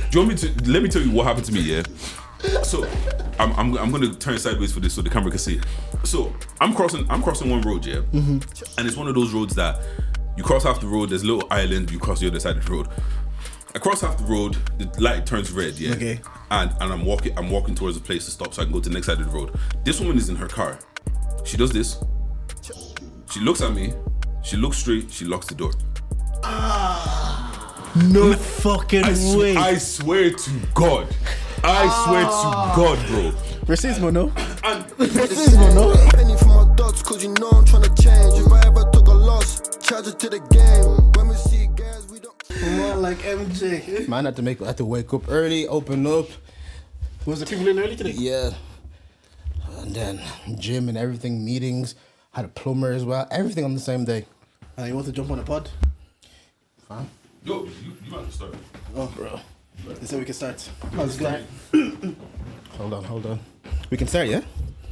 Do you want me to? Let me tell you what happened to me. Yeah. So I'm gonna turn sideways for this so the camera can see. So I'm crossing one road, yeah, and it's one of those roads that you cross half the road. There's a little island. You cross the other side of the road. I cross half the road. The light turns red, yeah. Okay. And I'm walking towards a place to stop so I can go to the next side of the road. This woman is in her car. She does this. She looks at me. She looks straight. She locks the door. No fucking way. I swear to God. Bro. Racismo, no? Racismo, no? Penny for my dots, cause you know I'm trying to change. If I ever took a loss, charge it to the game. When we see guys, we don't. More like MJ. Man, I had to wake up early, open up. Was the people in early today? Yeah. And then gym and everything, meetings. Had a plumber as well. Everything on the same day. You want to jump on a pod? Huh? Yo, you have to start. Oh, bro. They said we can start. How's it going? Hold on. We can start, yeah?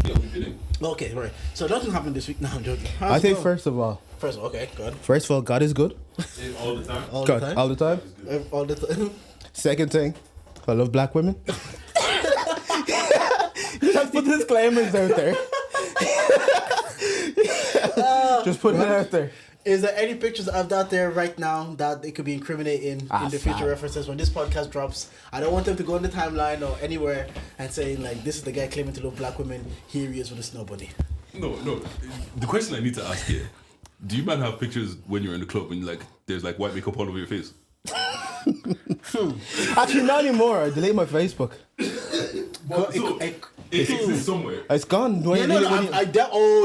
Yeah, we did it. Okay, right. So nothing happened this week. No, I'm joking. I think first of all, okay, good. First of all, God is good. All the time. All God, the time? all the time. All the time. Second thing, I love black women. Just put disclaimers out there. Just put it out there. Is there any pictures of that there right now that it could be incriminating in the future references when this podcast drops? I don't want them to go on the timeline or anywhere and saying like, this is the guy claiming to love black women. Here he is with a snow bunny. No. The question I need to ask here: do you man have pictures when you're in the club and there's like white makeup all over your face? Actually, not anymore. I deleted my Facebook. It exists somewhere. It's gone.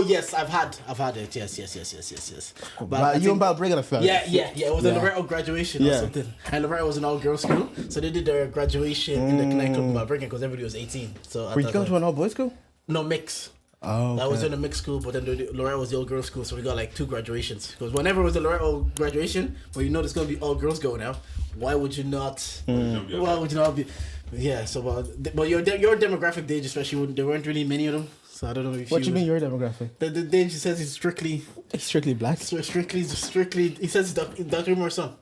Yes, I've had it. Yes. But you about bringing a fella? Yeah. It was a Loretto graduation or something, and Loretto was an all-girls school, so they did their graduation in the nightclub about breaking because everybody was 18. So were you going to an all-boys school? No, mix. Oh, okay. I was in a mixed school, but then Loretto was the all-girls school, so we got like 2 graduations. Because whenever it was the Loretto graduation, well, you know there's going to be all-girls go now. Why would you not? Why would you not be? Yeah, so but your demographic, Deji especially, there weren't really many of them. So I don't know if what you mean your demographic? The Deji says he's strictly black. Strictly. He says he's Dr. Umar's son.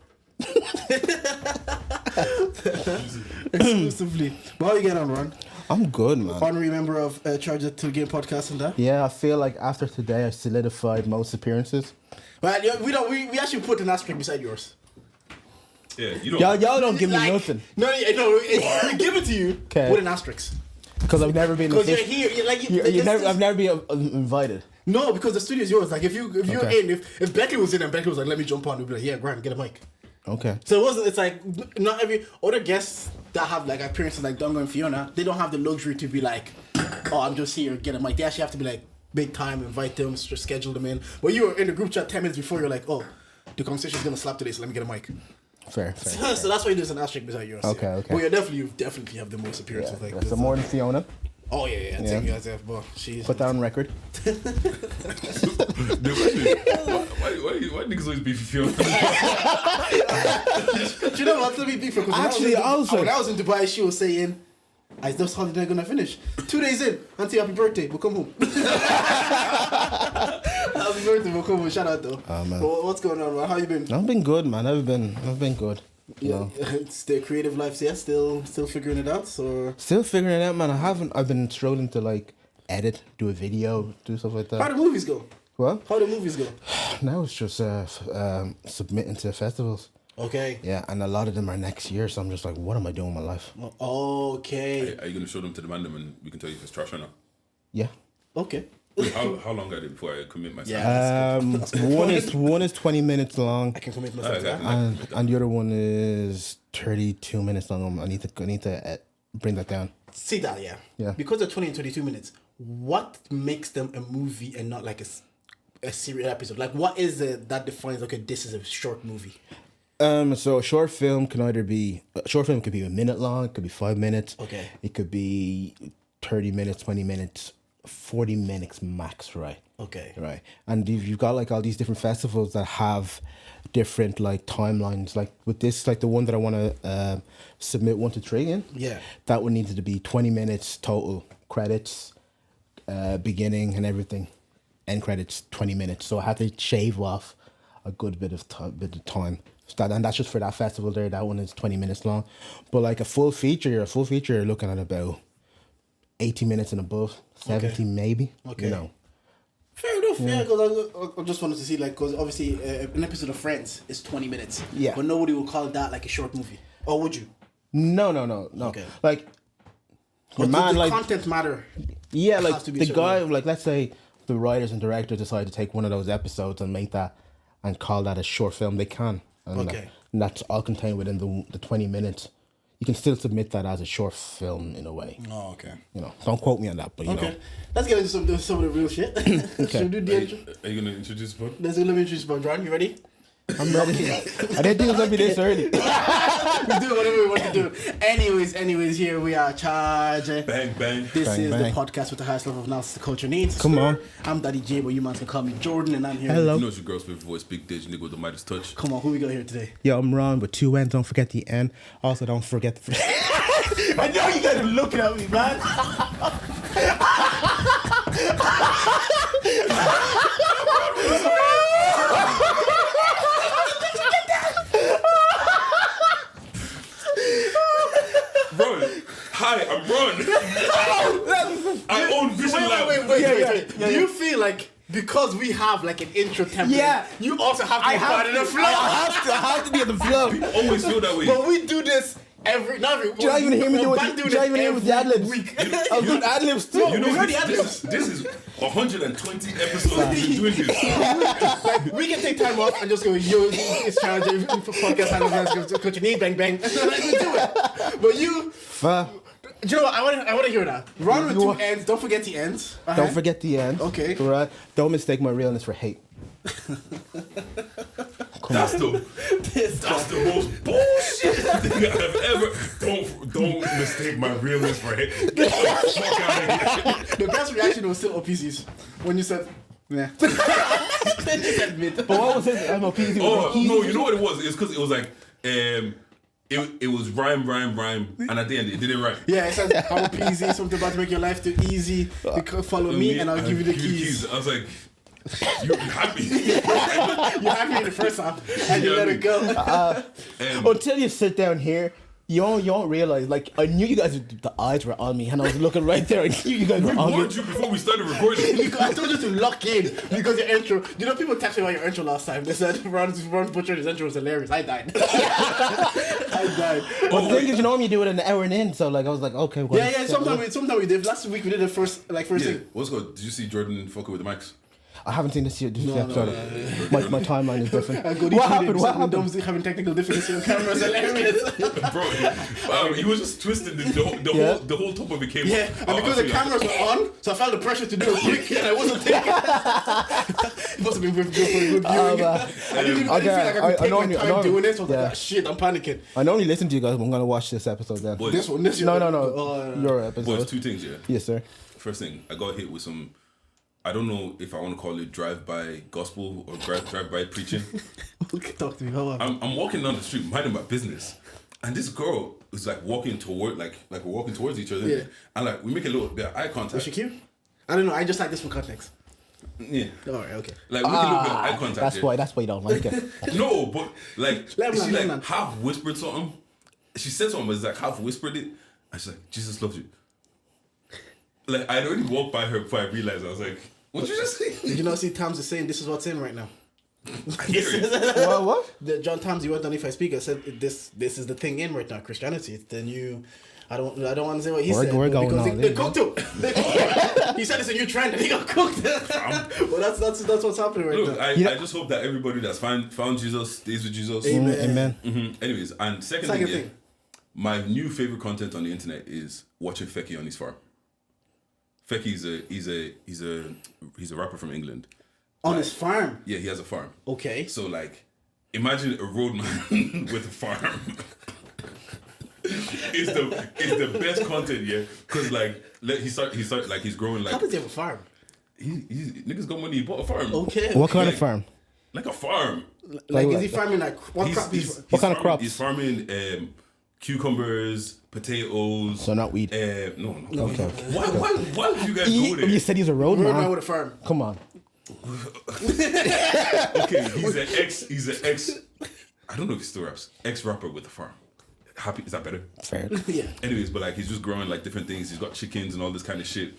Exclusively. But how you get on, Ron? I'm good, man. Honorary member of Charge It to Game podcast and that. Yeah, I feel like after today I solidified most appearances. But we actually put an asterisk beside yours. Yeah, you don't. Y'all don't give me nothing. No, we give it to you with an asterisk. Because I've never been. Because you're here, I've never been invited. No, because the studio's yours. Like if you're in, if Beckley was in and Beckley was like, let me jump on, we'd be like, yeah, Grant, get a mic. Okay. So it's like not every other guests that have like appearances like Dongo and Fiona, they don't have the luxury to be like, oh, I'm just here, get a mic. They actually have to be like big time, invite them, just schedule them in. But you were in the group chat 10 minutes before, you're like, oh, the conversation's gonna slap today, so let me get a mic. Fair. So that's why there's an asterisk beside yours. Okay. But you definitely have the most appearances. Yeah, like so more than Fiona. Oh yeah. I think you guys have. But she's put that on record. The question is, why niggas always beef with Fiona? Do you know what? Let me beef her. Actually, when I was in Dubai, she was saying, "Is this holiday gonna finish?" 2 days in, Auntie, happy birthday. We'll come home. Happy birthday. We'll come home. Shout out though. Oh, man. Well, what's going on, man? How you been? I've been good, man. I've been good. Yeah, it's the creative life. Yeah, still figuring it out. So still figuring it out, man. I've been struggling to like edit, do a video, do stuff like that. How do movies go? What? How do movies go? Now it's just submitting to festivals. Okay. Yeah, and a lot of them are next year, so I'm just like, what am I doing with my life? Okay. Are you gonna show them to the random and we can tell you if it's trash or not? Yeah. Okay. How long are they before I commit myself? Yeah, one is 20 minutes long. I can commit myself to that. And the other one is 32 minutes long. I need to bring that down. See that, yeah. Because they're 20 and 22 minutes, what makes them a movie and not like a serial episode? Like, what is it that defines, okay, this is a short movie? So a short film could be a minute long, it could be 5 minutes. Okay. It could be 30 minutes, 20 minutes, 40 minutes max, right? Okay. Right. And you've got like all these different festivals that have different like timelines. Like with this, like the one that I want to submit 1 to 3 in. Yeah. That would need to be 20 minutes total credits, beginning and everything, end credits 20 minutes. So I had to shave off a good bit of time. And that's just for that festival there. That one is 20 minutes long. But like a full feature, you're looking at about 80 minutes and above, 70 maybe. Okay. You know. Fair enough, yeah, because I just wanted to see, like, because obviously an episode of Friends is 20 minutes. Yeah. But nobody will call that like a short movie. Or would you? No. Okay. Like, But man, the like, content matter. yeah, has like to be the a certain guy, way. like, let's say the writers and directors decide to take one of those episodes and make that and call that a short film. They can. And Okay. and that's all contained within the 20 minutes. You can still submit that as a short film in a way. Oh, okay. You know, don't quote me on that, but you know. Okay. Let's get into some of the real shit. Should we do the intro? Are you gonna introduce the pod? Let me introduce you, Ron. You ready? I'm ready. I didn't think it was gonna be this early. We do whatever we want to do. Anyways, here we are, Charge. Bang bang. This Bang, is bang. the podcast with the highest level of analysis the culture needs. Come on. I'm Daddy J, but you man can call me Jordan, and I'm here. Hello. You know it's your girl's favorite voice, big diddler nigga with the Midas touch. Come on, who we got here today? Yo, I'm Ron with 2 N's. Don't forget the N. Also, don't forget the. I know you guys are looking at me, man. Ron, hi, I'm Ron. I own Vision Lab. Wait. Do you feel like because we have like an intro template, Yeah. you also have to be part of the flow? I have to be in the flow. Always feel that way. But we do this not every. Do you not even hear me do it? Do you not even hear me with the ad-libs? week. I'm doing ad-libs too. You know, we already had this is 120 episodes we've been doing this. Like, we can take time off and just go, yo, it's challenging for podcast handles, coach, you need bang bang. Like, we do it. But you, do you know what? I want to hear that. Ron with 2 N's. Don't forget the ends. Don't forget the N. Okay. Right. Don't mistake my realness for hate. That's the most bullshit thing I've ever. Don't mistake my realness for hate. Get the fuck out of here. The best reaction was still OPCs when you said, yeah. Just admit. But what was his MOP? Oh no, you know what it was? It's because it was like it was rhyme, and at the end it didn't rhyme. Yeah, it says I'm OPC, something about to make your life too easy. Follow me and I'll give you the keys. I was like, you happy? You had me in the first time and you let it go. Until you sit down here, you don't realize. Like, I knew you guys. The eyes were on me, and I was looking right there. I knew you guys were We on warned me. you before we started recording. Because I told you to lock in because your intro. You know, people texted me about your intro last time. They said Ron Butcher, his intro was hilarious. I died. I died. But the thing is, you know, when you do it an hour and in, so like I was like, okay, well, Yeah. Sometimes we did. Last week we did the first Yeah, thing. what's good? Did you see Jordan fucking with the mics? I haven't seen this episode. My timeline is different. What happened? Doms having technical difficulties on camera is hilarious. Bro, he was just twisting the whole top of it came. Yeah, and because the cameras were on, so I felt the pressure to do it quick, and I wasn't thinking. It must have been good for a good viewing. I didn't feel like I could take my time doing this. I was like, shit, I'm panicking. I normally listen to you guys, but I'm gonna watch this episode then. Boys, This one. No. Your episode. boys, two things, yeah. Yes, sir. First thing, I got hit with some. I don't know if I want to call it drive-by gospel or drive-by preaching. Okay, talk to me. How about I'm walking down the street, minding my business, and this girl is like walking toward, like we're walking towards each other, Yeah. and like we make a little bit of eye contact. Was she cute? I don't know. I just like this for context. Yeah, All right. Okay. like we make a little bit of eye contact. That's why you don't like it. No, but like Let him she land, like half whispered something. She said something, but it's like half whispered it. And she's like, "Jesus loves you." Like I'd already walked by her before I realized. I was like, "What you just say?" Did you not see Tams is saying this is what's in right now? I hear it. What? John Tams, you went on If I Speak. I said this is the thing in right now. Christianity. It's the new. I don't want to say what he said. We're but going because all they in, cooked him. He said it's a new trend and he got cooked. Well, that's what's happening right Look, now. I just hope that everybody that's found Jesus stays with Jesus. Amen. Amen. Anyways, and second thing, my new favorite content on the internet is watching Fecky on his farm. Fecky's he's a rapper from England. On his farm. Yeah, he has a farm. Okay. So like, imagine a roadman with a farm. It's the best content, yeah. Cause like he's like he's growing like. How does he have a farm? He's niggas got money. He bought a farm. Okay. What kind Like- of farm? Like a farm. Like, is he farming like what crop? What kind of crops? He's farming cucumbers, potatoes. So not weed. No. Okay. Why would you guys go You there? said he's a road Roadman man. with a farm. Come on. Okay, he's an ex. I don't know if he still raps. Ex-rapper with a farm. Happy, is that better? Fair. Yeah. Anyways, but like he's just growing like different things. He's got chickens and all this kind of shit.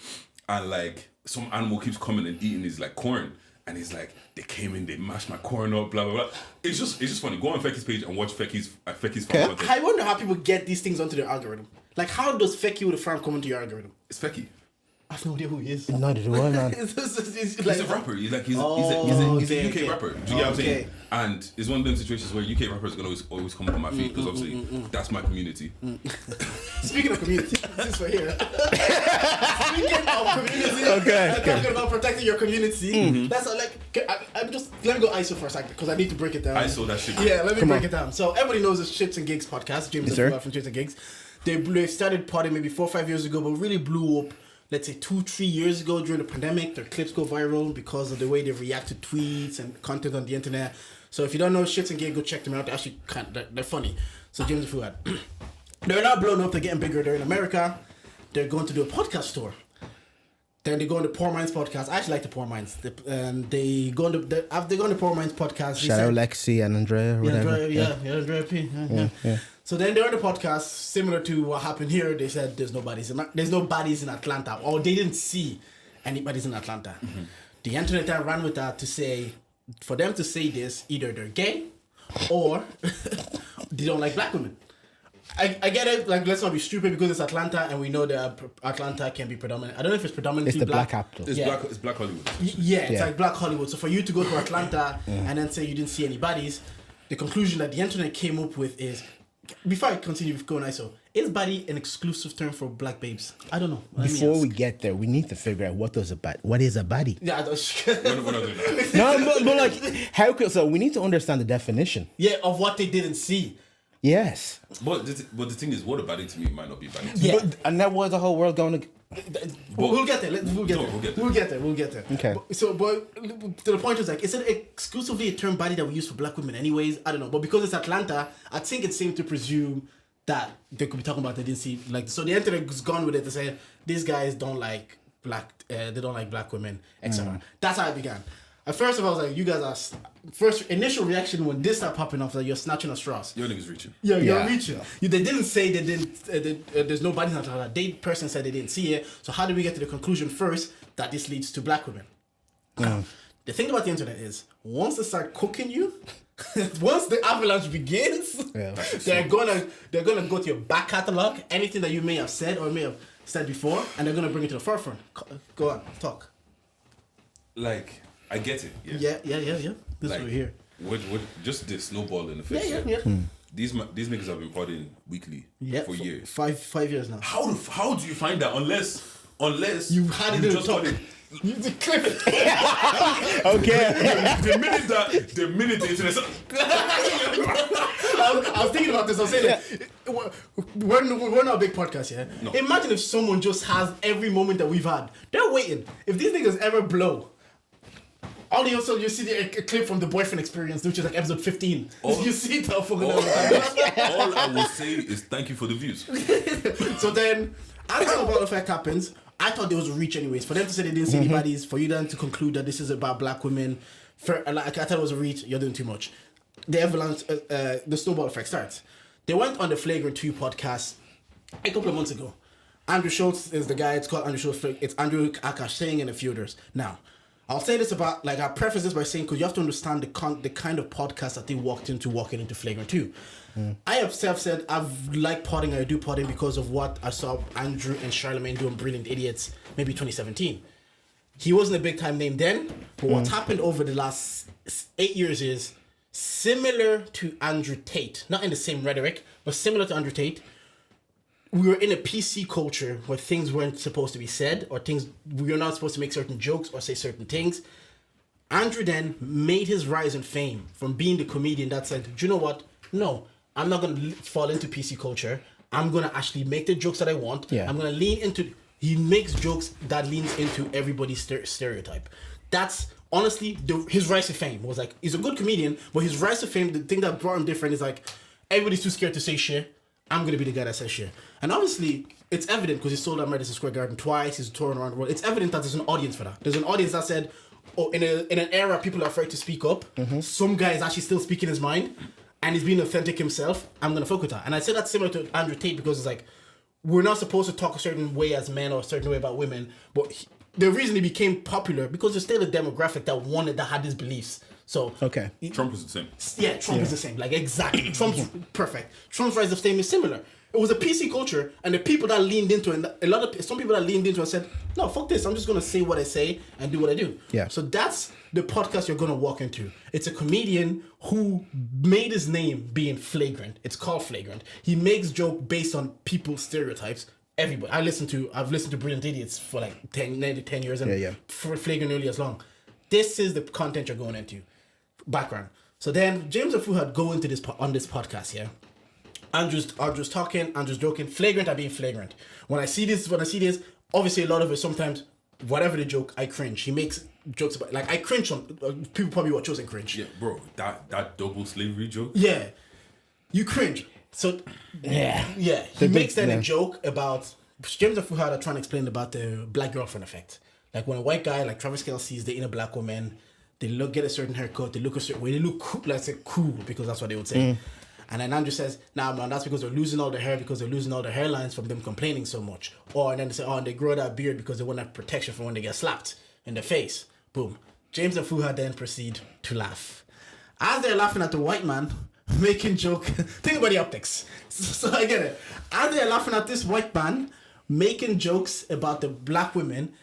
And like some animal keeps coming and eating his like corn. And he's like, they came in, they mashed my corn up, blah blah blah. It's just funny. Go on Fecky's page and watch Fecky's farm content. I wonder how people get these things onto their algorithm. Like, how does Fecky with a farm come into your algorithm? It's Fecky. I have no idea who he is. Neither do I, man. It's He's like, a rapper. He's a okay, UK okay. rapper. Do you get what I'm saying? Okay. And it's one of them situations where UK rappers are gonna always come up on my feed because obviously that's my community. Speaking of community, this right here. Speaking of community, Okay. talking about protecting your community. That's like, I'm just let me go ISO for a second because I need to break it down. I saw that shit. Yeah, let me break it down. So everybody knows the Shxtsngigs podcast. James Yes, sir. from Shxtsngigs. They started potting maybe 4 or 5 years ago, but really blew up. Let's say 2-3 years ago during the pandemic. Their clips go viral because of the way they react to tweets and content on the internet. So if you don't know Shxtsngigs, go check them out. They're actually they're funny. So James Fuad. They're not blown up. They're getting bigger. They're in America. They're going to do a podcast tour. Then they go on the Poor Minds podcast. I actually like the Poor Minds. They go on the Poor Minds podcast. Shout out Lexi and Andrea. Or whatever. Andrea P. Yeah. So then they're on the podcast, similar to what happened here. They said there's no bodies in Atlanta, or they didn't see anybody's in Atlanta. The internet then ran with that to say, for them to say this, either they're gay or they don't like black women. I get it. Like, let's not be stupid because it's Atlanta, and we know that Atlanta can be predominant. I don't know if it's predominantly It's the black capital. It's Black Hollywood. It's like Black Hollywood. So for you to go to Atlanta and then say you didn't see any bodies, the conclusion that the internet came up with is, before I continue with going ISO, is body an exclusive term for black babes? I don't know. Before we get there, we need to figure out what is a body. Yeah, We're not doing that. No, but like, how could, so we need to understand the definition. yeah, of what they didn't see. Yes. But the thing is, what a baddie to me might not be baddie. Yeah. And that was the whole world going to... We'll get there. We'll get there. Okay. But to the point is, like, is it exclusively a term body that we use for black women anyways? I don't know. But because it's Atlanta, I think it's safe to presume that they could be talking about they didn't see, like, so the internet has gone with it to say these guys don't like black, they don't like black women, etc. That's how it began. At first of all, I was like, you guys are... First initial reaction when this started popping off, like, you're snatching at straws. Your niggas reaching. Yeah, you're Yeah. reaching. They didn't say they didn't. There's no bodies on that. They person said they didn't see it. So how do we get to the conclusion first that this leads to black women? The thing about the internet is, once they start cooking you, once the avalanche begins, they're gonna go to your back catalog, anything that you may have said or may have said before, and they're gonna bring it to the forefront. Go on, talk. Like, I get it. Yeah. This Like, over here. What just the snowball in the face. Yeah. These niggas have been podding weekly for years. 5 years now. How do you find that unless You had it in the just talk. podded? You clip it. Okay. the minute the internet I was thinking about this. I was saying that we're not a big podcast, yeah? No. Imagine if someone just has every moment that we've had. They're waiting. If these niggas ever blow, all you see a clip from the boyfriend experience, which is like episode 15. You see it all fucking all I will say is thank you for the views. So then, as the snowball effect happens, I thought there was a reach anyways. For them to say they didn't see anybody's, for you then to conclude that this is about black women, I thought it was a reach. You're doing too much. The avalanche, the snowball effect starts. They went on the Flagrant 2 podcast a couple of months ago. Andrew Schultz is the guy. It's called Andrew Schultz. It's Andrew Shxtsngigs and a few others. Now, I'll say this about, like, I'll preface this by saying, because you have to understand the kind of podcast that they walking into Flagrant 2. I have said I've liked podding, I do podding because of what I saw Andrew and Charlemagne doing Brilliant Idiots, maybe 2017. He wasn't a big time name then, but what's happened over the last 8 years is similar to Andrew Tate, not in the same rhetoric, but similar to Andrew Tate. We were in a PC culture where things weren't supposed to be said, or we were not supposed to make certain jokes or say certain things. Andrew then made his rise in fame from being the comedian that said, do you know what? No, I'm not going to fall into PC culture. I'm going to actually make the jokes that I want. Yeah. I'm going to lean into... He makes jokes that leans into everybody's stereotype. That's, honestly, his rise to fame was like, he's a good comedian, but his rise to fame, the thing that brought him different is like, everybody's too scared to say shit. I'm going to be the guy that says shit. And obviously, it's evident because he sold out Madison Square Garden twice, he's touring around the world. It's evident that there's an audience for that. There's an audience that said, oh, in an era people are afraid to speak up, some guy is actually still speaking his mind. and he's being authentic himself, I'm gonna fuck with that. And I say that's similar to Andrew Tate because it's like we're not supposed to talk a certain way as men or a certain way about women, but the reason he became popular because there's still a demographic that had these beliefs. So Okay. Trump is the same. Yeah, Trump is the same. Like exactly, Trump's perfect. Trump's rise of fame is similar. It was a PC culture, and the people that leaned into it, and some people that leaned into it said, "No, fuck this. I'm just gonna say what I say and do what I do." Yeah. So that's the podcast you're gonna walk into. It's a comedian who made his name being flagrant. It's called Flagrant. He makes joke based on people's stereotypes. Everybody. I've listened to Brilliant Idiots for like 10 years, and for Flagrant nearly as long. This is the content you're going into. Background. So then James and Fuhad go into this on this podcast, yeah. Andrew's talking, Andrew's joking, flagrant are being flagrant. When I see this, obviously a lot of it sometimes, whatever the joke, I cringe. He makes jokes about, like I cringe on people probably watch shows and cringe. Yeah, bro, that double slavery joke. Yeah, you cringe. So yeah, he makes that a joke about James and Fuhad are trying to explain about the black girlfriend effect. Like when a white guy like Travis Kelce's dating a black woman, they get a certain haircut, they look a certain way, they look cool, let's say cool because that's what they would say. And then Andrew says, nah, man, that's because they're losing all their hair because they're losing all their hairlines from them complaining so much. Or, and then they say, oh, and they grow that beard because they want that protection from when they get slapped in the face. Boom. James and Fuhad then proceed to laugh. As they're laughing at the white man making joke, think about the optics. So I get it. As they're laughing at this white man making jokes about the black women,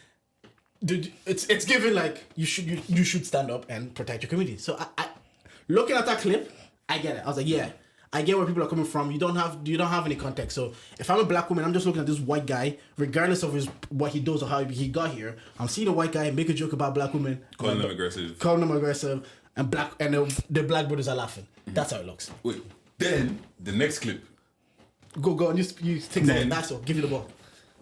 dude, it's given like you should stand up and protect your community. So I looking at that clip, I get it. I was like, yeah. I get where people are coming from. You don't have any context. So if I'm a black woman, I'm just looking at this white guy, regardless of what he does or how he got here. I'm seeing a white guy make a joke about black women, Calling them aggressive, and the black brothers are laughing. That's how it looks. Wait, then the next clip. Go on. You take that. That's all. Give you the ball.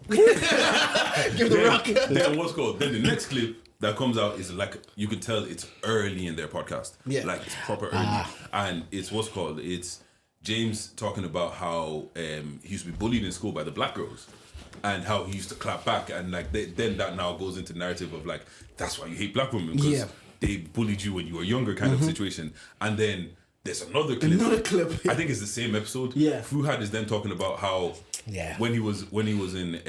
Give the rock. Then what's called? Then the next clip that comes out is like you can tell it's early in their podcast. Yeah, like it's proper early, and it's what's called. It's James talking about how he used to be bullied in school by the black girls, and how he used to clap back, and like then that now goes into narrative of like that's why you hate black women because they bullied you when you were younger, kind of situation. And then there's another clip. I think it's the same episode. Yeah, Fuhad is then talking about how when he was in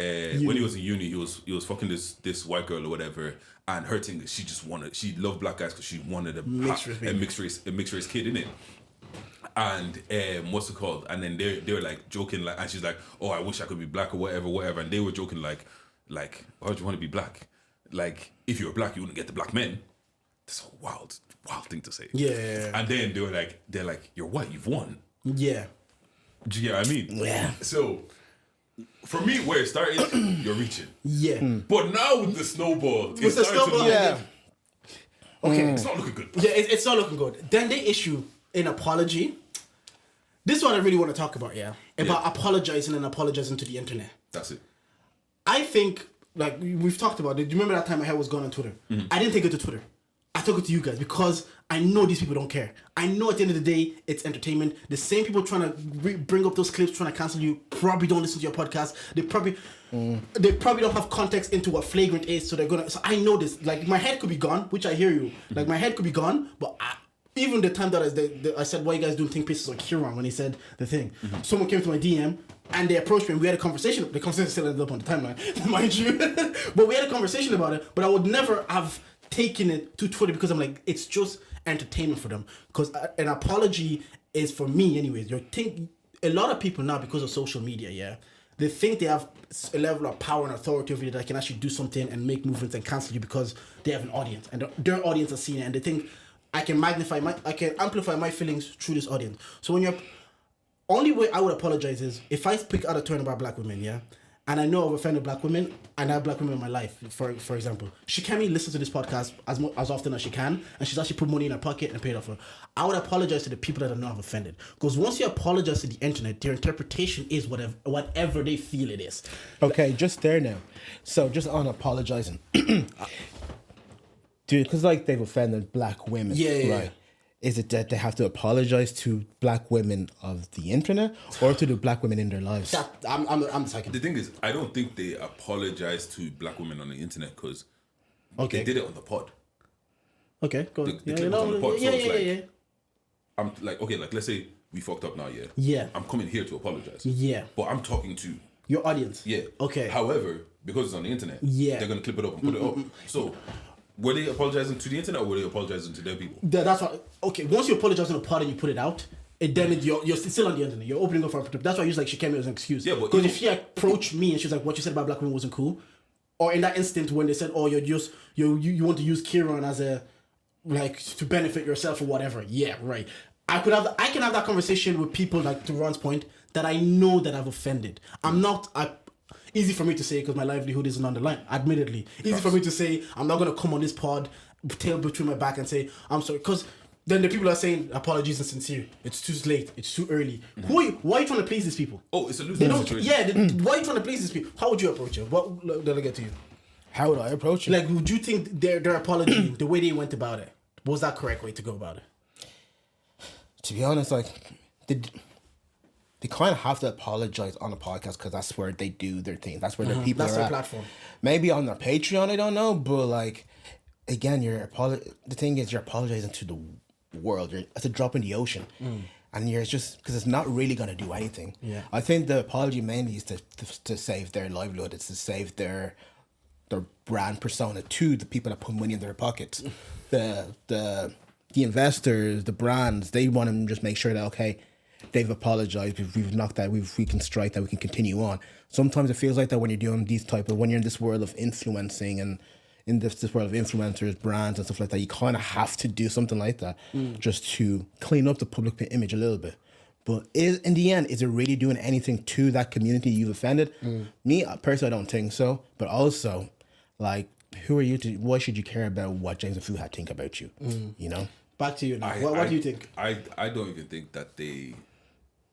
uni, he was fucking this white girl or whatever, and her thing is she loved black guys because she wanted a mixed race kid in it. And what's it called? And then they were like joking, like, and she's like, "Oh, I wish I could be black or whatever." And they were joking like, why would you want to be black? Like, if you were black, you wouldn't get the black men. That's a wild thing to say. Yeah. And then they're like, "You're white, you've won." Yeah. Do you get what I mean? Yeah. So, for me, where it started, you're reaching. Yeah. But now with the snowball, Okay. It's not looking good. Yeah, it's not looking good. Then they issue an apology. This one I really want to talk about, about apologizing to the internet. That's it. I think, like, we've talked about it. Do you remember that time my hair was gone on Twitter? I didn't take it to Twitter. I took it to you guys because I know these people don't care. I know at the end of the day, it's entertainment. The same people trying to bring up those clips, trying to cancel you, probably don't listen to your podcast. They probably don't have context into what flagrant is, so they're gonna. So I know this. Like, my head could be gone, which I hear you. Like, my head could be gone, but even the time that I said, "Why you guys doing think pieces like Kieran?" when he said the thing, someone came to my DM and they approached me and we had a conversation. The conversation still ended up on the timeline, mind you, but we had a conversation about it. But I would never have taken it to Twitter because I'm like, it's just entertainment for them. Because an apology is, for me anyways, a lot of people now, because of social media, they think they have a level of power and authority over you that can actually do something and make movements and cancel you because they have an audience and their audience has seen it and they think I can amplify my feelings through this audience. So when only way I would apologize is if I speak out of turn about black women, and I know I've offended black women, and I have black women in my life, for example. She can't listen to this podcast as often as she can, and she's actually put money in her pocket and paid off her. I would apologize to the people that I know I've offended. Because once you apologize to the internet, their interpretation is whatever they feel it is. Okay, just there now. So just on apologizing. Dude, because like they've offended black women, right? Is it that they have to apologize to black women of the internet or to the black women in their lives? I'm psychic. The thing is, I don't think they apologize to black women on the internet because they did it on the pod. Okay, go on. The clip was on the pod, so it's like, I'm like, okay, like let's say we fucked up now, yeah. Yeah. I'm coming here to apologize. Yeah. But I'm talking to Your audience. yeah. Okay. However, because it's on the internet, Yeah. they're gonna clip it up and put it up. So, were they apologizing to the internet or were they apologizing to their people? That's why. Okay, once you apologize on a pod and you put it out, you're still on the internet. You're opening up for. That's why I use like Shikemi as an excuse. Yeah, but because if she approached me and she's like, "What you said about black women wasn't cool," or in that instant when they said, "Oh, you want to use Kieran as a like to benefit yourself or whatever," yeah, right. I can have that conversation with people like to Ronn's point that I know that I've offended. Easy for me to say because my livelihood isn't on the line, admittedly. Easy for me to say I'm not going to come on this pod, tail between my back and say, I'm sorry. Because then the people are saying apologies and sincere. It's too late. It's too early. Why are you trying to please these people? Oh, it's a losing situation. Yeah, why are you trying to please these people? How would you approach it? What did I get to you? How would I approach it? Like, would you think their apology, the way they went about it, was that correct way to go about it? To be honest, like, they kind of have to apologize on the podcast because that's where they do their thing. That's where their people That's are their at. platform. Maybe on their Patreon, I don't know. But, like, again, the thing is you're apologizing to the world. It's a drop in the ocean. And you're just, because it's not really going to do anything. Yeah. I think the apology mainly is to save their livelihood. It's to save their brand persona to the people that put money in their pockets. The investors, the brands, they want to just make sure that, okay, they've apologized, we've knocked that, we can strike that, we can continue on. Sometimes it feels like that when you're doing when you're in this world of influencing and in this world of influencers, brands and stuff like that, you kind of have to do something like that just to clean up the public image a little bit. But in the end, is it really doing anything to that community you've offended? Me, personally, I don't think so. But also, like, who are you to, why should you care about what James and Fuhad think about you? You know? Back to you now. What do you think? I don't even think that they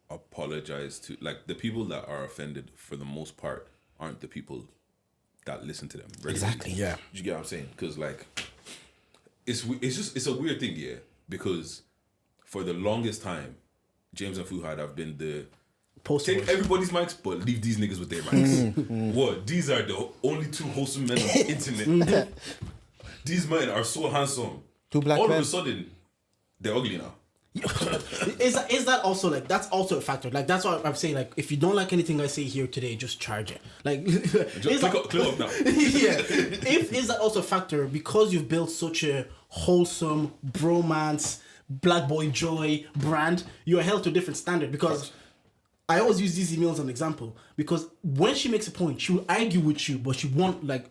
apologize to, like, the people that are offended for the most part aren't the people that listen to them regularly. Exactly, yeah. You get what I'm saying? Because, like, it's a weird thing, yeah, because for the longest time James and Fuhad have been the take everybody's mics but leave these niggas with their mics. What? These are the only two wholesome men on the internet. These men are so handsome. Two black All men. of a sudden they're ugly now. Is that also like, that's also a factor? Like, that's why I'm saying, like, if you don't like anything I say here today, just charge it. Like, Just click up now. Yeah. Is that also a factor because you've built such a wholesome bromance, black boy joy brand? You are held to a different standard because I always use these emails as an example because when she makes a point, she will argue with you, but she won't, like,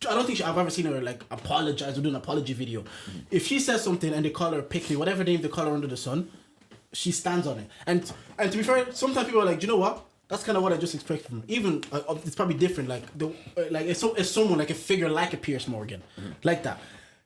I don't think I've ever seen her like apologize or do an apology video. If she says something and they call her pick me, whatever name they call her under the sun, she stands on it. And to be fair, sometimes people are like, do you know what? That's kind of what I just expect from her. Even it's probably different. Like it's someone like a figure like a Pierce Morgan, like that.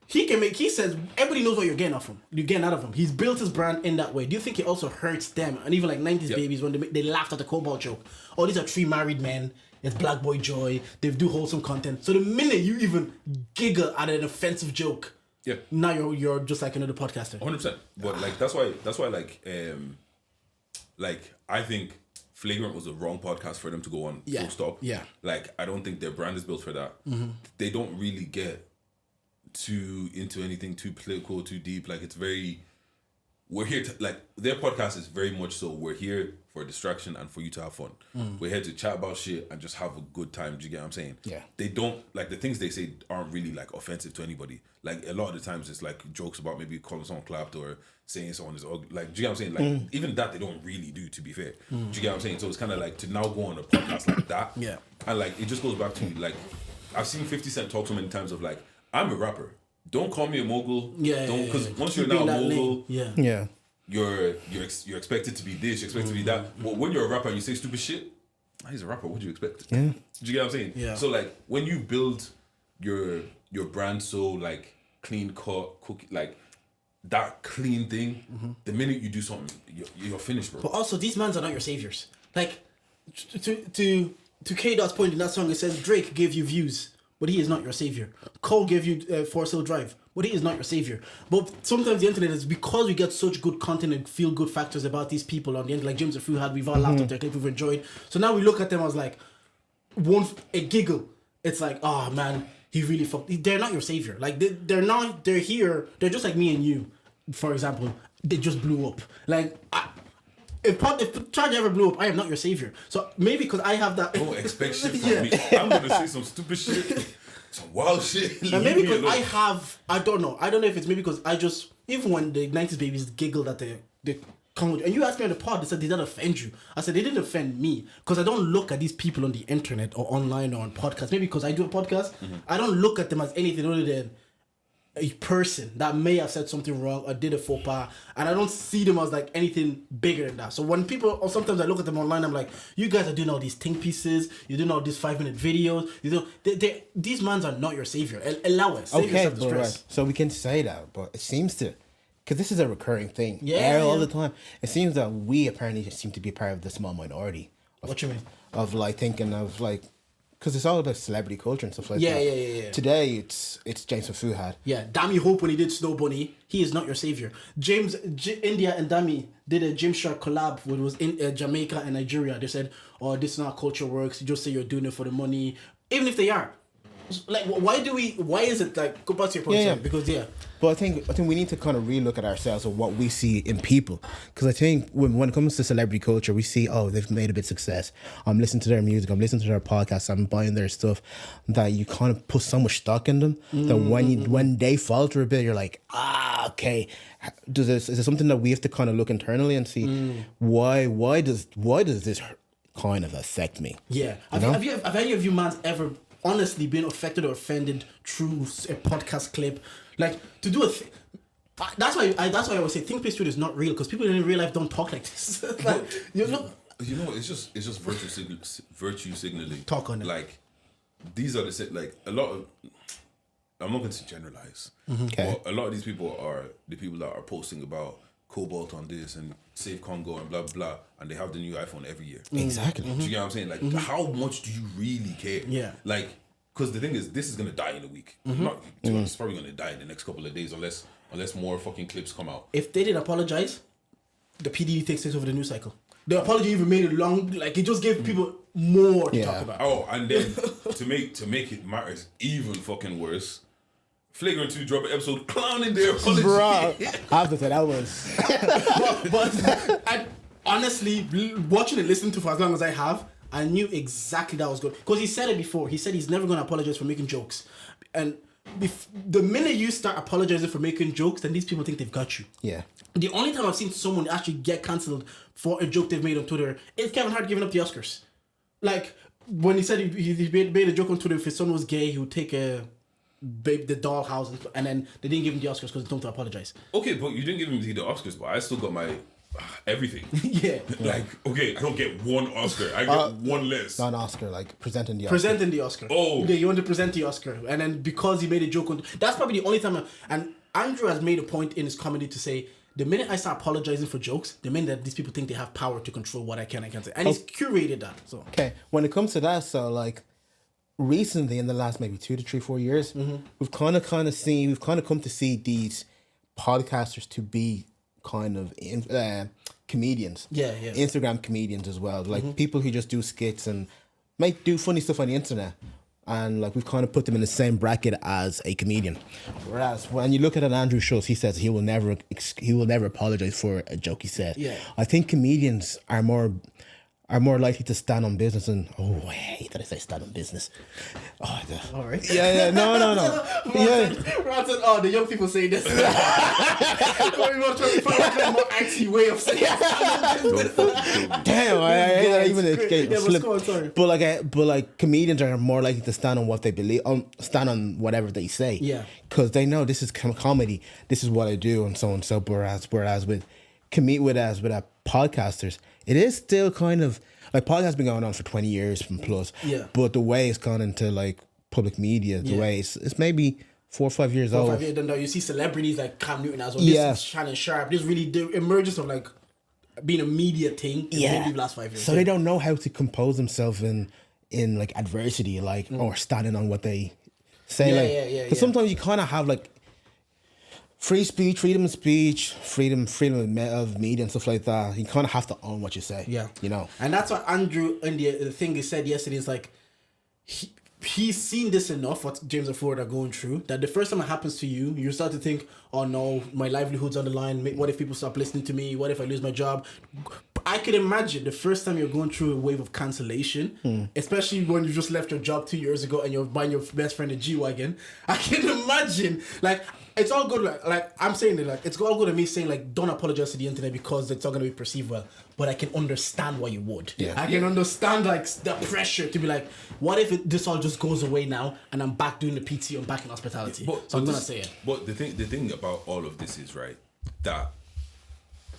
He says everybody knows what you're getting out of him. He's built his brand in that way. Do you think it also hurts them? And even like 90s babies when they laughed at the cobalt joke. Oh, these are three married men. It's black boy joy. They do wholesome content. So the minute you even giggle at an offensive joke, now you're just like another podcaster. 100%. But like that's why like I think Flagrant was the wrong podcast for them to go on. Full stop. Yeah. Like I don't think their brand is built for that. They don't really get too into anything too political, too deep. Like it's very, we're here to, like, their podcast is very much so, we're here for distraction and for you to have fun. We're here to chat about shit and just have a good time. Do you get what I'm saying? Yeah. They don't, like, the things they say aren't really like offensive to anybody. Like a lot of the times it's like jokes about maybe calling someone clapped or saying someone is ugly. Like, do you get what I'm saying? Like even that they don't really do, to be fair. Do you get what I'm saying? So it's kind of like to now go on a podcast like that. Yeah. And like it just goes back to, like, I've seen 50 Cent talk so many times of like, I'm a rapper. Don't call me a mogul. Because once you're now a mogul, you're expected to be this, you're expected to be that. But when you're a rapper and you say stupid shit, he's a rapper. What do you expect? Do you get what I'm saying? Yeah. So like when you build your brand so like clean cut, cookie, like that clean thing, the minute you do something, you're finished, bro. But also these mans are not your saviors. Like to K-Dot's point in that song, it says Drake gave you views, but he is not your savior. Cole gave you Forest Hill Drive, but he is not your savior. But sometimes the internet is, because we get such good content and feel good factors about these people on the internet, like James and Fuhad, we've all laughed at their clip, we've enjoyed. So now we look at them as like a giggle. It's like, oh man, he really fucked. They're not your savior. Like they're here. They're just like me and you, for example. They just blew up. Like if Cittg ever blew up, I am not your savior. So maybe because I have that. Don't expect shit from me. I'm gonna say some stupid shit, some wild shit. And maybe because I don't know if it's maybe because I just, even when the 90s babies giggled at the comment, and you asked me on the pod, they said, did that offend you? I said, they didn't offend me, because I don't look at these people on the internet or online or on podcasts. Maybe because I do a podcast, I don't look at them as anything other than a person that may have said something wrong or did a faux pas, and I don't see them as like anything bigger than that. So when people, or sometimes I look at them online, I'm like, you guys are doing all these think pieces, you're doing all these 5-minute videos, you know, these mans are not your savior. Allow it. Save yourself the stress. Right. So we can say that, but it seems to, because this is a recurring thing, all the time. It seems that we apparently seem to be part of the small minority. What you mean? Of like thinking of like, because it's all about celebrity culture and stuff like that. Yeah. Today it's James Fuhad. Yeah, Dami Hope when he did Snow Bunny, he is not your savior. India and Dami did a Gymshark collab when it was in Jamaica and Nigeria. They said, "Oh, this is not how culture works. You just say you're doing it for the money," even if they are. Like, why is it like, go back to your point? Yeah. Because But I think we need to kind of relook at ourselves and what we see in people, because I think when it comes to celebrity culture, we see, oh, they've made a bit of success. I'm listening to their music, I'm listening to their podcasts, I'm buying their stuff. That you kind of put so much stock in them that when they falter a bit, you're like, okay, is there something that we have to kind of look internally and see why does this kind of affect me? Yeah, have any of you mans ever honestly been affected or offended through a podcast clip? Like, to do a thing. That's why I always say think Studio is not real, because people in real life don't talk like this. Like, you know, it's just virtue signaling. Talk on it. Like, these are like a lot of. I'm not going to generalize. Okay. But a lot of these people are the people that are posting about Cobalt on this and Save Congo and blah blah, and they have the new iPhone every year. Exactly. Do you get what I'm saying? Like, how much do you really care? Yeah. Like, because the thing is, this is gonna die in a week. Not, it's probably gonna die in the next couple of days, unless more fucking clips come out. If they didn't apologize, the PDD takes over the news cycle. The apology even made it long. Like, it just gave people more to talk about. Oh, and then to make it matters even fucking worse, Flagrant 2 drop an episode clowning their apology. Bro, I have to say that was. but I, honestly, watching and listening to for as long as I have, I knew exactly that was good. Because he said it before. He said he's never going to apologize for making jokes. And the minute you start apologizing for making jokes, then these people think they've got you. Yeah. The only time I've seen someone actually get cancelled for a joke they've made on Twitter is Kevin Hart giving up the Oscars. Like, when he said he made a joke on Twitter, if his son was gay, he would take the dollhouse, and then they didn't give him the Oscars because they told him to apologize. Okay, but you didn't give him the Oscars, but I still got my everything. Yeah. Like, okay, I don't get one Oscar. I get one less. Not an Oscar, like presenting the Oscar. Presenting the Oscar. Oh. Yeah, you want to present the Oscar. And then because he made a joke on... That's probably the only time... And Andrew has made a point in his comedy to say, the minute I start apologizing for jokes, the minute that these people think they have power to control what I can and can't say. And he's curated that. So okay, when it comes to that, so like recently in the last maybe 2 to 3, 4 years, we've kind of come to see these podcasters to be kind of comedians. Yeah. Instagram comedians as well. Like people who just do skits and do funny stuff on the internet. And like we've kind of put them in the same bracket as a comedian. Whereas when you look at Andrew Schultz, he says he will never apologize for a joke he said. Yeah. I think comedians are more likely to stand on business and I hate that I say stand on business. all right. Yeah, no. Yeah. Ron said, the young people say this. We want to find a more anti way of saying it. Damn, I hate that even Yeah, but go on, sorry. But like comedians are more likely to stand on what they believe, stand on whatever they say. Yeah. Because they know this is comedy, this is what I do, and so on. So whereas with podcasters, it is still kind of like podcasts been going on for 20 years from plus. Yeah. But the way it's gone into like public media, the way it's maybe 4 or 5 years old. 5 years, then you see celebrities like Cam Newton as well. Yeah. This is Shannon Sharp. This really the emergence of like being a media thing in maybe the last 5 years. So they don't know how to compose themselves in like adversity, like or standing on what they say. Yeah. Because sometimes you kind of have like free speech, freedom of speech, freedom of media and stuff like that. You kind of have to own what you say. Yeah. You know. And that's what Andrew in the thing he said yesterday is like he's seen this enough, what James and Ford are going through, that the first time it happens to you, you start to think, oh no, my livelihood's on the line. What if people stop listening to me? What if I lose my job? I could imagine the first time you're going through a wave of cancellation, especially when you just left your job 2 years ago and you're buying your best friend a G-Wagon. I can imagine, like, it's all good. Like I'm saying it, like, it's all good to me saying, like, don't apologize to the internet because it's not going to be perceived well. But I can understand why you would. Yeah. I can understand, like, the pressure to be like, what if this all just goes away now and I'm back doing the PT, I'm back in hospitality. So I'm going to say it. But the thing about all of this is, right, that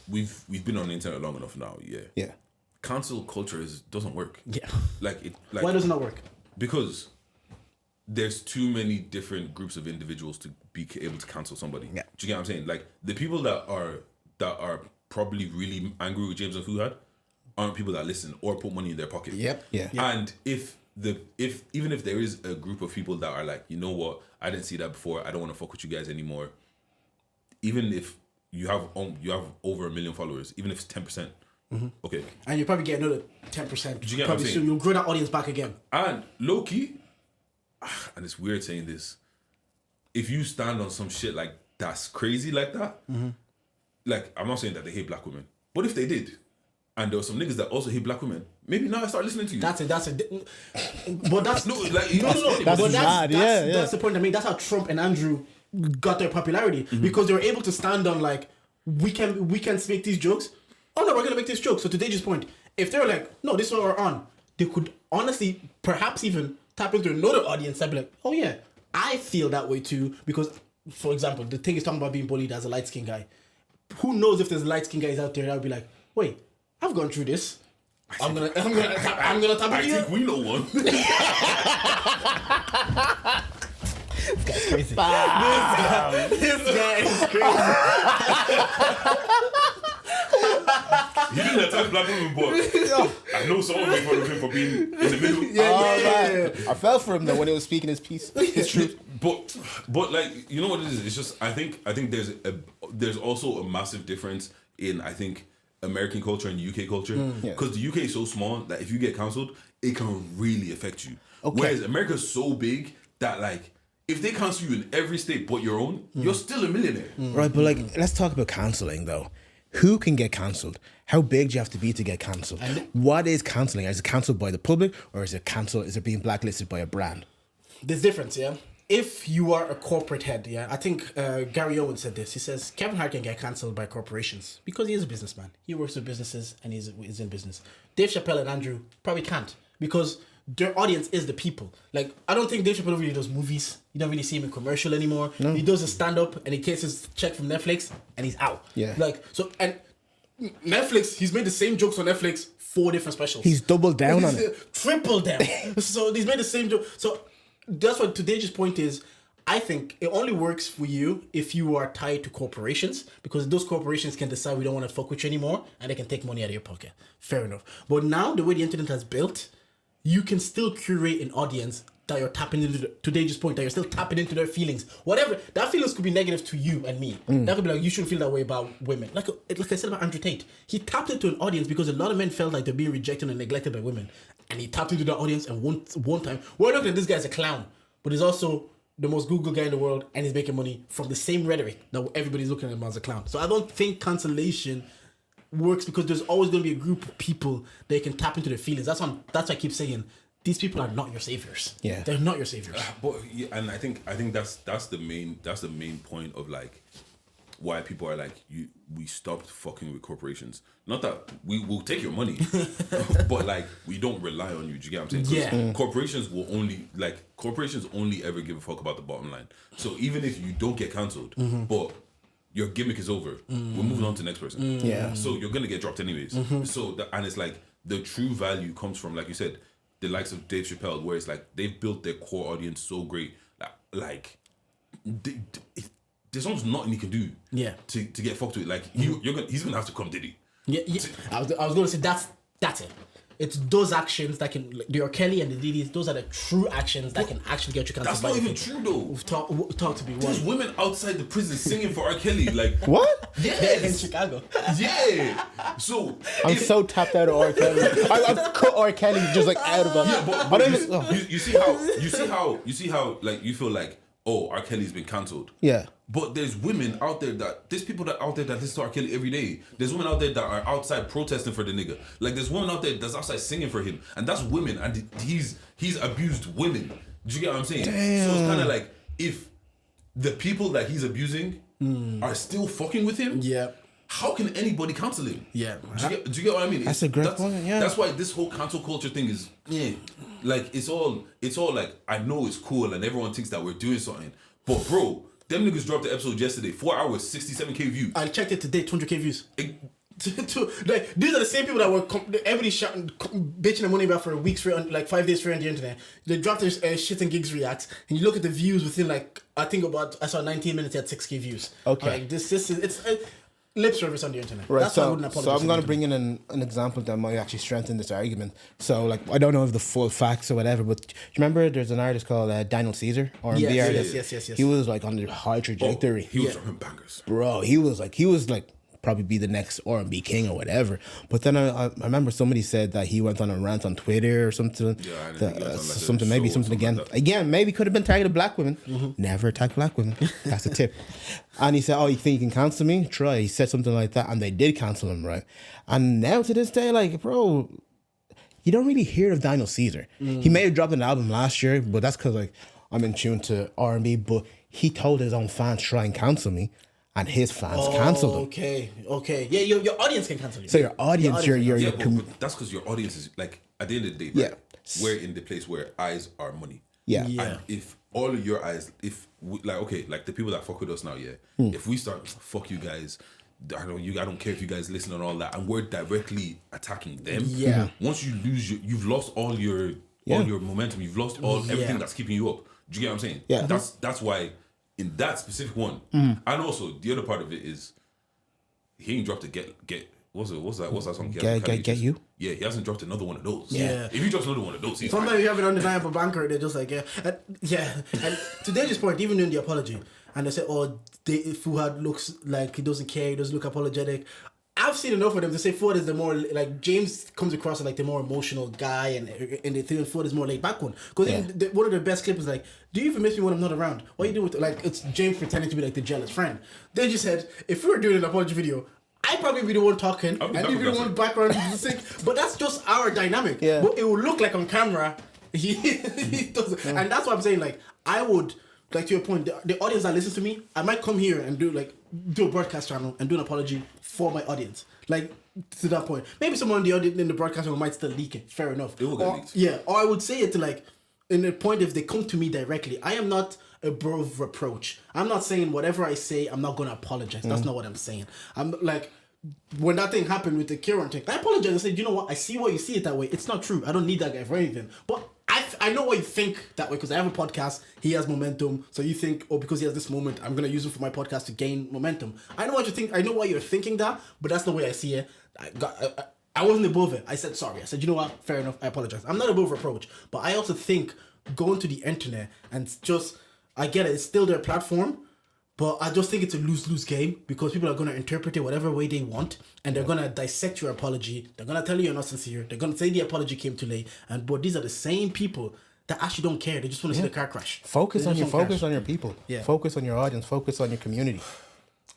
we've been on the internet long enough now, yeah. Cancel culture doesn't work. Yeah. Why does it not work? Because there's too many different groups of individuals to be able to cancel somebody. Yeah. Do you get what I'm saying? Like, the people that are probably really angry with James and Fuhad aren't people that listen or put money in their pocket. Yep. Yeah. And even if there is a group of people that are like, you know what, I didn't see that before, I don't want to fuck with you guys anymore. Even if you have over 1 million followers, even if it's 10%, okay, and you probably get another 10%. Do you get probably soon you'll grow that audience back again. And low key, and it's weird saying this, if you stand on some shit like that's crazy like that, like, I'm not saying that they hate black women, but if they did, and there were some niggas that also hate black women, maybe now I start listening to you. But that's the point I made. That's how Trump and Andrew got their popularity, because they were able to stand on, like, we can make these jokes. Oh no, we're gonna make this joke. So to Deji's point, if they were like, no, this is what we're on, they could honestly perhaps even tap into another audience and be like, oh yeah, I feel that way too. Because, for example, the thing is talking about being bullied as a light skinned guy. Who knows if there's light skinned guys out there that would be like, wait, I've gone through this. I'm gonna tap into you. I think we know one. This guy's crazy. This guy is crazy. He didn't attack black women, but I know someone made fun of him for being in the middle. Yeah. I fell for him though when he was speaking his piece, his truth. But like, you know what it is? It's just I think there's also a massive difference in, I think, American culture and UK culture, because the UK is so small that if you get cancelled, it can really affect you. Okay. Whereas America's so big that, like, if they cancel you in every state but your own, you're still a millionaire. Right, but like, let's talk about cancelling though. Who can get cancelled? How big do you have to be to get cancelled? What is cancelling? Is it cancelled by the public, or is it being blacklisted by a brand? There's difference, yeah. If you are a corporate head, yeah, I think Gary Owen said this. He says Kevin Hart can get cancelled by corporations because he is a businessman. He works with businesses and he's in business. Dave Chappelle and Andrew probably can't because their audience is the people. Like, I don't think Dave Chappelle really does movies. You don't really see him in commercial anymore. No. He does a stand-up and he gets his check from Netflix and he's out. Yeah. Like, so, and Netflix, he's made the same jokes on Netflix, 4 different specials. He's doubled down on it. Triple down. So he's made the same joke. So that's what today's point is. I think it only works for you if you are tied to corporations, because those corporations can decide we don't want to fuck with you anymore and they can take money out of your pocket. Fair enough. But now the way the internet has built, you can still curate an audience that you're tapping into, today's point, that you're still tapping into their feelings. Whatever, that feelings could be negative to you and me. That could be like, you shouldn't feel that way about women. Like I said about Andrew Tate. He tapped into an audience because a lot of men felt like they're being rejected and neglected by women. And he tapped into that audience, and one time, we're looking at this guy as a clown, but he's also the most Google guy in the world, and he's making money from the same rhetoric that everybody's looking at him as a clown. So I don't think cancellation works, because there's always going to be a group of people that can tap into their feelings. That's why I keep saying, these people are not your saviors. Yeah, they're not your saviors. But yeah, and I think that's the main point of, like, why people are like, we stopped fucking with corporations. Not that we will take your money, but like, we don't rely on you. Do you get what I'm saying? Yeah. Corporations only ever give a fuck about the bottom line. So even if you don't get cancelled, but your gimmick is over, we're moving on to the next person. Yeah. So you're gonna get dropped anyways. So and it's like, the true value comes from, like you said, the likes of Dave Chappelle, where it's like they've built their core audience so great, there's almost nothing he can do. Yeah. To get fucked with. Like, he's gonna have to come Diddy. Yeah. I was gonna say that's it. It's those actions that can, like, the R. Kelly and the Diddy's, those are the true actions that can actually get you cancelled. That's not even true though. Talk to me. There's women outside the prison singing for R. Kelly. Like, what? Yes. In Chicago. Yeah. So I'm so tapped out of R. Kelly. I've cut R. Kelly just like out of it. Yeah, but you see how like, you feel like, oh, R. Kelly's been cancelled. Yeah. But there's women out there there's people that out there that listen to R. Kelly every day. There's women out there that are outside protesting for the nigga. Like there's women out there that's outside singing for him, and that's women, and he's abused women. Do you get what I'm saying? Damn. So it's kind of like if the people that he's abusing are still fucking with him. Yeah. How can anybody cancel him? Yeah. Do you get what I mean? That's a great point, yeah. That's why this whole cancel culture thing is, like it's all like, I know it's cool and everyone thinks that we're doing something, but bro, them niggas dropped the episode yesterday, 4 hours, 67K views. I checked it today, 200K views. Like these are the same people that were everybody shouting, bitching and moaning about for weeks, like 5 days for on the internet. They dropped their Shxtsngigs react, and you look at the views within like I saw 19 minutes, they had 6K views. Okay, like this is it's lip service on the internet. Right. That's why I wouldn't apologize. So I'm going to bring in an example that might actually strengthen this argument. So like I don't know if the full facts or whatever, but do you remember there's an artist called Daniel Caesar, R&B artist? Yes. He was like on the high trajectory. He was dropping bangers, bro. He was like probably be the next R&B king or whatever. But then I remember somebody said that he went on a rant on Twitter or something. Yeah, I didn't think something again. Again, maybe could have been targeted black women. Never attack black women. That's a tip. And he said, "Oh, you think you can cancel me? Try." He said something like that, and they did cancel him, right? And now to this day, like, bro, you don't really hear of Daniel Caesar. He may have dropped an album last year, but that's because like I'm in tune to R&B. But he told his own fans try and cancel me. And his fans cancelled him. Okay. Yeah, your audience can cancel you. So your audience, but that's because your audience is like at the end of the day, right? We're in the place where eyes are money. Yeah. And if all of your eyes, like the people that fuck with us now, if we start fuck you guys, I don't care if you guys listen and all that, and we're directly attacking them. Yeah. Once you lose, you've lost all your momentum. You've lost everything that's keeping you up. Do you get what I'm saying? Yeah. That's why. In that specific one, and also the other part of it is he ain't dropped a get what's that song? Get you? Yeah, he hasn't dropped another one of those. Yeah. If he drops another one of those, he's sometimes you have an undeniable banker. They're just like And to Deji's point, even in the apology, and they say, "Oh, Fuad looks like he doesn't care. He doesn't look apologetic." I've seen enough of them to say Fuad is the more like James comes across as like the more emotional guy, and they think Fuad is more laid back one. Because one of the best clips is like, "Do you even miss me when I'm not around? What you do with like it's James pretending to be like the jealous friend." They just said, if we were doing an apology video, I'd probably be the one talking, and you'd be the one background music. But that's just our dynamic. Yeah. But it would look like on camera he doesn't, and that's what I'm saying. Like I would. Like to your point, the audience that listens to me, I might come here and do a broadcast channel and do an apology for my audience. Like to that point, maybe someone in the audience in the broadcast channel might still leak it. Fair enough. It will get leaked. Yeah, or I would say it to like in the point if they come to me directly. I am not above reproach. I'm not saying whatever I say, I'm not gonna apologize. That's not what I'm saying. I'm like. When that thing happened with the Kieran thing, I apologized. I said, you know what? I see why you see it that way. It's not true. I don't need that guy for anything. But I know why you think that way because I have a podcast. He has momentum. So you think, oh, because he has this moment, I'm going to use it for my podcast to gain momentum. I know what you think. I know why you're thinking that, but that's the way I see it. I wasn't above it. I said, sorry. I said, you know what? Fair enough. I apologize. I'm not above reproach. But I also think going to the internet and just, I get it. It's still their platform. But I just think it's a lose-lose game because people are going to interpret it whatever way they want, and they're going to dissect your apology. They're going to tell you you're not sincere. They're going to say the apology came too late. But these are the same people that actually don't care. They just want to see the car crash. Focus on your people. Yeah. Focus on your audience. Focus on your community.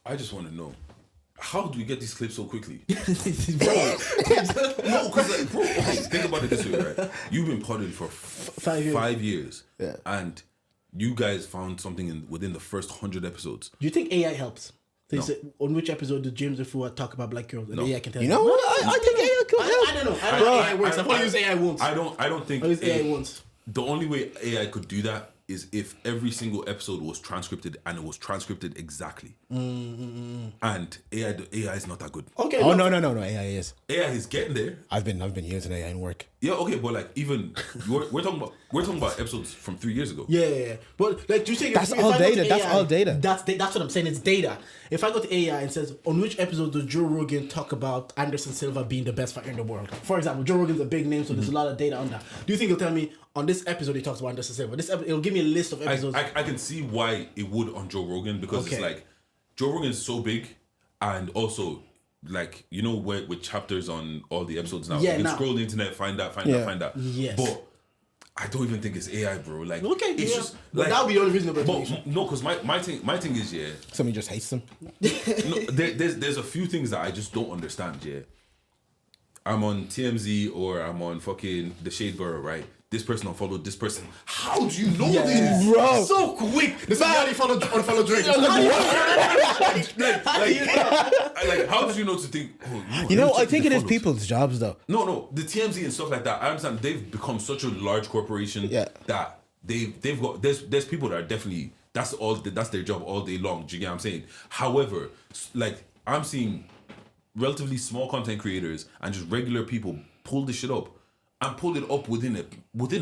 I just want to know, how do we get these clips so quickly? Bro. No, because like, bro, okay, think about it this way, right? You've been podding for 5 years, and you guys found something within the first 100 episodes. Do you think AI helps? So No. on which episode did James and Fuad talk about black girls? And No. AI can tell You know what? I think AI could help. I don't know. I don't know how AI works. I've only used AI once. I don't think I used AI once. the only way AI could do that is if every single episode was transcripted and it was transcripted exactly. And AI is not that good. Okay. Oh no, AI is. AI is getting there. I've been using AI in work. Yeah, okay, but like even we're talking about episodes from 3 years ago. Yeah. But like, do you think That's if all I go to data. That's AI, all data. That's what I'm saying. It's data. If I go to AI and says, on which episode does Joe Rogan talk about Anderson Silva being the best fighter in the world? For example, Joe Rogan's a big name, so there's a lot of data on that. Do you think it'll tell me on this episode he talks about Anderson Silva? It'll give me a list of episodes. I can see why it would on Joe Rogan because it's like Joe Rogan is so big, and also like with chapters on all the episodes now. Yeah, you can scroll the internet, find that. Yes. But I don't even think it's AI, bro. Like, Okay, it's yeah. just But that would be the only reasonable But explanation. no, because my thing is, yeah. Somebody just hates them. No, there's a few things that I just don't understand, yeah. I'm on TMZ or I'm on fucking the Shade Borough, right? This person unfollowed this person. How do you know this? Bro. So quick. This is how you unfollow Drake. Like, how did you know to think? Oh, You know, let me I check think the it is follows. people's jobs though. No, the TMZ and stuff like that. I understand they've become such a large corporation that they've got there's people that are definitely that's their job all day long. Do you get what I'm saying? However, like I'm seeing relatively small content creators and just regular people pull this shit up and pull it up within a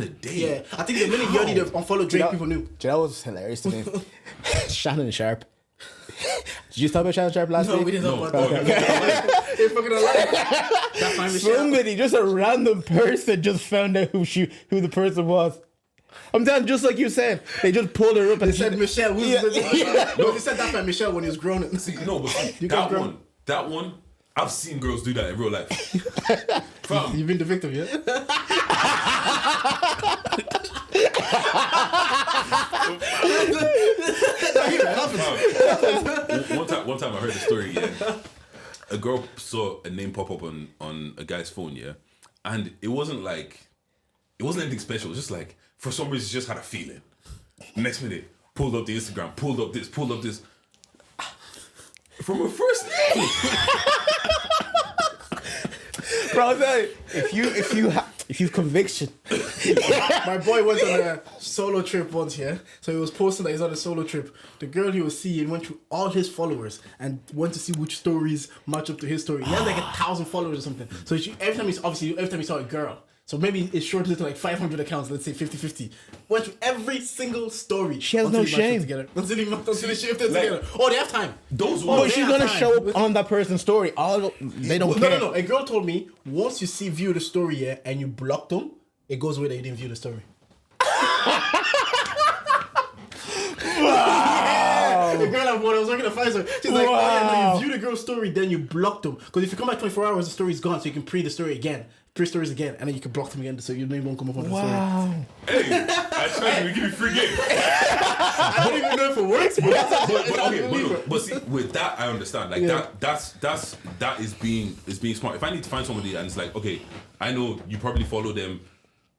day. Yeah, I think the minute Yachty to unfollow Drake, people knew. Do you know what's hilarious to me? Shannon Sharp. Did you talk about Shannon Sharp last No, week? we didn't talk No, about that. They're fucking alive. That time Michelle. Somebody, just a random person, just found out who the person was. I'm telling, just like you said, they just pulled her up and They said Michelle. No, they said that by Michelle when he was grown. See, no, but see, You got that one, I've seen girls do that in real life. Fam, You've been the victim, yeah? one time I heard a story, yeah. A girl saw a name pop up on a guy's phone, yeah. And it wasn't anything special. It was just like, for some reason, she just had a feeling. Next minute, pulled up the Instagram, pulled up this. From her first name. bro, I'll tell you, if you've conviction, My boy went on a solo trip once, yeah? So he was posting that he's on a solo trip. The girl he was seeing went through all his followers and went to see which stories match up to his story. He had like 1,000 followers or something. So every time he saw a girl, so maybe it's shortened to like 500 accounts, let's say 50-50. Went through every single story. She has until no he matched them shame. together. Until they shifted like, together. Oh, they have time. Those Oh, but ones. she's yeah, gonna fine. show up on that person's story. They don't care. No. A girl told me once you view the story, yeah, and you block them, it goes away that you didn't view the story. Yeah, the girl when I was working at Pfizer, she's like, oh yeah, no, you view the girl's story, then you block them. Because if you come back 24 hours, the story's gone, so you can pre stories again, and then you can block them again, so your name won't come up on the story. Wow. Hey, I told you, we give you free game. I don't even know if it works, but But see, with that I understand. Like that is being smart. If I need to find somebody and it's like, okay, I know you probably follow them,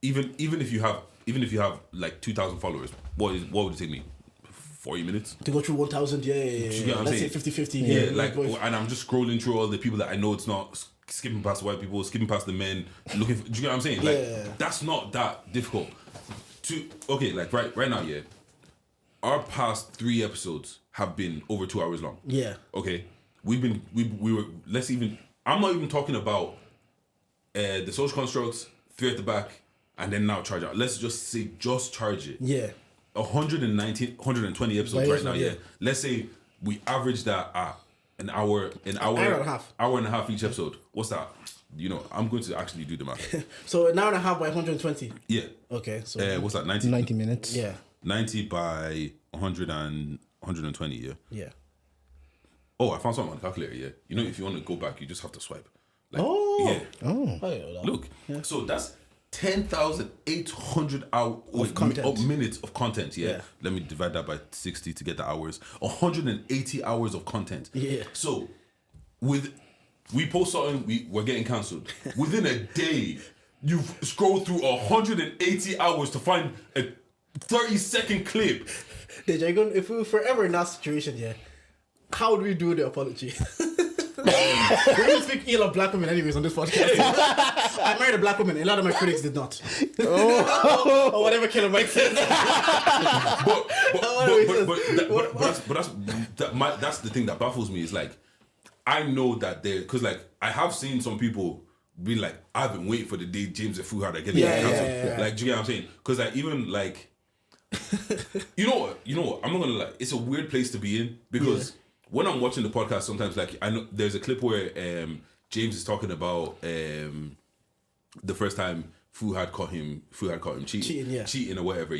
even if you have like 2,000 followers, what would it take me? 40 minutes? to go through 1,000, yeah. You get what I'm Let's saying? say 50-50. Yeah, like, and I'm just scrolling through all the people that I know it's not skipping past the white people, skipping past the men, looking for, do you get what I'm saying? Like, that's not that difficult. Like right now, yeah, our past 3 episodes have been over 2 hours long. Yeah. Okay, we were, I'm not even talking about the social constructs, 3 at the back, and then now charge out. Let's just say, just charge it. Yeah. 120 episodes right now, yeah. Let's say we average that at an hour and a half each episode. What's that? You know, I'm going to actually do the math. So an hour and a half by 120. Yeah. Okay, so What's that? 90 minutes. yeah. 90 by 100 and 120, yeah. Yeah. Oh, I found something on the calculator, yeah. You know, if you want to go back, you just have to swipe. Like, Oh. Yeah. Oh, yeah, that. Look, so that's 10,800 hours Of content. minutes of content. Yeah? Yeah. Let me divide that by 60 to get the hours. 180 hours of content. Yeah. So we post something, we're getting cancelled. Within a day, you've scrolled through 180 hours to find a 30-second clip. Deji, if we were forever in that situation, yeah, how would we do the apology? We don't speak ill of black women anyways on this podcast. I married a black woman. A lot of my critics did not. Or whatever Killer Mike says. That's the thing that baffles me is like, I know that because like I have seen some people be like, I've been waiting for the day James and Fuhad are getting cancelled. Yeah. Like, do you get what I'm saying? Because like even like, you know what? I'm not gonna lie. It's a weird place to be in because when I'm watching the podcast, sometimes like I know there's a clip where James is talking about the first time Fuhad caught him cheating or whatever,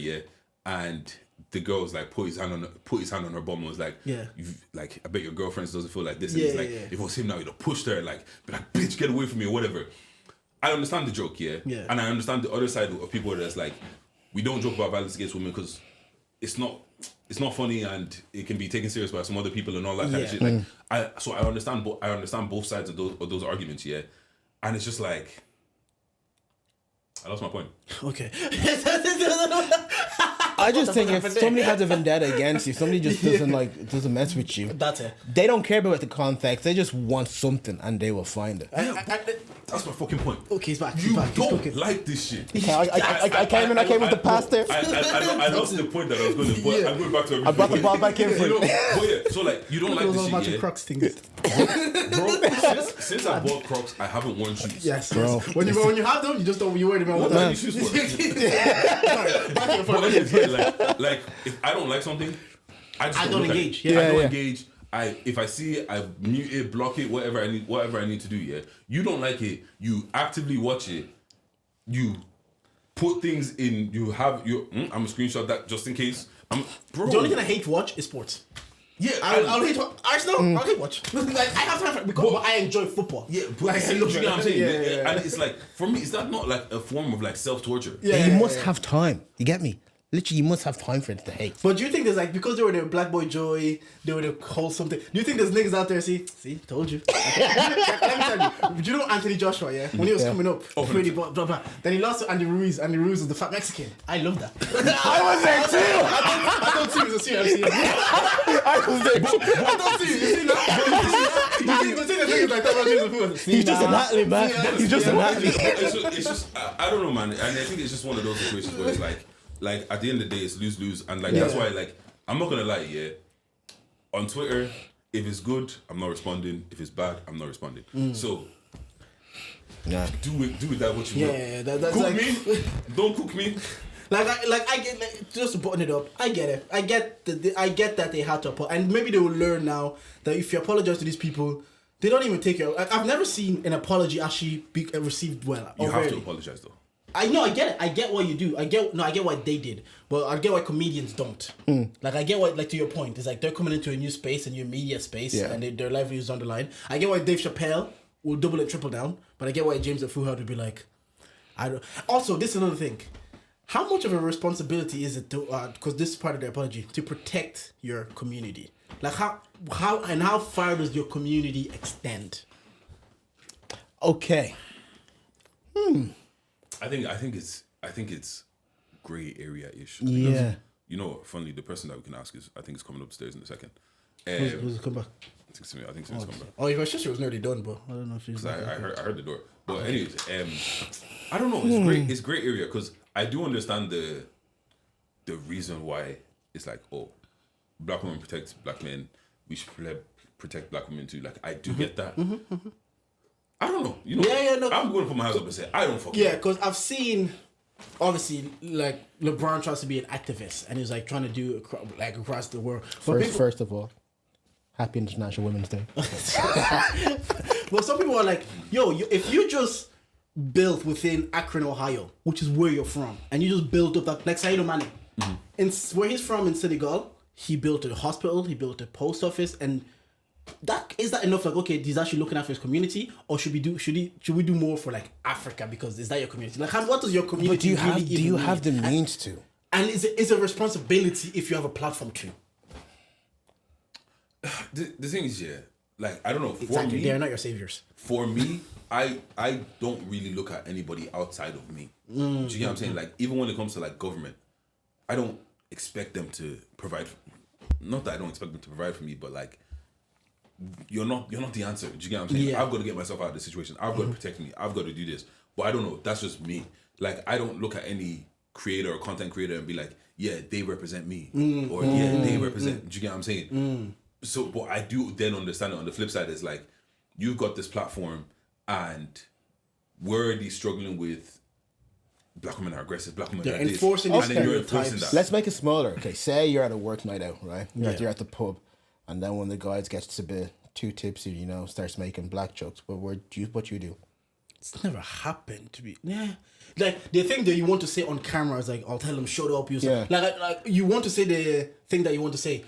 and the girl's like put his hand on her bum and was like, like I bet your girlfriend doesn't feel like this. And it's like if it was him now, he'd have pushed her like, be like, bitch, get away from me or whatever. I understand the joke, and I understand the other side of people that's like, we don't joke about violence against women because it's not funny and it can be taken serious by some other people and all that kind of shit. Like I understand both sides of those arguments, yeah. And it's just like I lost my point. Okay. I just think if somebody has a vendetta against you, somebody just doesn't mess with you. That's it. They don't care about the context. They just want something, and they will find it. That's my fucking point. Okay, he's back. You He's don't like this shit. I came with the pass there. I lost the point that I was going to. But I'm going back to everything. I brought the ball back in for you. But yeah, so like you don't like those this shit, magic yeah? Crocs things. Bro, since I bought Crocs, I haven't worn shoes. Yes, Bro. When you have them, you just don't. You wear them all What the are time. these shoes for? Back here for But like if I don't like something, I just don't look at engage. it. Yeah. I don't Yeah. engage. If I see it, I mute it, block it, whatever I need to do. Yeah, you don't like it. You actively watch it. You put things in. You have your. I'm gonna screenshot that just in case. Bro. The only thing I hate to watch is sports. Yeah, I'll hate watch Arsenal. I'll hate watch. Like I have time for it because but I enjoy football. Yeah, but Like, you know what I'm saying? Yeah. And it's like for me, is that not like a form of like self-torture? Yeah. You must have time. You get me? Literally, you must have time for it to hate. But do you think there's like because they were the Black Boy Joy, they were the wholesome thing? Do you think there's niggas out there? See, told you. Let me tell you. Do you know Anthony Joshua? Yeah, when he was coming up, pretty blah blah blah. Then he lost to Andy Ruiz. Andy Ruiz was the fat Mexican. I love that. I was there too. I don't see you. I was there too. I don't see you. You see that? You see the niggas like that. He's just an athlete, man. He's just an athlete. It's just I don't know, man. And I think it's just one of those situations where it's like at the end of the day, it's lose-lose, and like that's why like I'm not gonna lie, yeah. On Twitter, if it's good, I'm not responding. If it's bad, I'm not responding. So do with that what you will. Yeah, that's Cook like me, don't cook me. I get just to button it up. I get it. I get that they had to apologize, and maybe they will learn now that if you apologize to these people, they don't even take your. I've never seen an apology actually be received well. You have to apologize though. I know, I get it. I get what you do. I get what they did, but I get why comedians don't. Like I get what, like to your point, it's like they're coming into a new space, a new media space, and their livelihood is on the line. I get why Dave Chappelle will double and triple down, but I get why James Fuhad would be like, I don't. Also, this is another thing. How much of a responsibility is it to, because this is part of the apology, to protect your community? Like how far does your community extend? Okay. I think it's gray area ish. Yeah. You know, funnily, the person that we can ask is I think it's coming upstairs in a second. Who's come back? I think it's coming back. Oh, if my sister was nearly done, but I don't know if she's. I heard the door. But anyways, I don't know. It's great. It's gray area because I do understand the reason why it's like, oh, black women protect black men. We should protect black women too. Like I do get that. I don't know. You know. Yeah, no. I'm going to put my hands up and say I don't fucking. Yeah, because I've seen, obviously, like LeBron tries to be an activist and he's like trying to do like across the world. But First of all, Happy International Women's Day. Well, some people are like, if you just built within Akron, Ohio, which is where you're from, and you just built up that, like Sadio Mane, where he's from in Senegal, he built a hospital, he built a post office, and that is that enough? Like, okay, he's actually looking after his community, or should we do more for like Africa because is that your community? Like, what does your community? But do you really have need? the means to? And it's a responsibility if you have a platform to. The thing is, yeah, like I don't know. Exactly, For me, they're not your saviors. For me, I don't really look at anybody outside of me. Do you get what I'm saying? Like even when it comes to like government, I don't expect them to provide. Not that I don't expect them to provide for me, but like you're not the answer. Do you get what I'm saying? Yeah. I've got to get myself out of this situation. I've got to protect me. I've got to do this. But I don't know. That's just me. Like I don't look at any creator or content creator and be like, yeah, they represent me, or yeah, they represent. Do you get what I'm saying? So, but I do then understand it. On the flip side, is like you've got this platform, and we're already struggling with black women are aggressive, black women They're are this, enforcing and these then you're stereotypes. enforcing that. Let's make it smaller. Okay, say you're at a work night out, right? You're at the pub, and then when the guys gets a bit too tipsy, starts making black jokes. But what you do? It's never happened to me. Yeah. Like the thing that you want to say on camera is like, I'll tell them shut up. Like you want to say the thing that you want to say,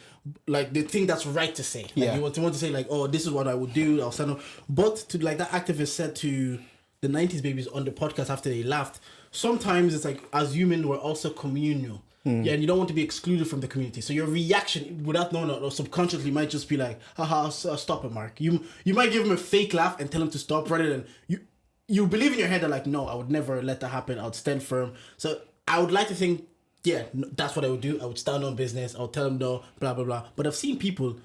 like the thing that's right to say. Like, Yeah. You want to say like, oh, this is what I would do. I'll stand up. But to like that activist said to the 90s babies on the podcast after they laughed, sometimes it's like as human we're also communal. Yeah, and you don't want to be excluded from the community. So your reaction, without knowing it, or subconsciously, might just be like, haha, stop it, Mark. You might give him a fake laugh and tell him to stop, rather than you believe in your head that like, no, I would never let that happen. I would stand firm. So I would like to think, yeah, that's what I would do. I would stand on business. I would tell them no, blah, blah, blah. But I've seen people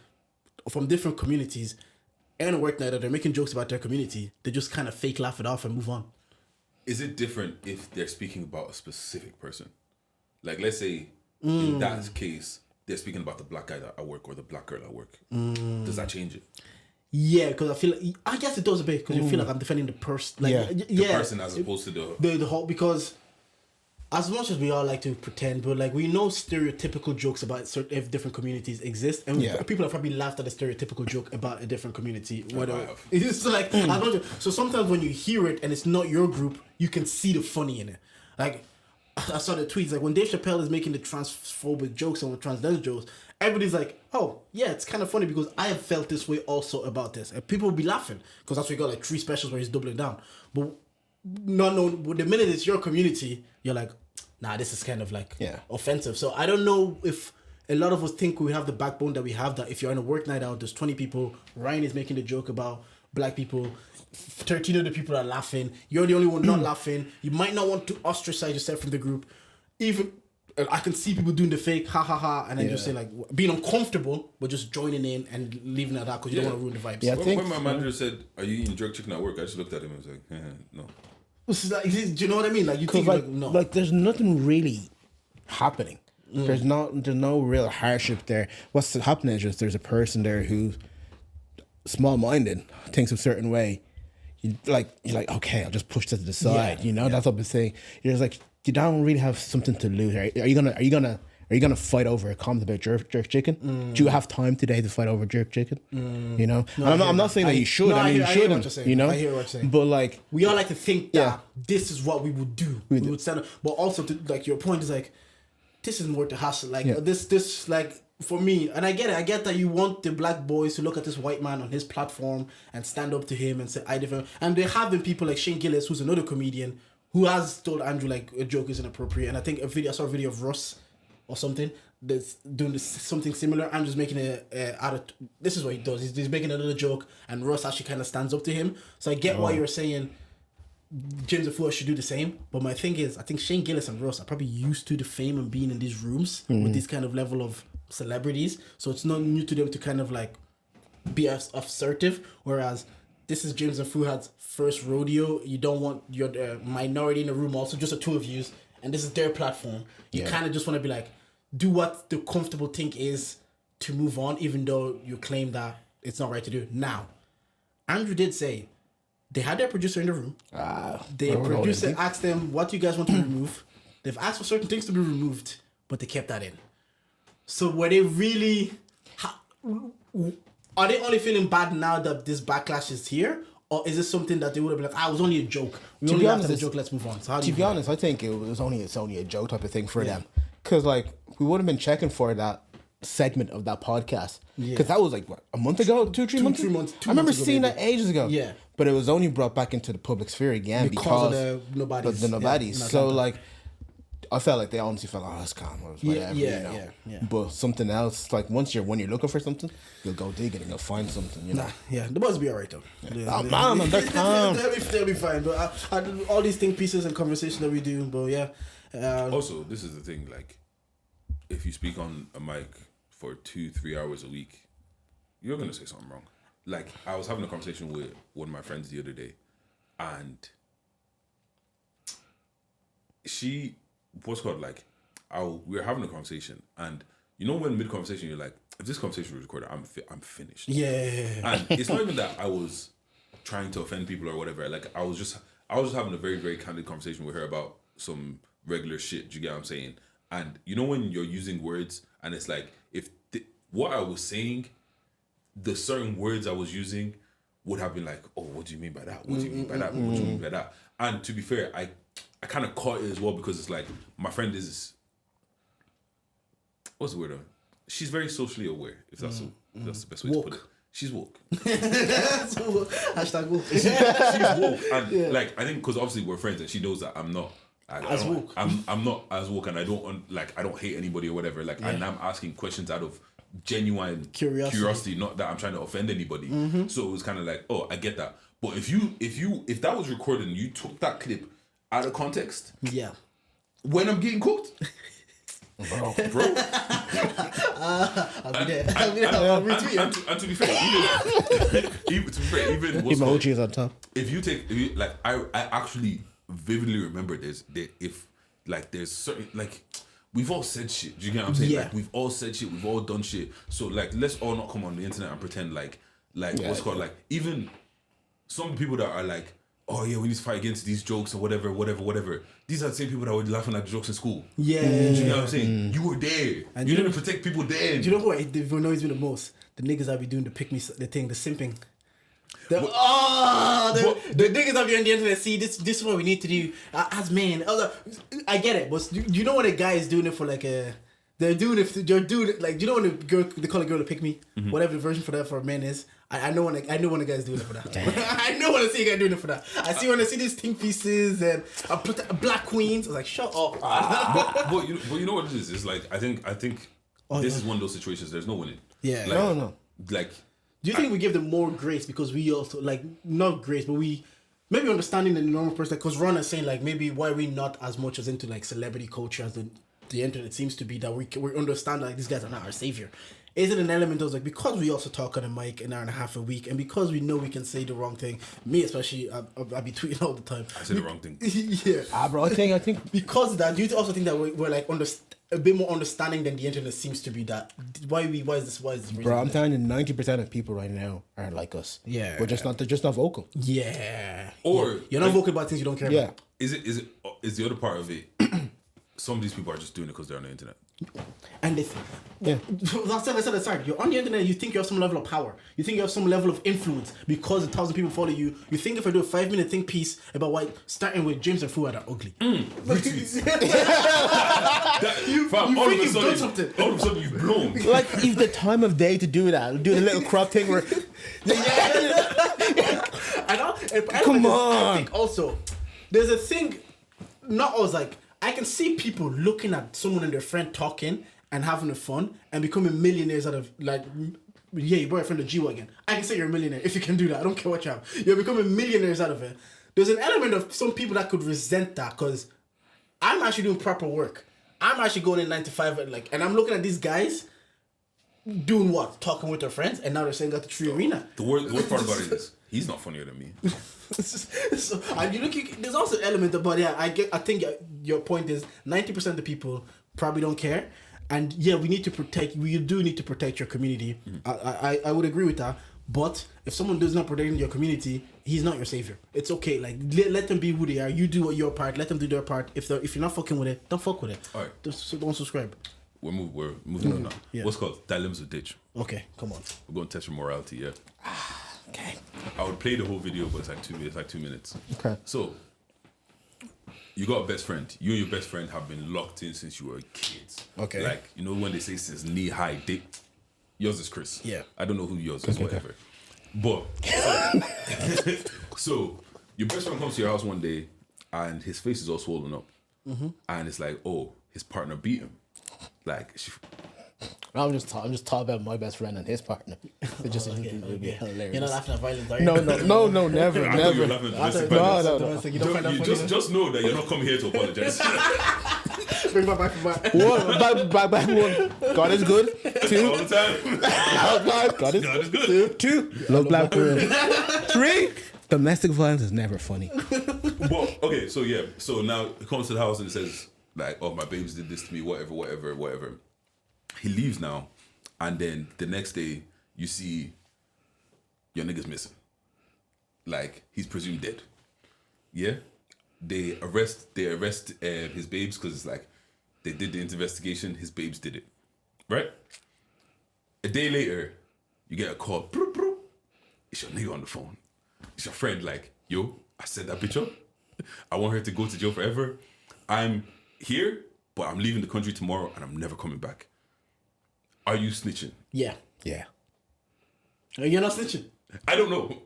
from different communities and a work night that they're making jokes about their community. They just kind of fake laugh it off and move on. Is it different if they're speaking about a specific person? Like, let's say, in that case, they're speaking about the black guy at work or the black girl at work. Does that change it? Yeah, because I feel like, I guess it does a bit, because you feel like I'm defending the person. Like, The person as opposed to the whole, because as much as we all like to pretend, but like we know stereotypical jokes about certain different communities exist, and people have probably laughed at a stereotypical joke about a different community. It's like, so sometimes when you hear it and it's not your group, you can see the funny in it. Like, I saw the tweets, like when Dave Chappelle is making the transphobic jokes and with transgender jokes, everybody's like, oh yeah, it's kind of funny because I have felt this way also about this, and people will be laughing because that's why you got like 3 specials where he's doubling down. But no, the minute it's your community, you're like, nah, this is kind of like offensive. So I don't know if a lot of us think we have the backbone that we have, that if you're on a work night out, there's 20 people, Ryan is making the joke about black people, 13 other people are laughing, you're the only one not laughing, you might not want to ostracize yourself from the group. Even I can see people doing the fake ha ha ha, and then just say like being uncomfortable but just joining in and leaving it at that because you don't want to ruin the vibes. Yeah, when my manager said, are you eating jerk chicken at work, I just looked at him and was like, no. Do you know what I mean? Like, you think like no, like there's nothing really happening. There's no real hardship there. What's happening is just there's a person there who's small-minded, thinks a certain way. You're like, okay, I'll just push that to the side. That's what I'm saying. You're just like, you don't really have something to lose. Are you gonna fight over a comment about jerk chicken? Do you have time today to fight over jerk chicken? No, I'm not saying that you should. I mean, you shouldn't. I hear what you're saying. But like, we all like to think that this is what we would do. We would stand up. But also, like, your point is like, this isn't worth the hassle. Like this like, for me, and I get it. I get that you want the black boys to look at this white man on his platform and stand up to him and say, I differ. And there have been people like Shane Gillis, who's another comedian, who has told Andrew like a joke is inappropriate. And I think I saw a video of Russ or something that's doing something similar. Andrew's making this is what he does. He's making another joke, and Russ actually kind of stands up to him. So I get why you're saying James and Fuller should do the same. But my thing is, I think Shane Gillis and Russ are probably used to the fame and being in these rooms with this kind of level of celebrities. So it's not new to them to kind of like be assertive. Whereas this is James and Fuhad's first rodeo. You don't want your minority in the room also, just the two of you. And this is their platform. You kind of just want to be like, do what the comfortable thing is to move on, even though you claim that it's not right to do. Now, Andrew did say they had their producer in the room. The producer asked them, what do you guys want to remove? They've asked for certain things to be removed, but they kept that in. So were they really... Are they only feeling bad now that this backlash is here? Or is this something that they would have been like, it was only a joke. We only laughed at the joke, let's move on. So how do you be honest, I think it's only a joke type of thing for them. Because like, we would have been checking for that segment of that podcast. Because that was like, what, a month ago? 3 months? 3 months. I remember seeing that ages ago. Yeah. But it was only brought back into the public sphere again because of the nobodies. The nobodies. So like, I felt like they honestly felt like, it's calm. Yeah. But something else, like when you're looking for something, you'll go digging and you'll find something, the boys will be alright though. Man, they're calm. They'll be fine. But all these think pieces and conversations that we do, but also, this is the thing, like, if you speak on a mic for 2-3 hours a week, you're gonna say something wrong. Like, I was having a conversation with one of my friends the other day, and she, what's called, like, we were having a conversation, and you know when mid-conversation you're like, if this conversation was recorded, I'm finished. Yeah. And it's not even that I was trying to offend people or whatever. Like, I was just having a very, very candid conversation with her about some regular shit. Do you get what I'm saying? And you know when you're using words and it's like, if what I was saying, the certain words I was using would have been like, oh, what do you mean by that? What do you mean by that? What do you mean by that? And to be fair, I kind of caught it as well because it's like, my friend is, what's the word? She's very socially aware, if that's the best way to put it. She's woke. Hashtag woke. She's woke. And like, I think because obviously we're friends and she knows that I'm not. As woke. I'm not as woke, and I don't hate anybody or whatever. Like, and I'm asking questions out of genuine curiosity, not that I'm trying to offend anybody. So it was kind of like, oh, I get that. But if that was recorded and you took that clip out of context, yeah, when I'm getting cooked, bro. I'll be there. I'll retweet it. And to be fair, even what's called, Emojis on top. I actually vividly remember there's certain, like, we've all said shit. Do you get what I'm saying? Yeah. Like, we've all said shit. We've all done shit. So, like, let's all not come on the internet and pretend like what's called, like, even some people that are like, oh yeah, we need to fight against these jokes or whatever. These are the same people that were laughing at the jokes in school. Yeah. Do you know what I'm saying? You were there. And you didn't protect people then. Do you know what annoys me the most? The niggas that be doing the pick me, the simping. The niggas that be on the internet. See, this is what we need to do as men. I get it, but do you know when a guy is doing it for like a? They're doing it like, do you know when a girl, they call a girl to pick me, whatever the version for that for men is. I know when a guy's doing it for that. I know when I see a guy doing it for that. When I see these think pieces and I put black queens. I was like, shut up. but you know what it is? It's like I think this is one of those situations. There's no winning. Yeah. Like, No. Like, do you think we give them more grace because we also, like, not grace, but we maybe understanding the normal person? Because Ron is saying, like, maybe why we not as much as into like celebrity culture as the internet seems to be, that we understand like these guys are not our savior. Is it an element of like, because we also talk on a mic an hour and a half a week, and because we know we can say the wrong thing, me especially, I be tweeting all the time. I say the wrong thing. Yeah. Bro, I think Because of that, do you also think that we're like a bit more understanding than the internet seems to be? That why is this bro, I'm telling you, 90% of people right now are like us. Yeah. They're just not vocal. Yeah. Or you're not vocal about things you don't care about. Is the other part of it? Some of these people are just doing it because they're on the internet. And last time I said aside, you're on the internet, you think you have some level of power. You think you have some level of influence because 1,000 people follow you. You think if I do a 5-minute think piece about why starting with James and Fuad are ugly. All of a sudden you've blown. Like, if the time of day to do that, do the little crop thing where... Come on. I think also, there's a thing, not always like, I can see people looking at someone and their friend talking and having fun and becoming millionaires out of, like, yeah, you bought your friend a G-Wagon. I can say you're a millionaire if you can do that. I don't care what you have. You're becoming millionaires out of it. There's an element of some people that could resent that because I'm actually doing proper work. I'm actually going in 9 to 5 and I'm looking at these guys doing what? Talking with their friends, and now they're saying got the Tree Arena. The worst part about it is he's not funnier than me. So, and you look, there's also an element about I think your point is 90% of the people probably don't care, and yeah, we do need to protect your community. I would agree with that. But if someone does not protect your community, he's not your savior. It's okay. Like, let them be who they are. You do your part. Let them do their part. If you're not fucking with it, don't fuck with it. All right. Just don't subscribe. We're moving on now. Yeah. What's called dilemmas with ditch. Okay, come on. We're going to test your morality. Yeah. Okay. I would play the whole video, but it's like 2 minutes. Okay. So, you got a best friend. You and your best friend have been locked in since you were kids. Okay. Like, you know when they say since knee high, yours is Chris. Yeah. I don't know who yours is, whatever. But, so, your best friend comes to your house one day, and his face is all swollen up. And it's like, oh, his partner beat him. Like, I'm just talking about my best friend and his partner. It just would be hilarious. You're not laughing at violence, are you? No, never, I thought you were never. laughing at domestic violence. You don't find that funny? Just know that you're not coming here to apologize. Bring my back. One, back one. God is good. Two, All the time. God is good. Two, love black girl. Three, domestic violence is never funny. But, okay, so now he comes to the house and he says, like, oh, my babes did this to me, whatever. He leaves now, and then the next day you see your nigga's missing. Like, he's presumed dead. Yeah? They arrest his babes because it's like they did the investigation, his babes did it. Right? A day later, you get a call. Broop, broop. It's your nigga on the phone. It's your friend, like, yo, I set that bitch up. I want her to go to jail forever. I'm here, but I'm leaving the country tomorrow and I'm never coming back. Are you snitching? Yeah. Yeah. You're not snitching. I don't know.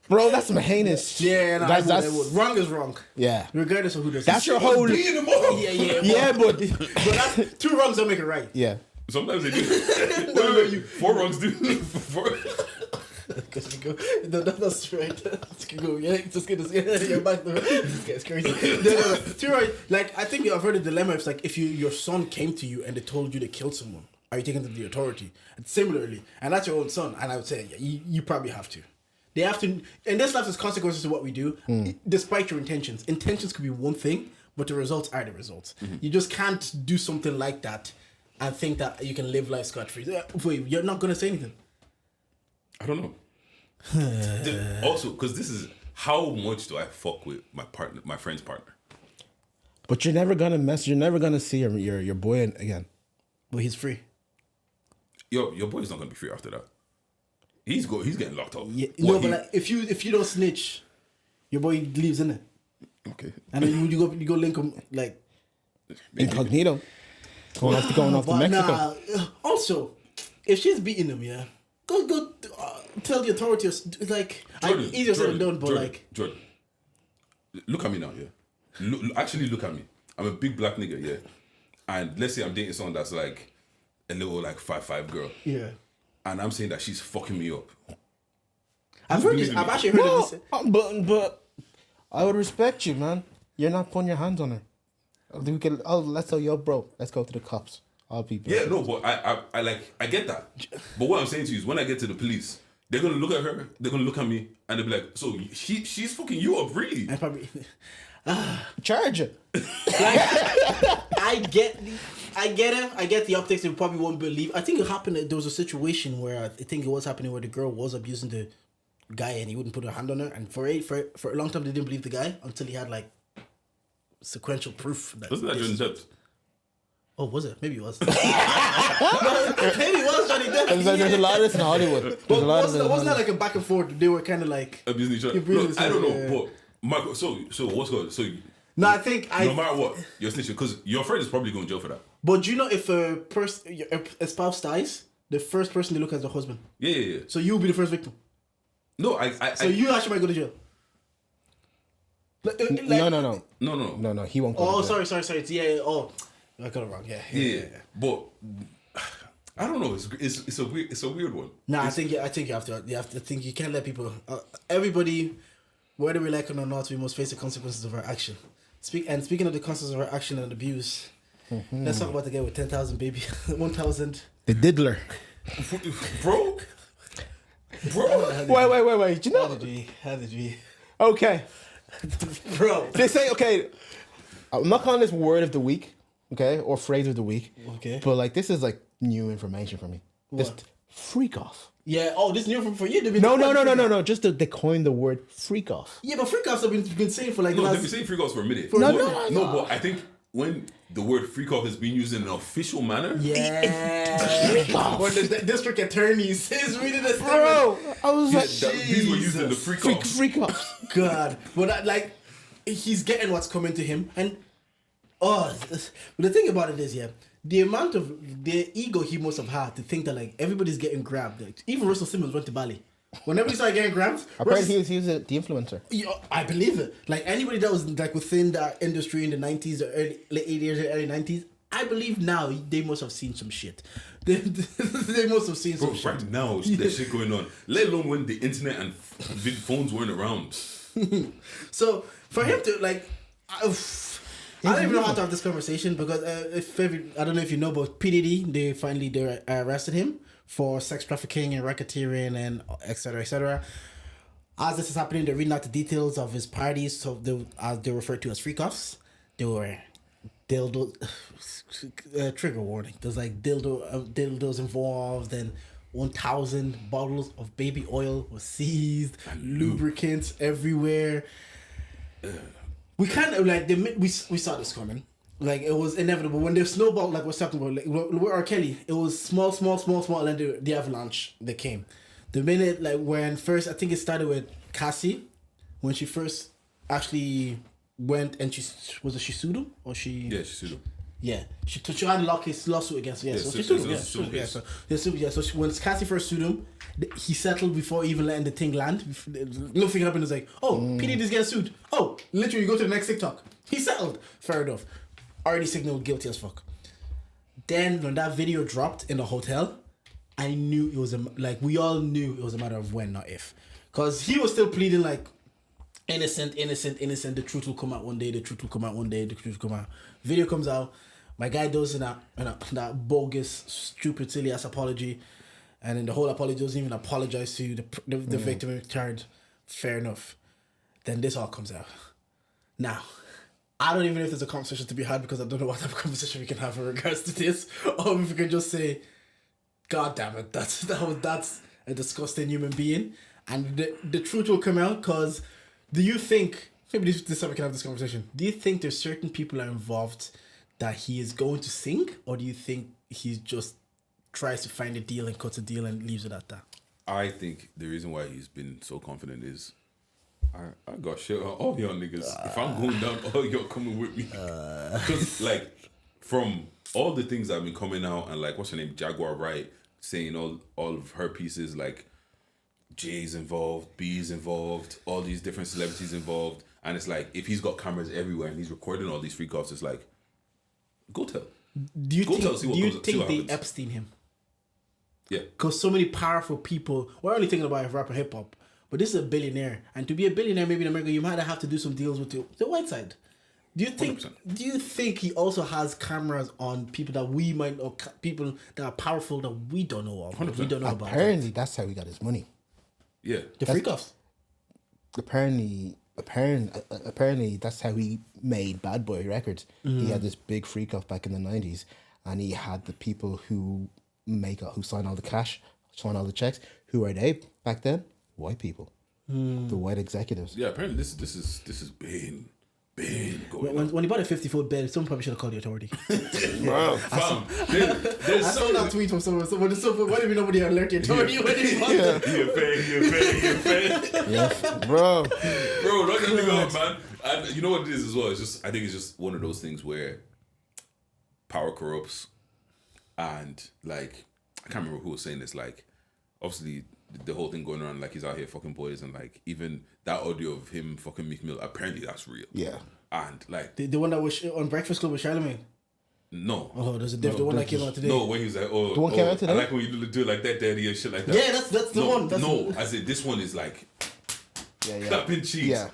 Bro, that's some heinous. Yeah, no, that's I would. Wrong is wrong. yeah. Regardless of who does That's it. your whole. Beating them up. Yeah, but But that's, 2 wrongs don't make it right. yeah. Sometimes they do. Wait, 4 wrongs do. Because you go, no, that's right. Just go, yeah, just get this. You're back there. This guy's crazy. No. 2 right. Like, I think I've heard the dilemma. It's like if your son came to you and they told you to kill someone, are you taking them to the authority? And similarly, and that's your own son, and I would say, yeah, you probably have to. They have to. And this life has consequences to what we do, despite your intentions. Intentions could be one thing, but the results are the results. You just can't do something like that and think that you can live life scot-free. Wait, you're not going to say anything. I don't know. Also, because this is how much do I fuck with my partner, my friend's partner? But you're never gonna mess. You're never gonna see your boy again. But he's free. Your boy's not gonna be free after that. He's getting locked up. Yeah, no, but like if you don't snitch, your boy leaves in it, Okay. and then you go link him like. Incognito. Going off to But Mexico. Also, if she's beating him, yeah, go tell the authorities. Like, easier said than done, but like, Jordan, look at me now, yeah. Actually, look at me. I'm a big black nigga, yeah. And let's say I'm dating someone that's like a little like 5'5" girl, yeah. and I'm saying that she's fucking me up. I've heard this. I've actually heard of this. But I would respect you, man. You're not putting your hands on her. Let's say, yo, bro, let's go to the cops. I'll be. Yeah, no, but I get that. But what I'm saying to you is, when I get to the police, they're gonna look at her, they're gonna look at me, and they'll be like, "So she's fucking you up, really?" I probably. Charge her. I get it. I get the optics. You probably won't believe. I think it happened. There was a situation where I think it was happening where the girl was abusing the guy and he wouldn't put a hand on her. And for a long time they didn't believe the guy until he had like sequential proof. Wasn't that Johnny Depp? Oh, was it? Maybe it was. Maybe it was Johnny Depp. There's a lot of this in Hollywood. But wasn't that like a back and forth? They were kind of like abusing each other. No, I don't know, but Michael. So what's going? So no, I think no matter what, you're snitching because your friend is probably going to jail for that. But do you know if a spouse dies, the first person they look at is the husband. Yeah. So you'll be the first victim. No, So you actually might go to jail. No. He won't go. Oh, to jail. sorry. Yeah. Oh, I got it wrong. Yeah. But I don't know. It's a weird one. No, I think you have to. You have to think you can't let people. Everybody, whether we like it or not, we must face the consequences of our action. Speaking of the consequences of our action and abuse, let's talk about the guy with 10,000 baby, 1,000. The diddler. Bro. Wait. Do you know? How did we? Okay. Bro. They say, okay, I'm not calling this word of the week, okay, or phrase of the week. Okay. But like, this is like new information for me. What? Just freak off. Yeah. Oh, this is new for you. No. Just they coined the word freak off. Yeah, but freak offs have been saying for like. No, they've been saying freak offs for a minute. No. But I think when the word freak off is being used in an official manner, When the district attorney is reading the statement. Bro, I was like, these were used in the freak offs. freak off. God, but like, he's getting what's coming to him, and but the thing about it is, yeah, the amount of the ego he must have had to think that like everybody's getting grabbed. Like, even Russell Simmons went to Bali. Whenever he started getting grabbed, Apparently he was the influencer. Yeah, I believe it. Like anybody that was like within that industry in the 90s, or late 80s, or early 90s, I believe now they must have seen some shit. They must have seen some shit. Right now, there's shit going on. Let alone when the internet and phones weren't around. So for him to like, I don't even know how to have this conversation because I don't know if you know, but P Diddy they arrested him for sex trafficking and racketeering and etc. As this is happening, they're reading out the details of his parties. So as they're referred to as freak offs, they were dildo. Trigger warning. There's like dildos involved, and 1,000 bottles of baby oil was seized, lubricants everywhere. We kind of like we saw this coming. Like it was inevitable when the snowball, like we're talking about, like with R. Kelly, it was small, and then the avalanche that came. The minute like when first, I think it started with Cassie, when she first actually went and she sued him or she. Yeah, she sued him. Yeah, she had a lawsuit against him. Yeah, so she sued him. Yeah, so when Cassie first sued him, he settled before even letting the thing land. Nothing happened. It's like, oh, P Diddy's getting sued. Oh, literally, you go to the next TikTok. He settled. Fair enough. Already signaled guilty as fuck. Then when that video dropped in the hotel, I knew it was we all knew it was a matter of when, not if, because he was still pleading like innocent. The truth will come out one day. The truth will come out one day. The truth will come out. Video comes out. My guy does that bogus, stupid, silly ass apology, and then the whole apology doesn't even apologize to the victim in return. Fair enough. Then this all comes out. Now, I don't even know if there's a conversation to be had because I don't know what type of conversation we can have in regards to this, or if we can just say, "God damn it, that's a disgusting human being," and the truth will come out. Because do you think maybe this time we can have this conversation? Do you think there's certain people are involved that he is going to sing, or do you think he just tries to find a deal and cuts a deal and leaves it at that? I think the reason why he's been so confident is I got shit on all y'all niggas. If I'm going down, all y'all coming with me. Because like from all the things that have been coming out and like what's her name, Jaguar Wright, saying all of her pieces, like Jay's involved, B's involved, all these different celebrities involved, and it's like if he's got cameras everywhere and he's recording all these freak offs, it's like go tell. Do you think they Epstein him? Yeah. Because so many powerful people, we're only thinking about rap and hip hop, but this is a billionaire, and to be a billionaire, maybe in America, you might have to do some deals with the white side. Do you think? 100%. Do you think he also has cameras on people that we might know, people that are powerful that we don't know of? 100%. We don't know about. Apparently, that's how he got his money. Yeah. The freak offs. Apparently, that's how he made Bad Boy Records. He had this big freak off back in the 90s, and he had the people who sign all the cash, sign all the checks. Who are they back then? White people, the white executives. Yeah, apparently this is been going on. When he bought a 50-foot bed, someone probably should have called the authority. Bro, fam, there's I saw that tweet from someone. Why did nobody alert the authority when he bought it? You're fake. Yes, bro. Bro, don't get me going, man. And you know what it is as well? I think it's just one of those things where power corrupts, and like I can't remember who was saying this. Like, obviously the whole thing going on, like he's out here fucking boys, and like even that audio of him fucking Meek Mill, apparently that's real. Yeah. And like the one that was on Breakfast Club with Charlamagne. No. Oh, there's a different one that came out today. No, when he was like, the one came out today. I like when you do like that, daddy and shit like that. Yeah, that's the one. I said this one is like Yeah. clapping cheeks. Yeah.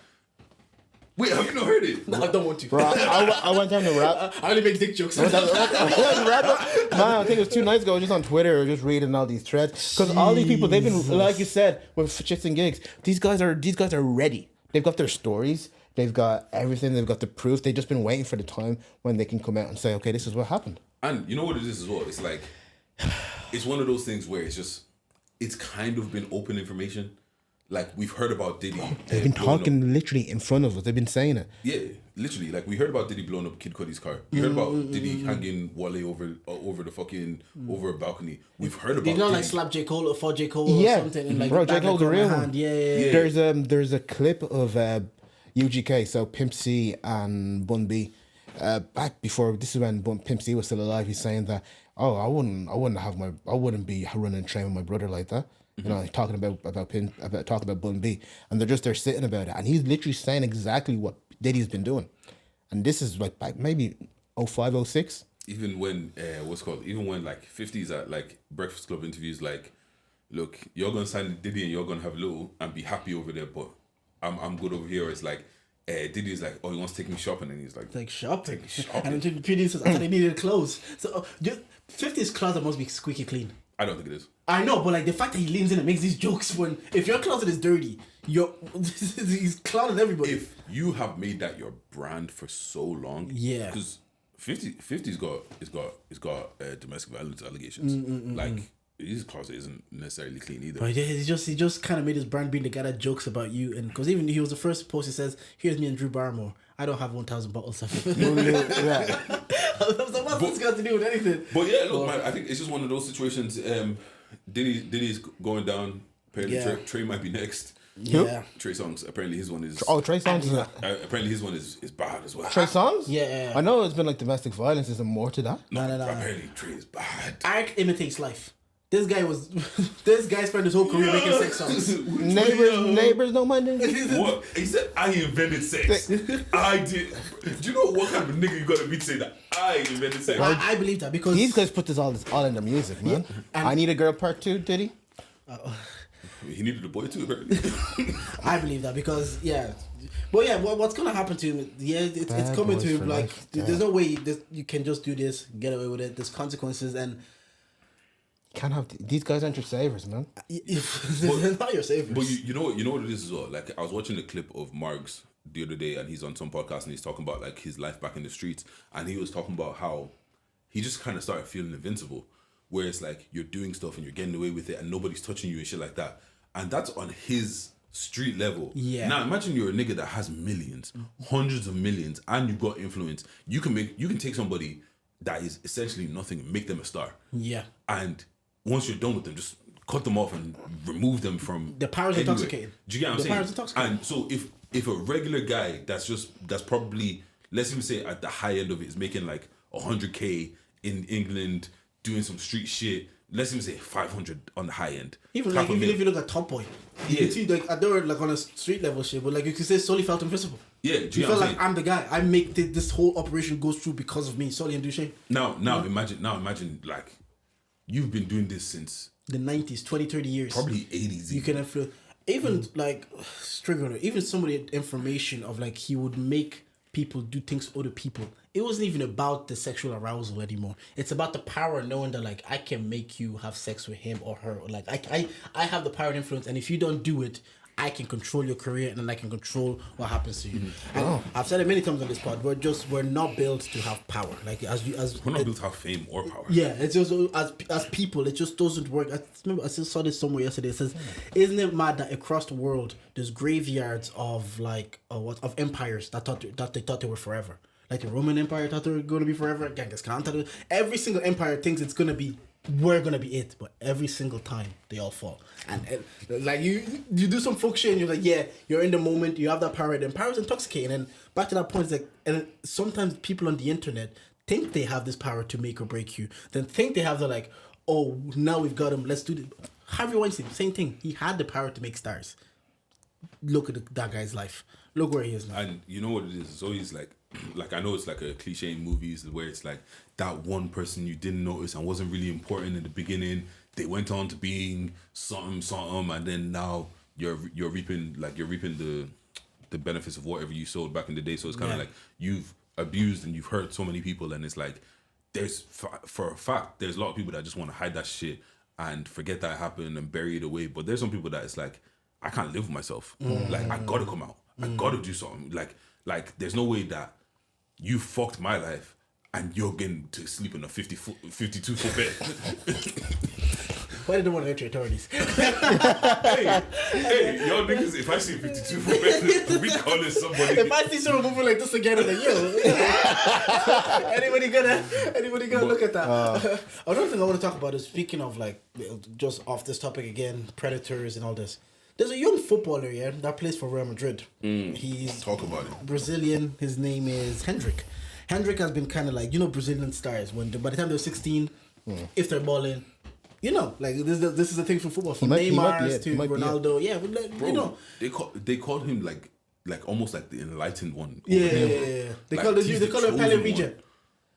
Wait, have you not heard it? No, I don't want to. Bro, I went down to rap. I only make dick jokes. Man, I think it was 2 nights ago, just on Twitter, just reading all these threads. Because all these people, they've been, like you said, with Shxtsngigs, these guys are ready. They've got their stories. They've got everything. They've got the proof. They've just been waiting for the time when they can come out and say, okay, this is what happened. And you know what it is as well? It's like, it's one of those things where it's kind of been open information. Like, we've heard about Diddy. They've been talking literally in front of us. They've been saying it. Yeah, literally. Like, we heard about Diddy blowing up Kid Cudi's car. We heard about Diddy hanging Wale over the fucking, over a balcony. We've heard about Did not Diddy. like slap J. Cole or fought J. Cole or something? And like, bro, J. Cole's a real one. Yeah. There's a clip of UGK, so Pimp C and Bun B. Back before, this is when Pimp C was still alive. He's saying that, I wouldn't be running a train with my brother like that. You know, talking about Bun B, and they're just there sitting about it, and he's literally saying exactly what Diddy's been doing, and this is like back maybe 05, 06. Even when even when like 50s at like Breakfast Club interviews, like, look, you're gonna sign Diddy and you're gonna have Lil and be happy over there, but I'm good over here. It's like Diddy's like, he wants to take me shopping, and he's like shopping. And then PD says, I thought they needed clothes. So 50's closet must be squeaky clean. I don't think it is. I know, but like the fact that he leans in and makes these jokes when if your closet is dirty, he's clowning everybody. If you have made that your brand for so long, yeah, because 50's got domestic violence allegations. Like his closet isn't necessarily clean either. But he just kind of made his brand being the guy that jokes about you, and because even he was the first post. He says, "Here's me and Drew Barrymore. I don't have 1,000 bottles of it." Yeah. So what's this got to do with anything? But yeah, look, man, I think it's just one of those situations. Diddy's going down. Apparently, Trey might be next. Yeah. Trey Songz. Apparently, his one is. Oh, Trey Songz is. Apparently, his one is bad as well. Trey Songz? Yeah. I know it's been like domestic violence. Is there more to that? No. Apparently, Trey is bad. Art imitates life. This guy was. This guy spent his whole career making sex songs. Neighbors, no money. What? He said, I invented sex. I did. Do you know what kind of nigga you gotta be to say that? I invented sex. I believe that because These guys put this all in the music, man. and- I Need a Girl Part 2, did he? He needed a boy too, apparently. I believe that because but yeah, what's gonna happen to him? Yeah, it's coming boys to him for like life. there's no way you can just do this, get away with it. There's consequences, and Can't have these guys aren't your savers, man. they're not your saviors. But you know what it is as well. Like I was watching a clip of Margs the other day, and he's on some podcast, and he's talking about like his life back in the streets, and he was talking about how he just kind of started feeling invincible, where it's like you're doing stuff and you're getting away with it, and nobody's touching you and shit like that, and that's on his street level. Yeah. Now imagine you're a nigga that has millions, hundreds of millions, and you've got influence. You can take somebody that is essentially nothing and make them a star. Yeah. And once you're done with them, just cut them off and remove them from The power's anywhere. intoxicating. Do you get what I'm The saying? power's intoxicating. And so if a regular guy that's probably, let's even say at the high end of it, is making like 100K in England doing some street shit, let's even say 500 on the high end. Even Half a if mil. you look at Top Boy, you can see like they were like on a street level shit, but like you could say Sully felt invincible. Yeah, do You you know felt what I'm like saying? I'm the guy. I make this whole operation goes through because of me, Sully and Duchesne. Now imagine like you've been doing this since The 90s, 20, 30 years. probably 80s. You can influence even like Stringer, even some of the information of like he would make people do things to other people. It wasn't even about the sexual arousal anymore. It's about the power of knowing that like I can make you have sex with him or her. Or like I have the power and influence, and if you don't do it, I can control your career and then I can control what happens to you. And I've said it many times on this pod. We're not built to have power. Like We're not built to have fame or power. yeah, it's just as people, it just doesn't work. I remember I just saw this somewhere yesterday. It says, "Isn't it mad that across the world there's graveyards of like of empires that they thought they were forever? Like the Roman Empire thought they were going to be forever. Genghis Khan thought every single empire thinks it's going to be. We're gonna be it, but every single time they all fall. And like you do some folk shit and you're like, yeah, you're in the moment, you have that power, then power's intoxicating. And back to that point, it's like, and sometimes people on the internet think they have this power to make or break you, then think they have the like, oh, now we've got him, let's do this. Harvey Weinstein, same thing. He had the power to make stars. Look at that guy's life. Look where he is now. And you know what it is? It's always like I know it's like a cliche in movies where it's like that one person you didn't notice and wasn't really important in the beginning. They went on to being something, and then now you're reaping the benefits of whatever you sowed back in the day. So it's kind of like you've abused and you've hurt so many people, and it's like there's for a fact there's a lot of people that just want to hide that shit and forget that it happened and bury it away. But there's some people that it's like I can't live with myself. Like I gotta come out. I gotta do something. Like there's no way that you fucked my life and you're getting to sleep in a 52 foot bed. Why did they want to enter authorities? hey, yo niggas, if I see a 52 foot bed, we calling somebody. If I see someone moving like this again, I'm like, yo, anybody gonna look at that? Another thing I want to talk about is speaking of like, just off this topic again, predators and all this. There's a young footballer here that plays for Real Madrid. He's Talk about it. Brazilian. His name is Endrick. Endrick has been kind of like, Brazilian stars by the time they're 16, if they're balling, like this is a thing from football, from Neymar to Ronaldo. Yeah, but Bro, they called him like almost like the enlightened one. Yeah. They Like, call he's the him Pele chosen Regent.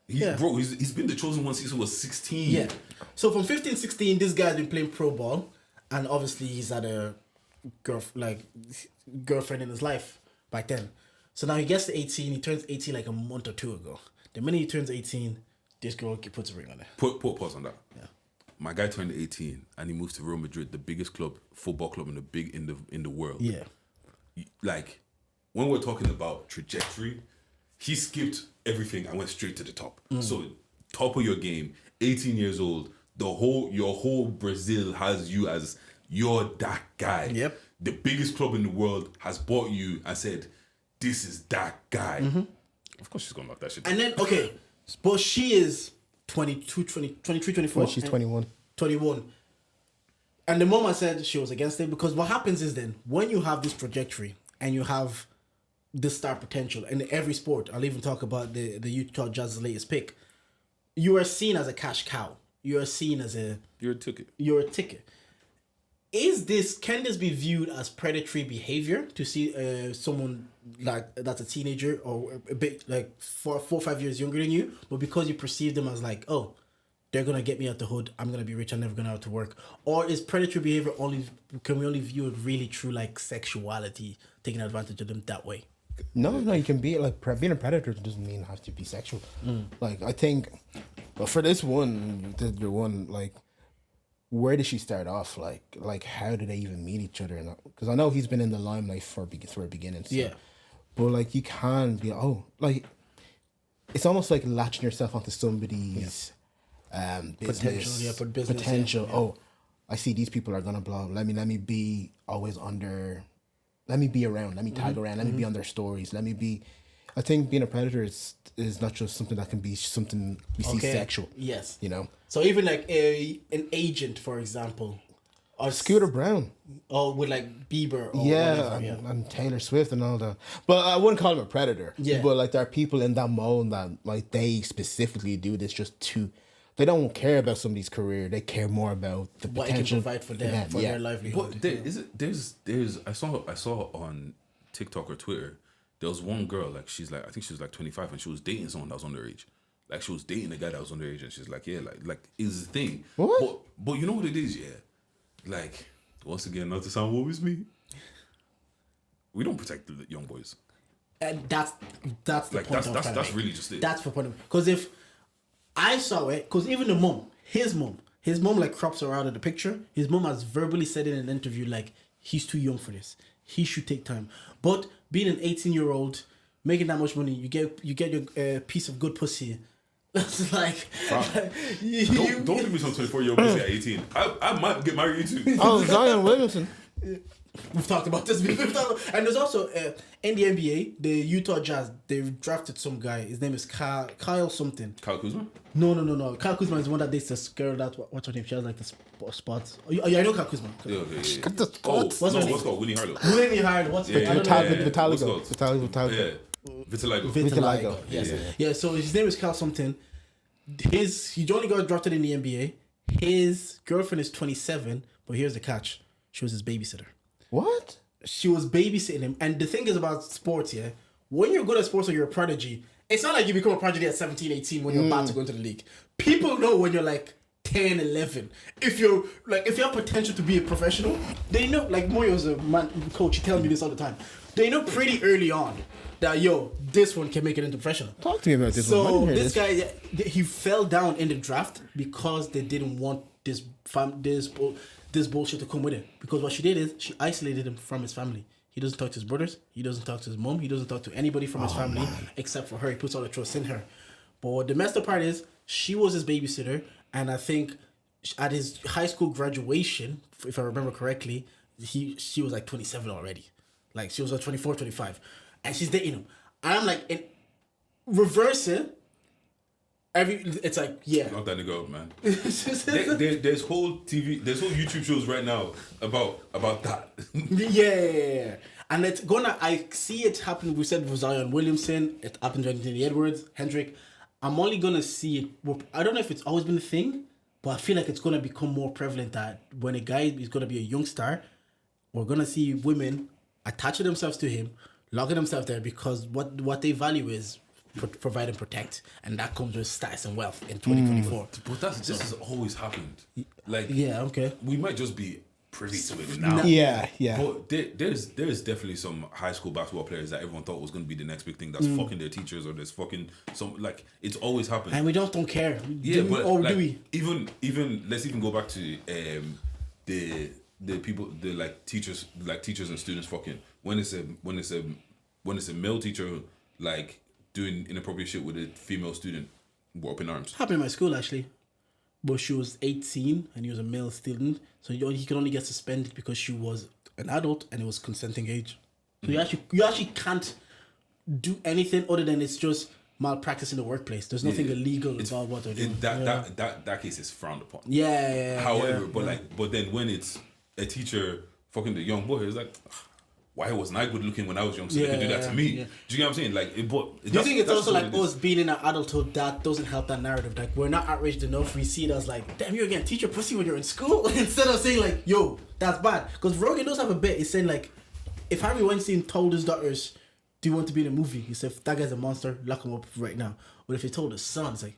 one. Bro, he's been the chosen one since he was 16. Yeah. So from 15, 16, this guy's been playing pro ball, and obviously he's had a girlfriend in his life back then. So now he gets to 18. He turns 18 like a month or two ago. The minute he turns 18, this girl puts a ring on it. Put pause on that. Yeah. My guy turned 18 and he moved to Real Madrid, the biggest football club in the world. Yeah. Like when we're talking about trajectory, he skipped everything and went straight to the top. So top of your game, 18 years old, your whole Brazil has you as you're that guy. Yep. The biggest club in the world has bought you and said, this is that guy. Of course she's gonna knock that shit down. And then, okay, but she is 22, 23, 24. Well, she's 21. 21. And the mom I said she was against it because what happens is then when you have this trajectory and you have this star potential in every sport, I'll even talk about the Utah Jazz's latest pick, you are seen as a cash cow you're seen as You're a ticket. you're a ticket. Can this be viewed as predatory behavior to see someone like that's a teenager or a bit like 4 or 5 years younger than you, but because you perceive them as like, oh, they're gonna get me out the hood, I'm gonna be rich, I'm never gonna have to work? Or is predatory behavior can we only view it really through like sexuality, taking advantage of them that way? No, you can be like being a predator doesn't mean have to be sexual. Like I think, but for this one, your one, like, where did she start off? Like how did they even meet each other? Because I know he's been in the limelight for a beginning. So. Yeah. But like you can be like, it's almost like latching yourself onto somebody's business potential. Yeah. Oh, I see these people are gonna blow. Let me be always under. Let me be around. Let me tag around. Let me be on their stories. Let me be. I think being a predator is not just something that can be something we see sexual. Yes. You know. So even like an agent, for example, or Scooter Brown. or with like Bieber. Or whatever, and Taylor Swift and all that. But I wouldn't call him a predator. Yeah. But like there are people in that mold that like they specifically do this just to. They don't care about somebody's career. They care more about the what it can potential provide for them, for their livelihood. But there's I saw on TikTok or Twitter, there was one girl, like she's like, I think she was like 25 and she was dating someone that was underage. Like she was dating a guy that was underage and she's like, yeah, like is the thing. What? But you know what it is, yeah? Like, once again, not to sound woe is me. We don't protect the young boys. And that's the Like point. that's really just it. That's the point. Because if I saw it, because even the mom, his mom like crops her out of the picture. His mom has verbally said in an interview like he's too young for this. He should take time. But being an 18-year-old, making that much money, you get your piece of good pussy. That's like Don't give me some 24-year-old pussy at 18. I might get married too. Oh, Zion Williamson. We've talked about this. And there's also in the NBA, the Utah Jazz. They drafted some guy. His name is Kyle something. Kyle Kuzma? No. Kyle Kuzma is the one that dates this girl. What's her name? She has like the spots. Oh, yeah, I know Kyle Kuzma. Yeah. Got the Oh, spots. What's her name? what's called? Winnie Harlow. Winnie Harlow. What's Yeah, I don't know. Vitaligo. Yeah. Vitiligo. Vitiligo. Yes. Yeah. Yeah. So his name is Kyle something. He only got drafted in the NBA. His girlfriend is 27, but here's the catch: she was his babysitter. What? She was babysitting him. And the thing is about sports, yeah, when you're good at sports or you're a prodigy, it's not like you become a prodigy at 17, 18 when you're about to go into the league. People know when you're like 10, 11. If you have potential to be a professional, they know, like Moyo's a coach, he tells me this all the time. They know pretty early on that, this one can make it into professional. Talk to me about this one. I So didn't hear this guy, he fell down in the draft because they didn't want this bullshit to come with it. Because what she did is she isolated him from his family. He doesn't talk to his brothers. He doesn't talk to his mom. He doesn't talk to anybody from his family except for her. He puts all the trust in her. But the messed up part is she was his babysitter, and I think at his high school graduation, if I remember correctly, she was like 27 already. Like she was like 24, 25, and she's dating him. And I'm like, in reverse it. It's like, yeah. Not that nigga up, man. There's whole YouTube shows right now about that. Yeah. And I see it happen. We said with Zion Williamson, it happened with Anthony Edwards, Endrick. I'm only gonna see it. I don't know if it's always been a thing, but I feel like it's gonna become more prevalent that when a guy is gonna be a young star, we're gonna see women attaching themselves to him, locking themselves there because what they value is provide and protect, and that comes with status and wealth in 2024. But this has always happened. Like, yeah, okay. We might just be privy to it now. Yeah. But there's definitely some high school basketball players that everyone thought was going to be the next big thing that's fucking their teachers, or there's fucking some, like, it's always happened. And we don't care. Yeah, but like, do we? Even let's even go back to the people, the like teachers and students fucking when it's a male teacher like doing inappropriate shit with a female student, we're up in arms. Happened in my school actually, but she was 18 and he was a male student, so he could only get suspended because she was an adult and it was consenting age. So you actually can't do anything other than it's just malpractice in the workplace. There's nothing illegal about what they're doing. That case is frowned upon. Yeah. However, but then when it's a teacher fucking the young boy, it's like, why wasn't I good looking when I was young so they could do that to me? Yeah. Do you get what I'm saying? Like, Do you think it's also like us being in our adulthood that doesn't help that narrative? Like, we're not outraged enough. We see it as like, damn, you're getting teacher pussy when you're in school instead of saying like, yo, that's bad. Because Rogan does have a bit. He's saying like, if Harvey Weinstein told his daughters, do you want to be in a movie? He said, that guy's a monster, lock him up right now. But if he told his son, it's like,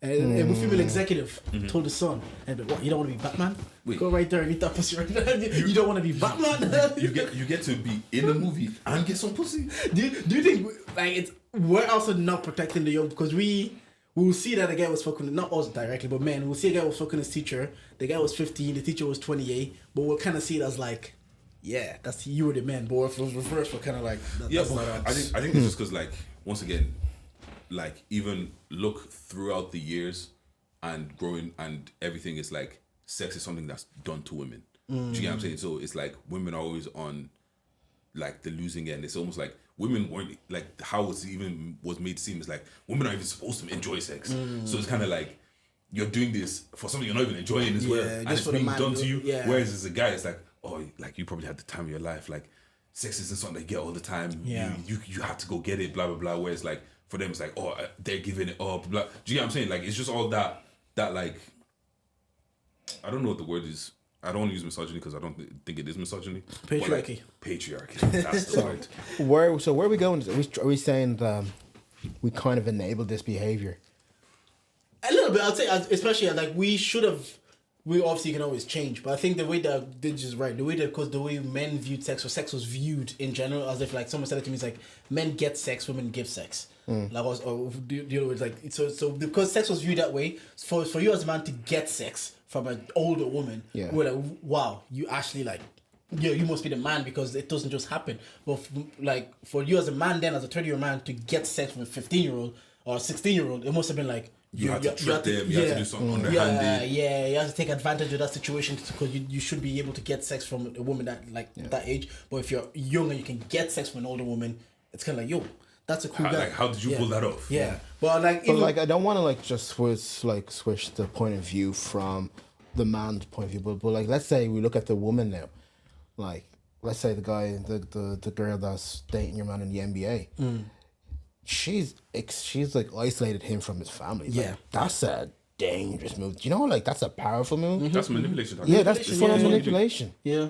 and a female executive told his son, and what, you don't want to be Batman? Wait. Go right there and eat that pussy right now. You don't want to be Batman? you get to be in a movie and get some pussy. Do you think like we're also not protecting the young because we will see that the guy was fucking, not us directly, but man, we'll see a guy was fucking his teacher. The guy was 15, the teacher was 28, but we'll kind of see it as like, yeah, that's you were the man. But if it was reversed, we're kind of like, that's not us. I think it's just because like once again, like even look throughout the years and growing and everything is like sex is something that's done to women. Do you get what I'm saying? So it's like women are always on like the losing end. It's almost like women weren't like how it's even was made to seem is like women aren't even supposed to enjoy sex. So it's kind of like you're doing this for something you're not even enjoying as well, and it's being done to you. Yeah. Whereas as a guy, it's like, oh, like you probably had the time of your life. Like sex isn't something they get all the time. Yeah. You have to go get it. Blah blah blah. Whereas like for them, it's like, oh, they're giving it up. Blah. Do you get what I'm saying? Like it's just all that like I don't know what the word is. I don't want to use misogyny because I don't think it is misogyny. Patriarchy. Like, patriarchy. That's the word. Where are we going? Are we saying we kind of enabled this behavior? A little bit, I'd say, especially like we obviously can always change, but I think the way that Didge is right, because the way men viewed sex, or sex was viewed in general, as if like someone said it to me, it's like men get sex, women give sex. Like or deal with like so because sex was viewed that way, for you as a man to get sex from an older woman, we're like, wow, you actually like, yeah, you must be the man because it doesn't just happen. But like for you as a man, then as a 30-year-old man to get sex from a 15-year-old or a 16-year-old, it must have been like. You have to trick them. You have to do something underhanded. Yeah, you have to take advantage of that situation because you should be able to get sex from a woman that that age. But if you're young and you can get sex from an older woman, it's kind of like, yo, that's a cool guy. Like, how did you pull that off? Yeah, but like, I don't want to like just switch the point of view from the man's point of view. But like, let's say we look at the woman now. Like, let's say the guy, the girl that's dating your man in the NBA. She's like isolated him from his family. Yeah. Like, that's a dangerous move. Do you know, like that's a powerful move? That's manipulation. Yeah, that's full on manipulation. Yeah.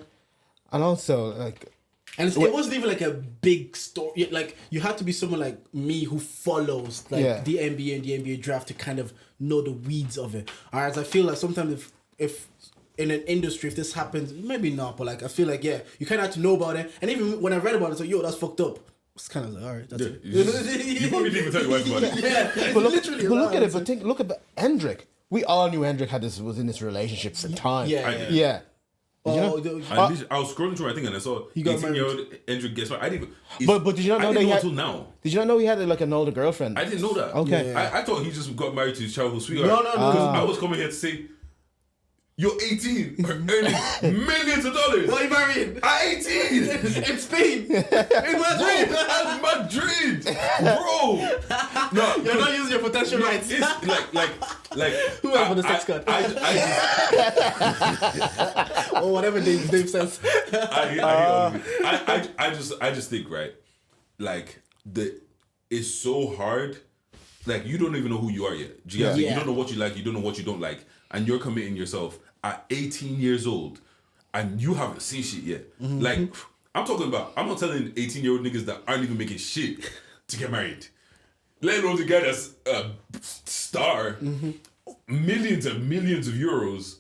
And also like, and it wasn't even like a big story. Like you had to be someone like me who follows like the NBA and the NBA draft to kind of know the weeds of it. Whereas I feel like sometimes if in an industry, if this happens, maybe not, but like I feel like you kind of have to know about it. And even when I read about it, it's like, yo, that's fucked up. It's kind of like, all right, that's it. You probably didn't even tell your wife about it. Yeah, but look at it. But look at Endrick. We all knew Endrick was in this relationship for time. Yeah. I was scrolling through, I think, and I saw 18-year-old Endrick gets married. I didn't even. But did you not know that he had? Until now. Did you not know he had like an older girlfriend? I didn't know that. Okay. I thought he just got married to his childhood sweetheart. No. Because I was coming here to say, you're 18, earning millions of dollars. What are you marrying? At 18! In Spain! In Madrid! At Madrid! Bro! No, you're not using your potential rights. It's like whoever the sex card. Or whatever Dave says. I just think, right, like it's so hard. Like you don't even know who you are yet. You don't know what you like, you don't know what you don't like. And you're committing yourself at 18 years old and you haven't seen shit yet. Like, I'm not telling 18-year-old niggas that aren't even making shit to get married. Let alone the guy that's a star, millions and millions of euros.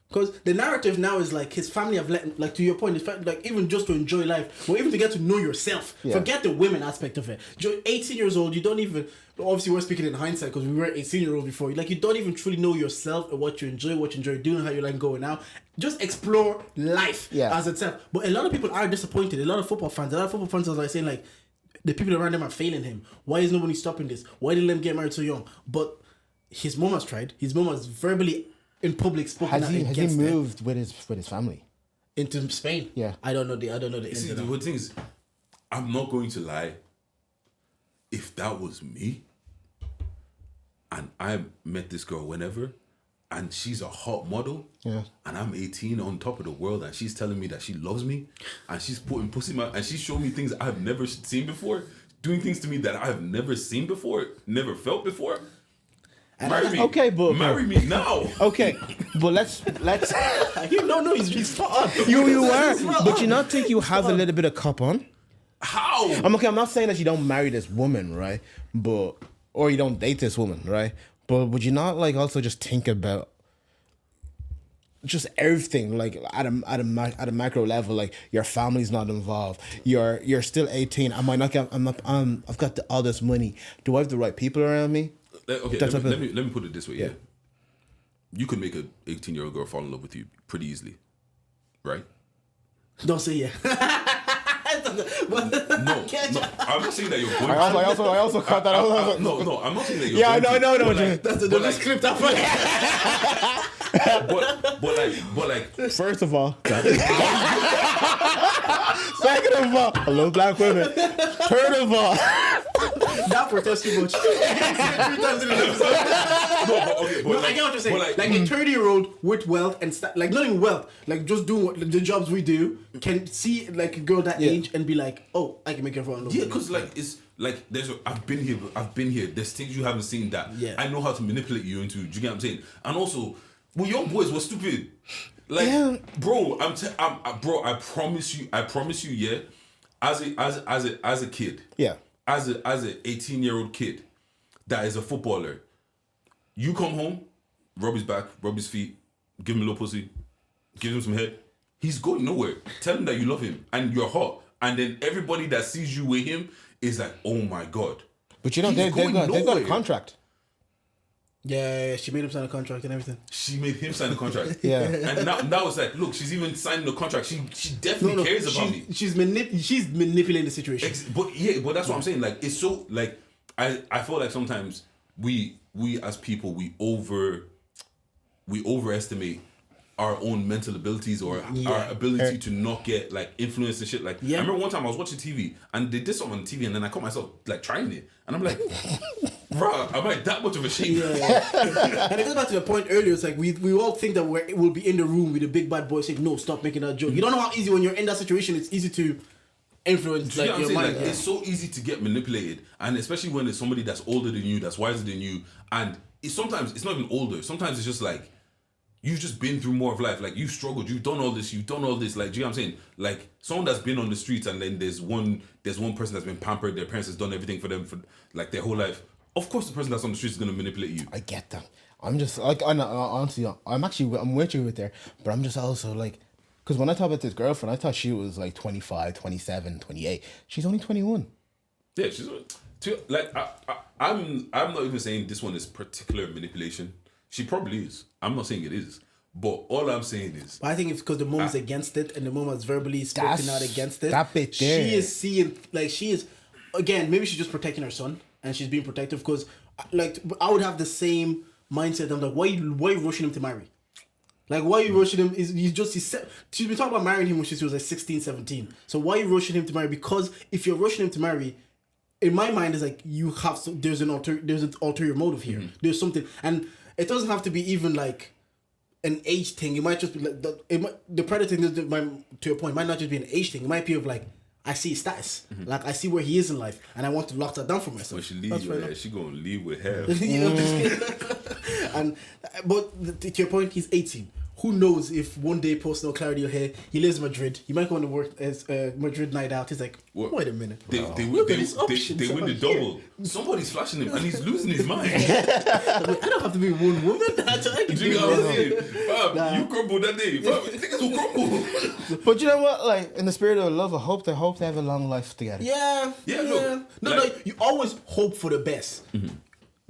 Because the narrative now is like his family have let, like to your point, it's like even just to enjoy life, or even to get to know yourself. Forget the women aspect of it. You're 18 years old, you don't even, obviously we're speaking in hindsight because we were 18-year-olds before. Like you don't even truly know yourself and what you enjoy doing, how you like going out. Just explore life as itself. But a lot of people are disappointed. A lot of football fans are like saying like, the people around him are failing him. Why is nobody stopping this? Why did let him get married so young? But his mom has tried. His mom has verbally in public spoken has he moved with his family into Spain? Yeah, I don't know the See, the thing is, I'm not going to lie. If that was me, and I met this girl whenever, and she's a hot model, Yeah. and I'm 18 on top of the world, and she's telling me that she loves me, and she's putting pussy in my, and she's showing me things I've never seen before, doing things to me that I've never seen before, never felt before. Marry me. Okay, but marry me now. Okay, but let's. No, he's spot on. You are, but you not think you have a little bit of cup on? How? I'm not saying that you don't marry this woman, right? But or you don't date this woman, right? But would you not like also just think about just everything, like at a macro level, like your family's not involved, you're still 18. I've got all this money. Do I have the right people around me? Okay, let me put it this way. Yeah, you could make an 18-year-old girl fall in love with you pretty easily, right? Don't say yeah. No, I'm not saying that you're going. I also caught that. No, I'm not saying that you're. Yeah, going no. That's the script up. But like, first of all, second of all, I love black women. Third of all, that protests too much. 3 times in an episode. I get what you're saying. Like a 30-year-old with wealth and like not even wealth, like just doing what the jobs we do, can see like a girl that age and be like, oh, I can make her fall in love. Yeah, because like it's like I've been here. There's things you haven't seen that I know how to manipulate you into. Do you get what I'm saying? And also, well, young boys were stupid. Like, bro, bro, I promise you, yeah. As a kid, as a 18-year-old kid that is a footballer, you come home, rub his back, rub his feet, give him a little pussy, give him some head. He's going nowhere. Tell him that you love him and you're hot, and then everybody that sees you with him is like, oh my god. But you know they've got a contract. Yeah, she made him sign a contract and everything. She made him sign the contract. Yeah. And now it's like, look, she's even signing the contract. She definitely cares about me. She's manipulating the situation. But that's what I'm saying. Like, it's so like I feel like sometimes we as people we overestimate our own mental abilities or our ability to not get like influenced and shit. Like I remember one time I was watching TV and they did something on TV and then I caught myself like trying it and I'm like, bruh, am I that much of a shame? Yeah. And it goes back to the point earlier. It's like we all think that we'll be in the room with a big bad boy saying, no, stop making that joke. You don't know how easy when you're in that situation. It's easy to influence like your mind. Like, it's so easy to get manipulated, and especially when it's somebody that's older than you, that's wiser than you, and sometimes it's not even older. Sometimes it's just like you've just been through more of life. Like you've struggled, you've done all this. Like, do you know what I'm saying? Like someone that's been on the streets, and then there's one person that's been pampered. Their parents has done everything for them for like their whole life. Of course, the person that's on the streets is gonna manipulate you. I get that. I'm just like, honestly, I'm with you with there, but I'm just also like, because when I talk about this girlfriend, I thought she was like 25, 27, 28. She's only 21. Yeah, she's like, I'm not even saying this one is particular manipulation. She probably is. I'm not saying it is. But all I'm saying is, I think it's because the mom is against it and the mom has verbally spoken out against it. That bit there. She is seeing, like, she is, again, maybe she's just protecting her son and she's being protective because, like, I would have the same mindset. I'm like, why are you rushing him to marry? Like, why are you rushing him? She's been talking about marrying him when she was like 16, 17. So why are you rushing him to marry? Because if you're rushing him to marry, in my mind, it's like you have there's an ulterior motive here. Mm-hmm. There's something, and it doesn't have to be even like an age thing. It might just be like the predator thing. To your point, might not just be an age thing. It might be of like, I see his status, like I see where he is in life, and I want to lock that down for myself. When she leaves, she gonna leave with hell. But to your point, he's 18. Who knows if one day post no clarity will hear he lives in Madrid. He might go on to work as Madrid night out. He's like, wait a minute. They win the double. Somebody's flashing him and he's losing his mind. I don't have to be one woman. You crumbled that day. Niggas will crumble. But you know what? Like in the spirit of love, I hope they have a long life together. Yeah. Look, no. You always hope for the best. Mm-hmm.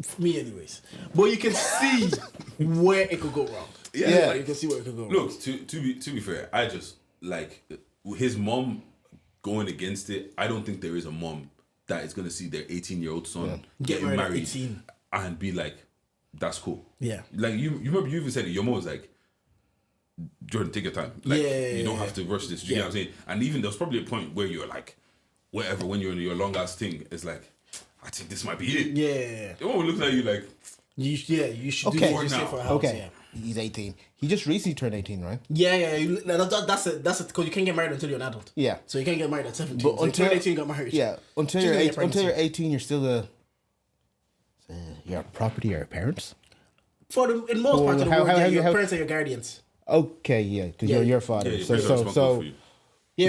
For me, anyways. But you can see where it could go wrong. Yeah. You can see where it could go wrong. Look, to be fair, I just like his mom going against it. I don't think there is a mom that is gonna see their 18-year-old son getting married and be like, "That's cool." Yeah. Like you remember you even said it. Your mom was like, "Jordan, take your time. Like you don't have to rush this." You know what I'm saying? And even there was probably a point where you're like, whatever. When you're in your long ass thing, it's like, I think this might be it. Yeah. Your mom looks at you like, you should do what you say for a house. Okay. he's 18. He just recently turned 18, right? That's it. Because you can't get married until you're an adult. Yeah. So you can't get married at 17. But So until you turn 18, you got married. Yeah, until you're 18, you're still your property of your parents. In most parts of the world, your parents are your guardians. Okay, yeah, because you're your father. Yeah,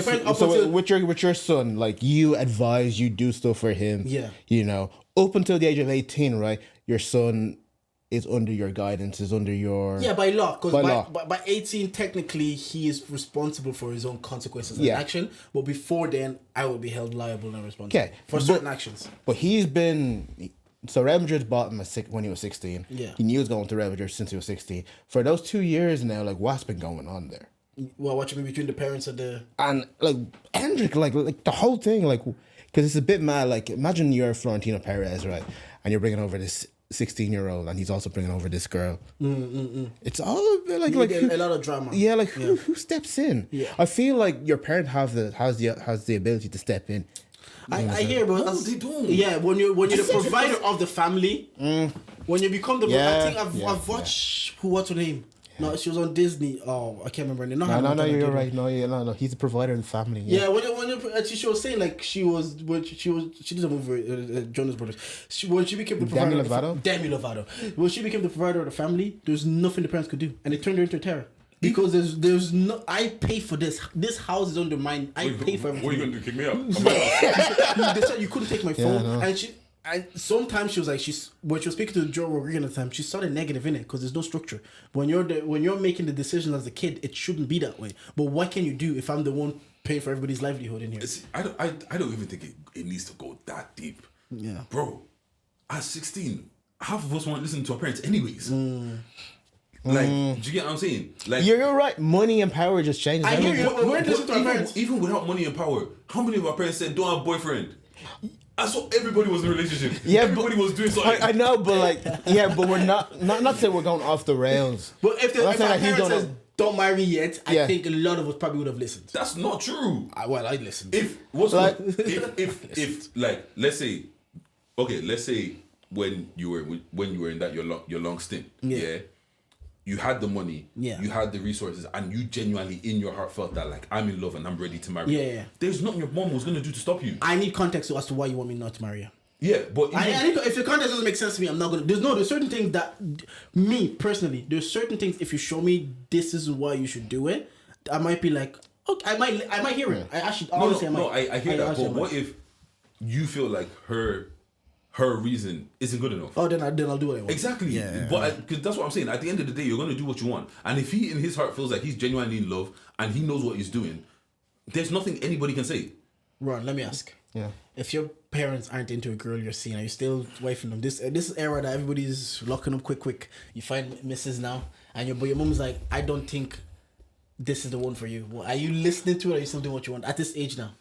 So with your son, like you advise, you do stuff for him. Yeah. You know, up until the age of 18, right? Your son is under your guidance, is under your by law. Because law. by 18, technically, he is responsible for his own consequences and action. But before then, I will be held liable and responsible for certain actions. But he's been. So Real Madrid bought him when he was 16. Yeah. He knew he was going to Real Madrid since he was 16. For those 2 years now, like what's been going on there? Well, what you mean between the parents and the... And like Endrick, like the whole thing, like, because it's a bit mad. Like imagine you're Florentino Perez, right? And you're bringing over this 16-year-old, and he's also bringing over this girl. It's all a bit like a lot of drama. Yeah, like who steps in? Yeah. I feel like your parent has the ability to step in. I hear, but they don't. Yeah, when you're the provider of the family, when you become the, I think I've watched what's her name? No, she was on Disney. Oh, I can't remember her name. No, you're right. No, he's a provider in the family. Yeah, when she was saying like she did a movie, Jonas Brothers. When she became the provider, Demi Lovato. When she became the provider of the family, there's nothing the parents could do, and it turned her into a terror. Because there's no, I pay for this. This house is under mine. I pay for everything. What are you going to do? Kick me out? They said you couldn't take my phone, and sometimes she was like, when she was speaking to Joe Rogan at the time, she saw the negative in it because there's no structure. When you're making the decisions as a kid, it shouldn't be that way. But what can you do if I'm the one paying for everybody's livelihood in here? I don't even think it needs to go that deep. Yeah, bro. At 16, half of us won't listen to our parents anyways. Like, do you get what I'm saying? Like, you're right. Money and power just changes. I hear you. Even without money and power, how many of our parents said don't have a boyfriend? I saw everybody was in a relationship. Yeah, everybody was doing something. I know, but like, but we're not saying we're going off the rails. But if our parents says don't marry yet, I think a lot of us probably would have listened. That's not true. I listened. If like let's say when you were in that your long stint, you had the money, you had the resources, and you genuinely in your heart felt that like I'm in love and I'm ready to marry. Yeah. There's nothing your mom was gonna do to stop you. I need context as to why you want me not to marry her. Yeah, but if the context doesn't make sense to me, I'm not gonna. There's certain things that me personally. There's certain things if you show me this is why you should do it, I might be like, okay, I might hear it. I actually honestly I hear that. But what if you feel like her reason isn't good enough? Oh, then I'll do what I want. Exactly. Yeah. But because that's what I'm saying. At the end of the day, you're gonna do what you want. And if he in his heart feels like he's genuinely in love and he knows what he's doing, there's nothing anybody can say. Ron, let me ask. Yeah. If your parents aren't into a girl you're seeing, are you still wifing them? This era that everybody's locking up quick. You find Mrs. now, and your mom's like, I don't think this is the one for you. Well, are you listening to it? Or are you still doing what you want at this age now?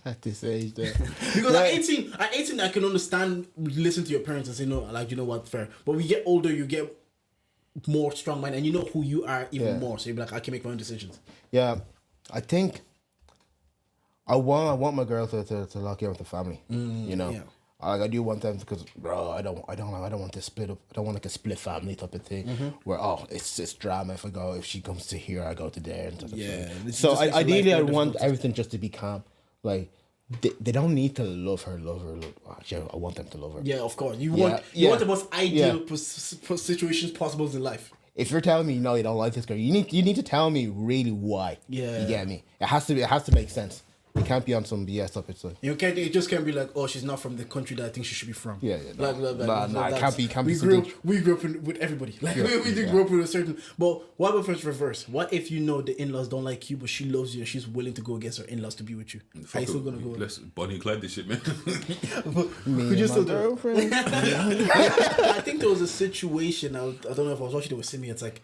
At this age, there. Because at 18, I can understand, listen to your parents and say, no, like, you know what, fair. But when you get older, you get more strong-minded and you know who you are even more. So you're like, I can make my own decisions. Yeah, I think I want my girl to lock in with the family. You know, I do want them because, bro, I don't want to split up. I don't want like a split family type of thing where it's drama. If she comes to here, I go to there. And so ideally, I want everything just to be calm. Like they don't need to love her. Actually, I want them to love her. Yeah, of course. You want the most ideal situations possible in life. If you're telling me no, you don't like this girl, you need to tell me really why. Yeah, you get me. It has to make sense. It can't be on some BS stuff. It's like it just can't be like, oh, she's not from the country that I think she should be from. Yeah. It can't be. We grew up with everybody. Like we did grow up with a certain. But what about first reverse? What if you know the in-laws don't like you, but she loves you and she's willing to go against her in-laws to be with you? Are you still gonna go? Let's Bonnie and Clyde this shit, man. Could you still girlfriend? I think there was a situation. I don't know if I was watching it with Simi. It's like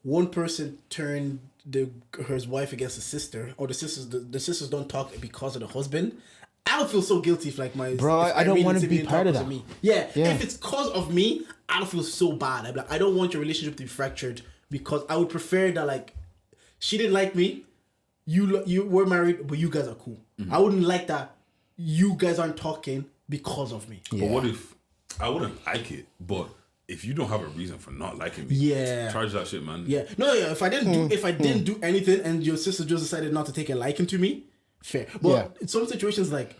one person turned her wife against the sister, or the sisters don't talk because of the husband. I would feel so guilty if like my bro. I don't want to be part of that. Yeah, if it's cause of me, I don't feel so bad. I'm like, I don't want your relationship to be fractured because I would prefer that like she didn't like me. You were married, but you guys are cool. I wouldn't like that. You guys aren't talking because of me. But what if I wouldn't like it, but if you don't have a reason for not liking me, charge that shit, man. Yeah. No, yeah. If I didn't do anything and your sister just decided not to take a liking to me, fair. But in some situations, like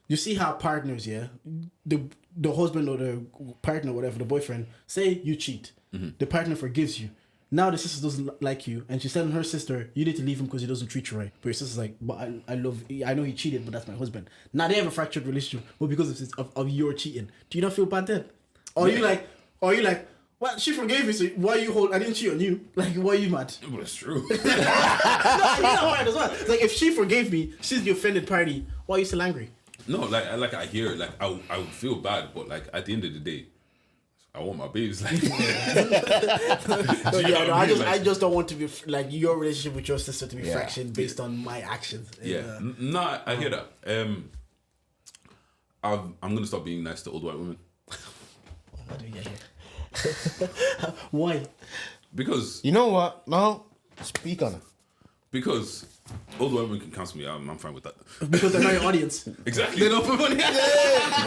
you see how partners, the husband or the partner, whatever, the boyfriend, say you cheat, the partner forgives you. Now the sister doesn't like you, and she's telling her sister, you need to leave him because he doesn't treat you right. But your sister's like, but I know he cheated, but that's my husband. Now they have a fractured relationship, but because of your cheating. Do you not feel bad then? Or you like, well, she forgave me, so why you I didn't cheat on you. Like, why are you mad? But it's true. No, you know hard as well. It's like, if she forgave me, she's the offended party, why are you still angry? No, I hear it. Like, I would feel bad, but like at the end of the day, I want my babes. Like, I just don't want to be like your relationship with your sister to be fractured based on my actions. Yeah, no, I hear that. I'm gonna stop being nice to old white women. How do you get here? Why? Because you know what? No, speak on it. Because old white women can cancel me. I'm fine with that. Because they're not your audience. Exactly. They don't put money.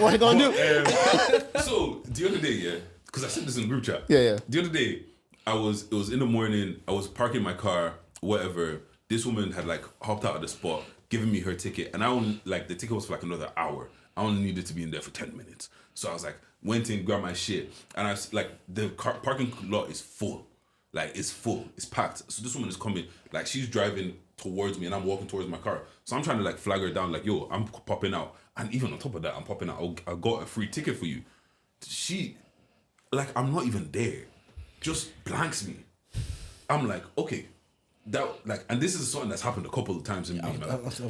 What are you gonna do? So the other day, because I said this in the group chat. Yeah. The other day, it was in the morning. I was parking my car, whatever. This woman had like hopped out of the spot, given me her ticket, and I only the ticket was for like another hour. I only needed to be in there for 10 minutes. So I was like, went in, grabbed my shit, and I was like, the parking lot is full. Like, it's full, it's packed. So this woman is coming, like, she's driving towards me and I'm walking towards my car. So I'm trying to like flag her down, like, yo, I'm popping out. And even on top of that, I'm popping out. I got a free ticket for you. She, like, I'm not even there. Just blanks me. I'm like, okay. And this is something that's happened a couple of times in me. I was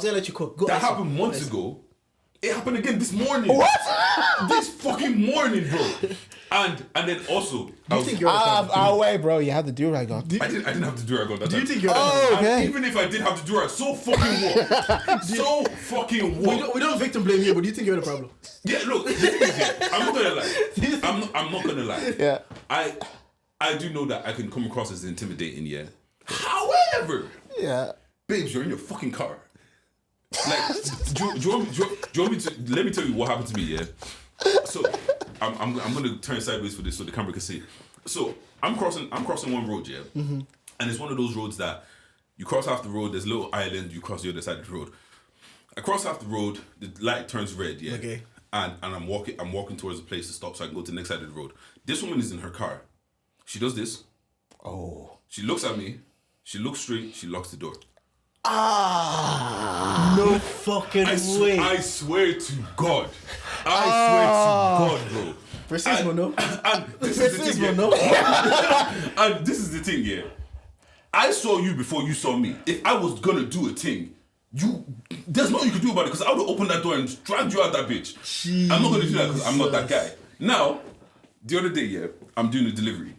gonna let you cook. That happened months ago. It happened again this morning. What? This fucking morning, bro. And then also, do you think you're the way, bro? You had the do-rag on. I didn't have the do-rag on that time. Do you think you're okay. Even if I did have the do-rag, so fucking what? So fucking what? We don't victim blame here, but do you think you're the problem? Yeah, look, the thing is, I'm not gonna lie. I'm not gonna lie. Yeah. I do know that I can come across as intimidating, yeah. However, babes, you're in your fucking car. Like, do you want me to let me tell you what happened to me? Yeah. So I'm gonna turn sideways for this so the camera can see. So I'm crossing one road, yeah, and it's one of those roads that you cross half the road. There's a little island. You cross the other side of the road. I cross half the road. The light turns red, yeah. Okay. And I'm walking towards a place to stop so I can go to the next side of the road. This woman is in her car. She does this. Oh. She looks at me. She looks straight. She locks the door. No fucking way. I swear to God. Bro. Persist, no. And this is the thing, yeah. And this is the thing, yeah. I saw you before you saw me. If I was gonna do a thing, there's nothing you could do about it because I would have opened that door and dragged you out that bitch. Jesus. I'm not gonna do that because I'm not that guy. Now, the other day, yeah, I'm doing a delivery.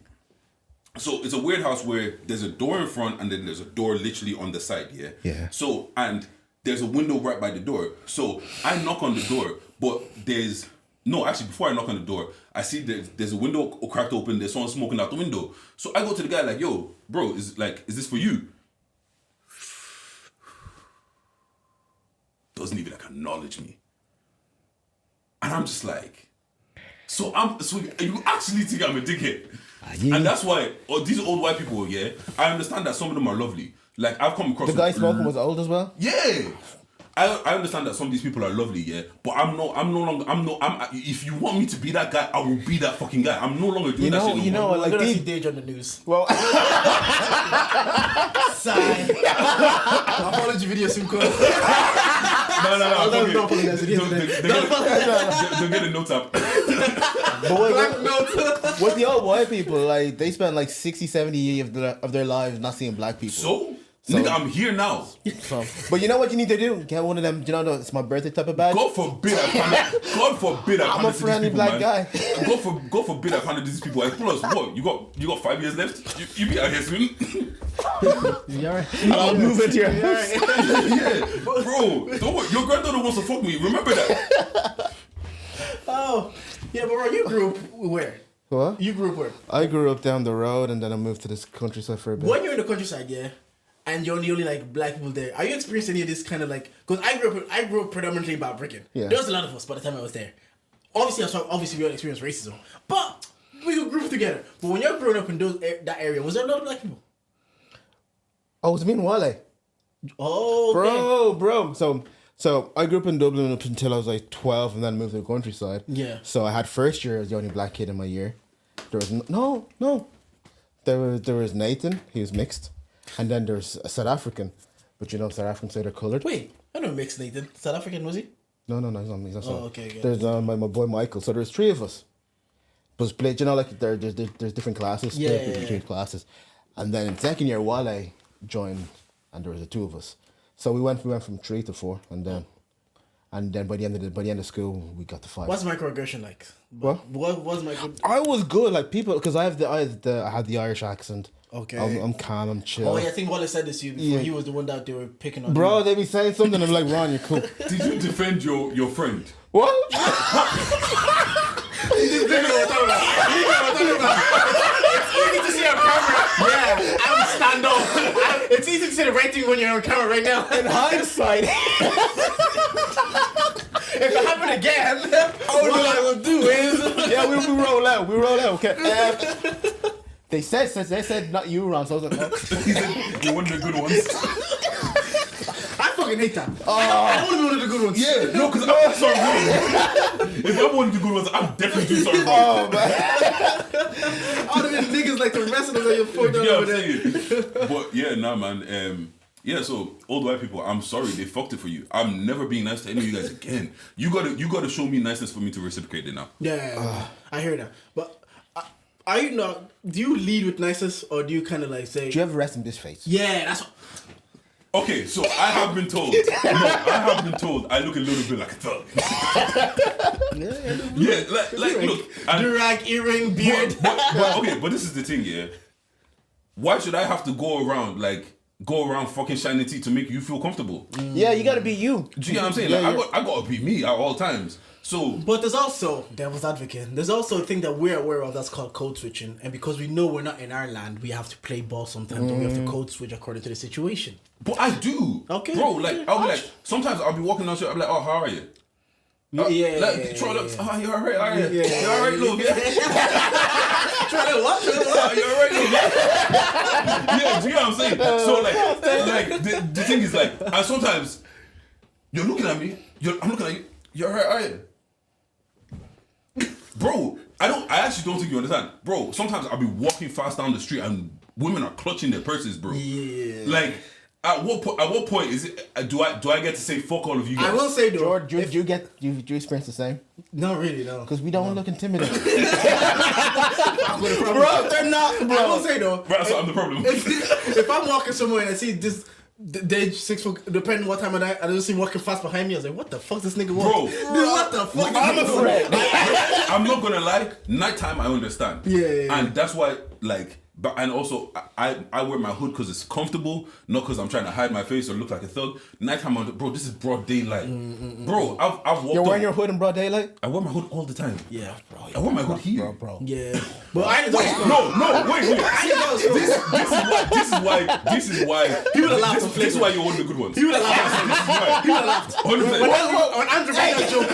So it's a weird house where there's a door in front and then there's a door literally on the side, yeah? Yeah. So, and there's a window right by the door. So I knock on the door, but before I knock on the door, I see there's a window cracked open, there's someone smoking out the window. So I go to the guy like, yo, bro, is this for you? Doesn't even acknowledge me. And I'm just like, so you actually think I'm a dickhead? And that's why these old white people, yeah, I understand that some of them are lovely. Like, I've come across... The guy smoking was old as well? Yeah! I understand that some of these people are lovely, yeah, but if you want me to be that guy, I will be that fucking guy. I'm no longer doing that shit no more. Like, see Deji on the news. Well... Sigh. Apology video soon call. No. Don't get a note up. But with the old white people, like, they spend like 60, 70 years of their lives not seeing black people. So nigga, I'm here now. But you know what you need to do? Get one of them, you know, it's my birthday type of badge. God forbid I I'm a friendly black guy. God forbid I handle these people. Plus, what? You got 5 years left? You be out here soon. You alright? I'll move into your house. Yeah. Bro, don't worry. Your granddaughter wants to fuck me. Remember that. Oh. Yeah, but bro, you grew up where? What? You grew up where? I grew up down the road and then I moved to this countryside for a bit. When you're in the countryside, yeah, and you're the only like black people there, are you experiencing any of this kind of like? Because I grew up predominantly about Brickin. Yeah. There was a lot of us by the time I was there. Obviously we all experienced racism, but we could group together. But when you're growing up in that area, was there a lot of black people? Oh, it's me and Wale. Oh, okay. Bro. So I grew up in Dublin up until I was like 12 and then moved to the countryside. Yeah. So I had first year as the only black kid in my year. There was no. There was Nathan, he was mixed. And then there's a South African. But you know South Africans say they're coloured. Wait, I know mixed Nathan. South African, was he? No, he's not South. Oh, okay. There's my boy Michael. So there's 3 of us. But split, you know, like there's different classes, split between classes. And then in second year, Wale joined and there was the 2 of us. So we went from 3 to 4 and then by the end of school we got to 5. What's microaggression like? What? What was micro? I was good, like people, because I had the Irish accent. Okay. I'm calm, I'm chill. Oh yeah, I think Wallace said this to you before. Yeah. He was the one that they were picking on. Bro, you. they be saying something. I'm like, Ron, you're cool. Did you defend your friend? What? It's easy to see on camera. Yeah, I'm stand up. It's easy to see the right thing when you're on camera right now. In hindsight, If it happened again, what I will do is yeah, we roll out. Okay. They said not you, Ron. So I was like, oh. He said you're one of the good ones. I fucking hate that. I don't want to be one of the good ones. Yeah, no, because I'm sorry wrong. If I'm one of the good ones, I'm definitely doing something wrong. Oh man. All of these niggas like the rest of them that you're fucked You up know over what I'm there. saying? But yeah, nah, man. Yeah, so old white people, I'm sorry, they fucked it for you. I'm never being nice to any of you guys again. You gotta show me niceness for me to reciprocate it now. Yeah, I hear that. But are you not? Do you lead with niceness or do you kind of like say? Do you have a rest in this face? Yeah, that's. Okay, so I have been told. I look a little bit like a thug. Yeah, like look. Durag, earring, beard. But this is the thing, yeah. Why should I have to go around fucking shining teeth to make you feel comfortable? Yeah, you gotta be you. Do you get what I'm saying? Yeah, Like, I gotta be me at all times. So, But there's also devil's advocate. There's also a thing that we're aware of that's called code switching, and because we know we're not in our land, we have to play ball sometimes. And we have to code switch according to the situation. but I do. Okay. Bro, like Okay. I'll be like, sometimes I'll be walking down the street, I'll be like, oh, how are you? Try to, oh, you alright, are you? Yeah. You alright, love? Try to what? Oh, you alright, love? Yeah, do you know what I'm saying? So like the thing is like, and sometimes you're looking at me, I'm looking at you, you alright, are you? Bro, I actually don't think you understand. Bro, sometimes I'll be walking fast down the street and women are clutching their purses, bro. Yeah. Like, at what point is it? Do I get to say fuck all of you guys? I will say though. George, do you experience the same? Not really, no. Because we don't look intimidating. Bro, they're not. Bro. I will say though. Right, so I'm the problem. If I'm walking somewhere and I see this dead 6 foot, depending what time of night, I just see him walking fast behind me. I was like, what the fuck, this nigga walk? Bro. Dude, what the fuck? I'm afraid. I'm not gonna lie. Nighttime, I understand. Yeah. And that's why, like, and also I wear my hood because it's comfortable, not because I'm trying to hide my face or look like a thug. Nighttime, bro, this is broad daylight. Bro, I've walked. You're wearing up, your hood in broad daylight? I wear my hood all the time. Yeah, bro. I wear my hood here. Bro. Yeah. But I ain't Wait. This is why. He would have laughed on This is why you're one of the good ones. He would have laughed. He would have laughed. 100%. When Andrew made that joke.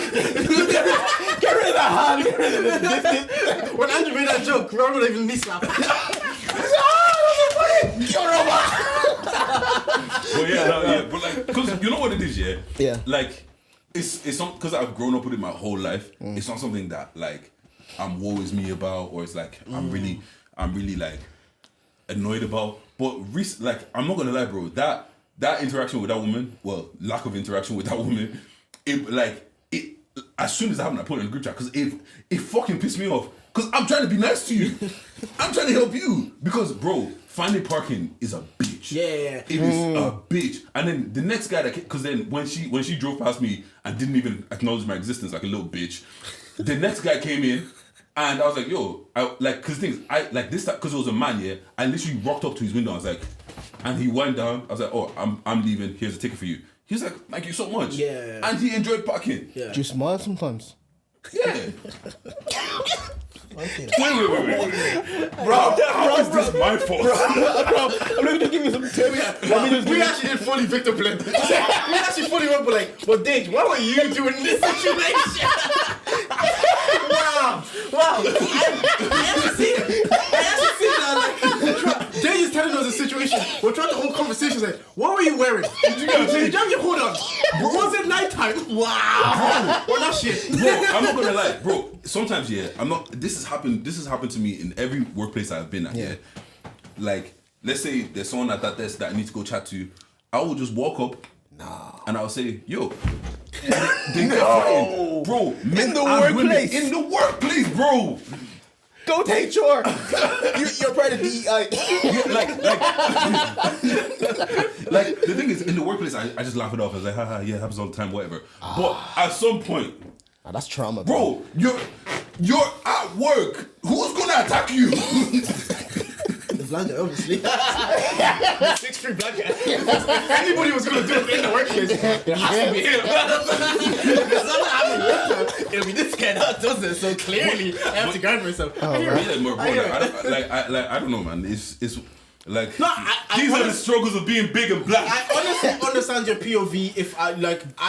Get rid of the hand. Get rid of this. When Andrew made that joke, Ronn would have even me slap. But yeah, but like, cause you know what it is, yeah. Yeah. Like, it's not because I've grown up with it my whole life. It's not something that like I'm woe is me about, or it's like I'm really like annoyed about. But like, I'm not gonna lie, bro. That interaction with that woman, well, lack of interaction with that woman, it as soon as I happened, I put it in the group chat because it fucking pissed me off. Because I'm trying to be nice to you. I'm trying to help you. Because, bro, finding parking is a bitch. Yeah. It is a bitch. And then the next guy that, because then when she drove past me and didn't even acknowledge my existence like a little bitch, the next guy came in and I was like, yo, because it was a man, yeah, I literally rocked up to his window. I was like, and he went down. I was like, oh, I'm leaving. Here's a ticket for you. He was like, thank you so much. Yeah. And he enjoyed parking. Yeah. Do you smile sometimes? Yeah. Okay. Wait. Bro, how is this my fault? I'm going to give you some tips. We actually did fully victim blame. We actually fully went, but like, well, Dage, what were you doing in this situation? Wow. Wow. I haven't seen that. Like, they're just telling us a situation. We're trying to hold conversations like, what were you wearing? Did you have your hood on? Was it nighttime? Wow. We're not shit. Bro, I'm not gonna lie, bro. Sometimes, I'm not. This has happened to me in every workplace I've been at. Yeah. Like, let's say there's someone at that desk that I need to go chat to. I will just walk up. And I'll say, yo. They get fighting. Bro. In the workplace. In the workplace, bro. Go take HR. You're part of DEI. Like the thing is, in the workplace, I just laugh it off. I was like, haha, yeah, it happens all the time, whatever. But at some point, that's trauma, bro. You're at work. Who's gonna attack you? The black guy, obviously. The 6'3" black guy. If anybody was gonna do it in the workplace, it has to be him. If it's not happening, it'll be this guy that does it. So clearly, I have to guard myself. Bro, I don't know, man. It's like these are the struggles of being big and black. I honestly understand your POV. If I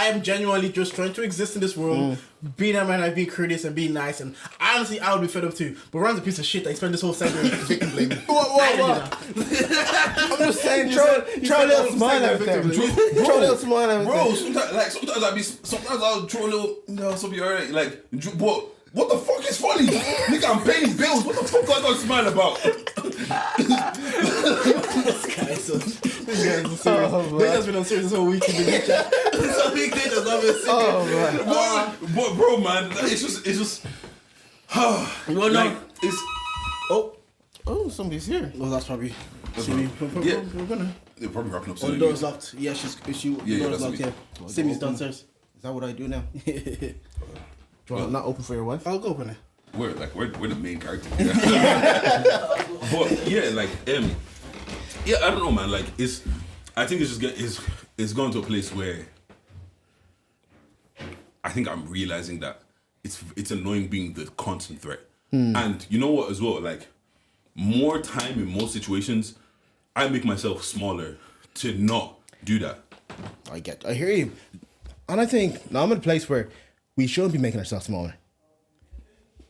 am genuinely just trying to exist in this world, being a man, like being courteous and being nice, and honestly, I would be fed up too. But Ron's a piece of shit. I spend this whole segment victim blaming. What? I'm just saying, throw a little smile out there. Throw a little smile out there. Bro, sometimes I'll throw a little, so be alright. Like, what the fuck is funny? Nigga, I'm paying bills. What the fuck I gotta smile about? This guy is so serious. They just been on serious this whole week in the group chat. This whole week they just love it. But bro, man, it's just. Somebody's here. Well, that's probably. We're gonna. They're probably wrapping up Oh, soon. the door's locked. Yeah, the door's locked. Yeah, Simi's downstairs. Is that what I do now? Not open for your wife? I'll go open it. We're the main character. But yeah, like I don't know, man. Like I think it's gone to a place where I think I'm realizing that it's annoying being the constant threat. And you know what as well, like more time in most situations, I make myself smaller to not do that. I hear you. And I think now I'm in a place where we shouldn't be making ourselves smaller.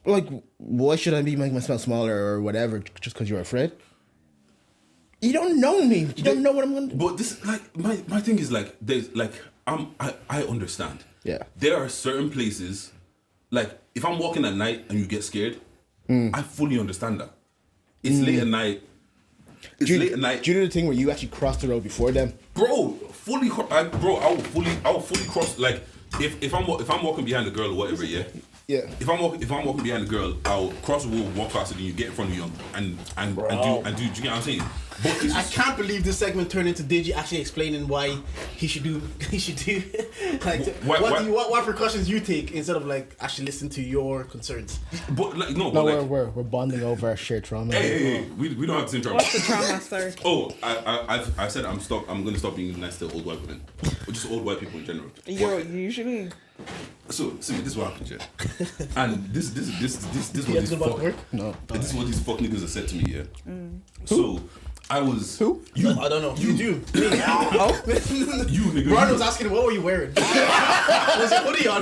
Like, why should I be making myself smaller or whatever just because you're afraid? You don't know me. You don't know what I'm gonna do. But this, like, my thing is like, there's like, I understand. Yeah. There are certain places, like if I'm walking at night and you get scared, I fully understand that. It's late at night. Late at night. Do you do the thing where you actually cross the road before them? Bro, I will fully cross. Like if I'm walking behind a girl or whatever, yeah. Yeah. If I'm walking behind a girl, I'll cross the road, walk faster than you, get in front of you, and do. Do you get what I'm saying? But I can't believe this segment turned into Deji actually explaining why he should do like what precautions you take instead of like actually listen to your concerns. But like we're bonding over our shared trauma. Hey, we don't have the same trauma. What's the trauma, sir? Oh, I said I'm going to stop being nice to old white women, or just old white people in general. Usually. So, see, this is what happened, yeah. And this what these fuck niggas have said to me, yeah. So I was You? I don't know. You do. You nigga. Ron was asking, what were you wearing? Was it hoodie on?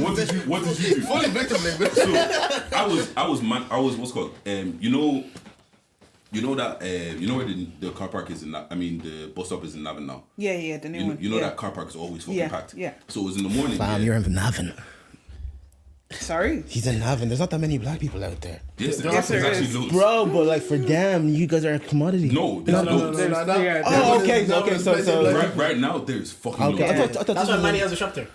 What did you do? Fully victim, nigga. So I was what's called you know that where the car park is the bus stop is in Navan now. Yeah, the new one. You know that car park is always fucking packed. Yeah. So it was in the morning. Fam, you're in Navan. Sorry? He's in Navan. There's not that many black people out there. Yes, there actually is. loads. Bro, but like for them, you guys are a commodity. No, there's loads. Oh, okay. So right now there's fucking loads. I thought That's why Manny has a shop there.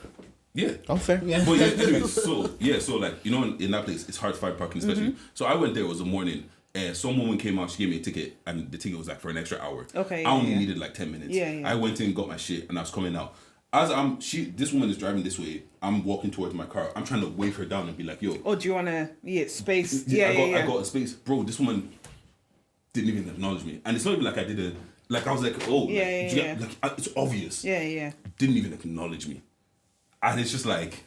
Yeah. Oh, fair. Yeah. But yeah, anyway, so like, in that place, it's hard to find parking, especially. So I went there, it was a morning, and some woman came out, she gave me a ticket, and the ticket was like for an extra hour. Okay. I only needed like 10 minutes. Yeah. I went in, got my shit, and I was coming out. This woman is driving this way, I'm walking towards my car, I'm trying to wave her down and be like, yo. Oh, do you want to, space? I got a space. Bro, this woman didn't even acknowledge me. And it's not even like I did I was like, oh. Like, it's obvious. Yeah. Didn't even acknowledge me. And it's just like.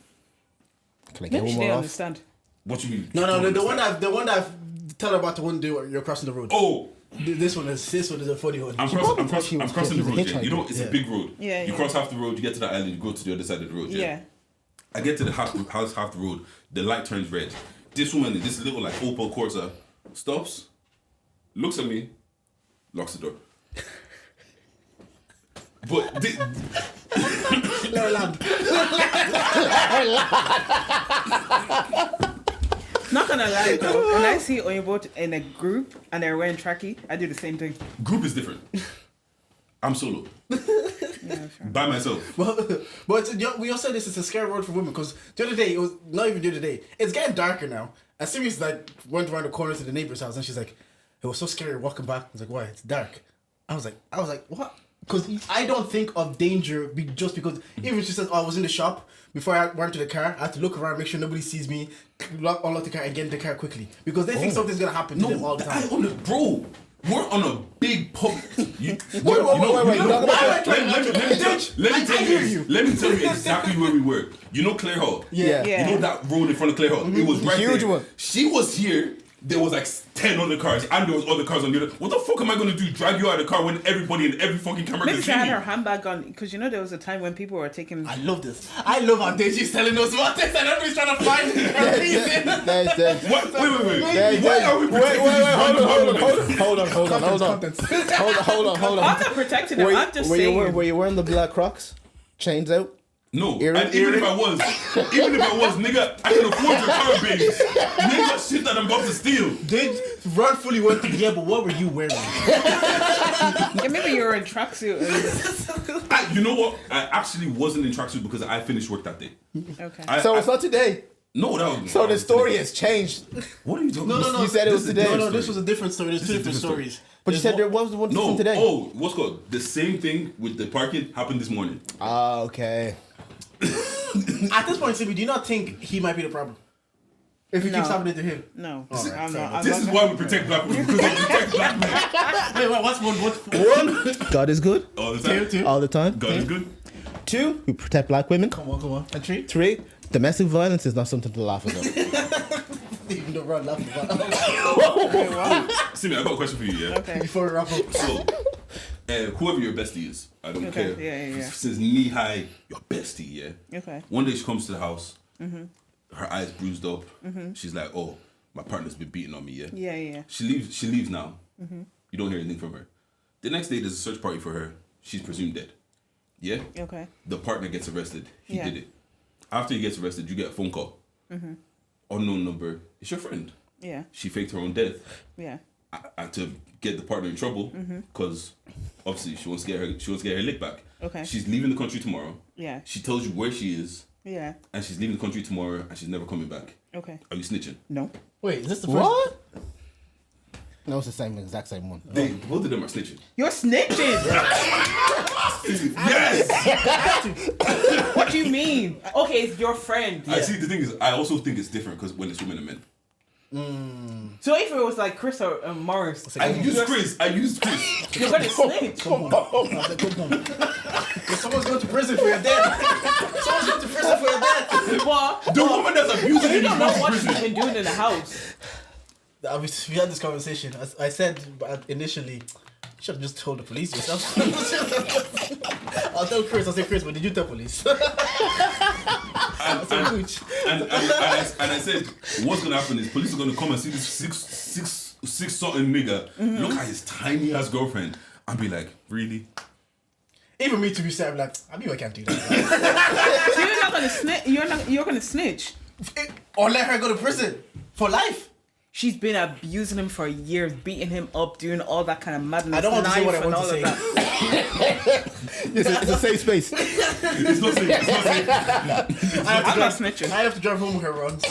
Can I get Maybe one she more didn't off? understand. What you mean? No, the one that tell her about the one day you're crossing the road. Oh. This one is a funny one. I'm crossing the road. Yeah. You know, it's a big road. Yeah. You cross half the road, you get to that island, you go to the other side of the road. Yeah. I get to the half the road, the light turns red. This woman in this little like Opel Corsa stops, looks at me, locks the door. But Not gonna lie though, when I see Oyinbo in a group and they're wearing trackie, I do the same thing. group is different. I'm solo. Yeah, sure. By myself. But we also said this is a scary road for women because the other day, it was not even the other day, it's getting darker now. And Sirius like went around the corner to the neighbor's house and she's like, it was so scary walking back. I was like, why? It's dark. I was like, what? Because I don't think of danger just because even she says, oh, I was in the shop before I went to the car. I had to look around, make sure nobody sees me, unlock the car and get in the car quickly because they think something's gonna happen to them all the time. Bro, we're on a big public. Wait. Let me tell you exactly where we were. You know Clare Hall? Yeah. Yeah. You know that road in front of Clare Hall? It was right Huge there. one. She was here. There was like 10 other cars, and there was other cars on the other. What the fuck am I gonna do? Drag you out of the car when everybody in every fucking camera Maybe can she see had me? her handbag on because you know there was a time when people were taking. I love this. I love how Deji's telling us what this and everybody's trying to find a reason. What? Wait. Wait, Why are we protecting these random women? hold on. I'm not protecting them. I'm just saying. Were you wearing the black Crocs? Chains out? No, Earring? and even if I was, nigga, I can afford your car, baby. Nigga, shit that I'm about to steal. Ron fully went to but what were you wearing? Yeah, maybe you were in tracksuit. You know what? I actually wasn't in tracksuit because I finished work that day. Okay. So it's not today. No, that was. So the story has changed. What are you talking about? No. You said it was This is a today. different No, this story. was a different story. There's This two is a different different stories. But you said there was one No. from today. Oh, what's called? The same thing with the parking happened this morning. Ah, okay. At this point, Sibi, do you not think he might be the problem? If it keeps happening to him? No, All right, I'm fair not. This is why we protect black women, because they protect black men Wait, what's one? God is good all the time. Two. all the time. God is good. 2, we protect black women. Come on. And three? 3, domestic violence is not something to laugh about. Even though Ron laughed about See me, I got a question for you, yeah? Okay. before we wrap up. So, whoever your bestie is, I don't Okay, care. yeah. Since knee high, your bestie, yeah? Okay. One day she comes to the house, her eyes bruised up. She's like, oh, my partner's been beating on me, yeah? Yeah. She leaves now. You don't hear anything from her. The next day, there's a search party for her. She's presumed dead. Yeah? Okay. The partner gets arrested. He Yeah. did it. After he gets arrested, you get a phone call. Unknown number. It's your friend. Yeah. She faked her own death Yeah. to get the partner in trouble because obviously she wants to get her lick back. Okay. She's leaving the country tomorrow. Yeah. She tells you where she is Yeah. and she's leaving the country tomorrow and she's never coming back. Okay. Are you snitching? No. Wait, is this the first? What? No, it's the exact same one. They both of them are snitching. You're snitching. Yes. What do you mean? Okay, it's your friend. I see. The thing is, I also think it's different because when it's women and men. So if it was like Chris or Morris, I used Chris. you're gonna snitch. Come on. Someone's going to prison for your death. Someone's going to prison for your death. What? The woman that's abusing You you don't know is what prison. she's been doing in the house. We had this conversation. I said initially, you should have just told the police yourself. I'll tell Chris. I'll say, Chris, but did you tell police? And I said, what's gonna happen is police are gonna come and see this six something nigga look at his tiny ass girlfriend and be like, really? Even me to be said, I'm like, I mean, I can't do that. So you're not gonna snitch. You're gonna snitch. Or let her go to prison for life. She's been abusing him for years, beating him up, doing all that kind of madness. I don't want to say what I knife and want to all of say. that. It's a safe space. It's not safe. It's not safe. I'm not snitching. I have to drive home with her, Ron. So,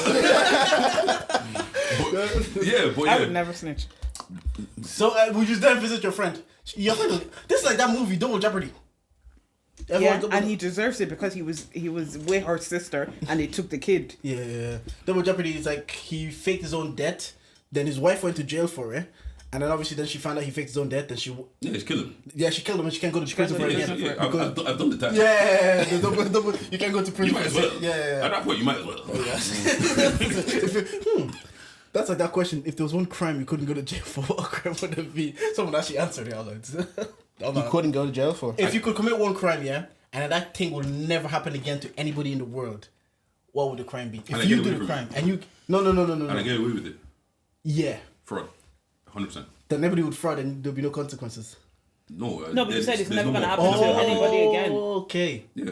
But I would never snitch. so would you then visit your friend? Your friend, this is like that movie, Double Jeopardy. Yeah, and he deserves it because he was with her sister and they took the kid. Yeah. Double Jeopardy is like he faked his own death, then his wife went to jail for it, and then obviously then she found out he faked his own death, then she Yeah, kill him. she killed him and she can't go to prison for it again. Yeah, I've done the time. Yeah, the double, you can't go to prison. You might as well. Yeah. At that point, you might as well. That's like that question. If there was one crime you couldn't go to jail for, what crime would it be? Someone actually answered it. I was like, You couldn't go to jail for. if you could commit one crime, yeah, and that thing will never happen again to anybody in the world, what would the crime be? And I If you get do away the from crime and you No. and I get away with it. Yeah. Fraud, 100%. Then everybody would fraud and there'll be no consequences. No, No, but you said it's never more- gonna happen to anybody again. Okay. Yeah,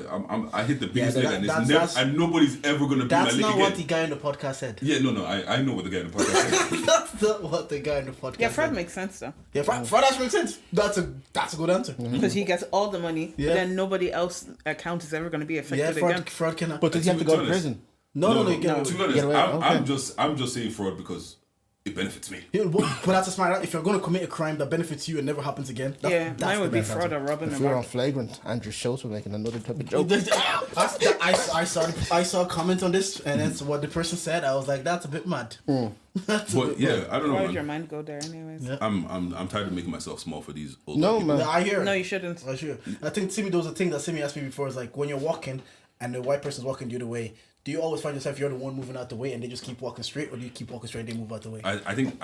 I hit the biggest Yeah, leg, and that's- and nobody's ever gonna be my That's lick not again. what the guy in the podcast said. Yeah, no, I know what the guy in the podcast said. That's not what the guy in the podcast Yeah, fraud said. makes sense though. Yeah, fraud actually makes sense. That's a good answer. Because he gets all the money, Yeah. but then nobody else account is ever going to be affected Yeah, again. fraud cannot. But does he have to go to be honest, prison? No, you get away To with be it. honest, Get away, I'm just saying fraud because it benefits me. Yeah, but that's a smart. If you're going to commit a crime that benefits you and never happens again, Yeah, mine would the be best fraud answer. or robbing If them. we were on flagrant, Andrew Schultz was making another type of joke. I saw a comment on this, and that's what the person said. I was like, that's a bit mad. That's a But bit yeah, mad. I don't Why know, would your man. mind go there anyways? Yeah. I'm tired of making myself small for these old No, people. man. I hear it. No, you shouldn't. I sure. I think Simi, there was a thing that Simi asked me before. Is like when you're walking and the white person's walking the other way. Do you always find yourself you're the one moving out the way and they just keep walking straight, or do you keep walking straight and they move out the way? I think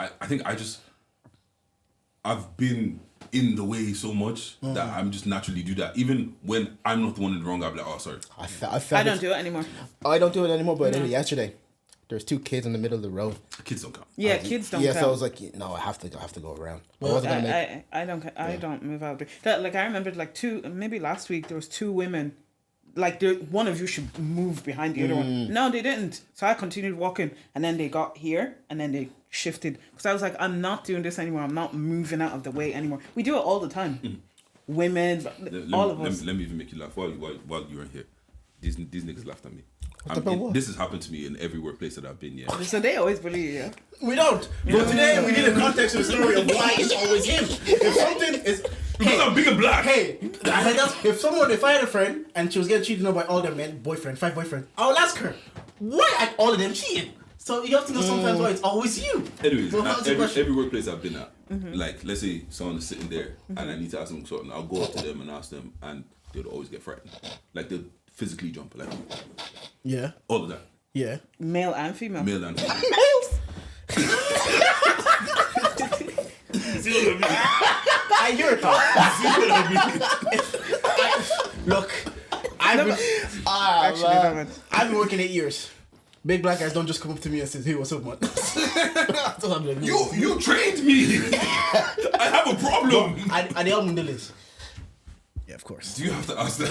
I've been in the way so much that I'm just naturally do that. Even when I'm not the one in the wrong, I'm like, oh, sorry. I don't do it anymore. I don't do it anymore, but I did it yesterday. There's two kids in the middle of the road. Kids don't count. Yeah, kids don't Yeah, count. so I was like, no, I have to go around. I wasn't gonna make. I don't move out. Like I remember, like maybe last week there was two women. Like one of you should move behind the other one. No, they didn't. So I continued walking, and then they got here, and then they shifted. Because I was like, I'm not doing this anymore. I'm not moving out of the way anymore. We do it all the time. Women, all of us. Let me even make you laugh while you were here. These niggas laughed at me. What? This has happened to me in every workplace that I've been. Yeah. So they always believe you. We don't. But today we need a context of the story of why it's always him. If something is Because I'm big and black. hey, I heard that if I had a friend and she was getting cheated on by all their men, five boyfriends, I'll ask her, why are all of them cheating? So you have to know sometimes why it's always you. Anyways, But what's the question? every workplace I've been at, like let's say someone is sitting there and I need to ask them something, I'll go up to them and ask them, and they'll always get frightened. Like they'll physically jump, like Yeah. all of that, Yeah. Male and female. male and female. I hear it. Look, I've been working 8 years. Big black guys don't just come up to me and say, "Hey, what's up, man?" So I'm like, You trained me. I have a problem. Are they all Mundilis? Yeah, of course. Do you have to ask that?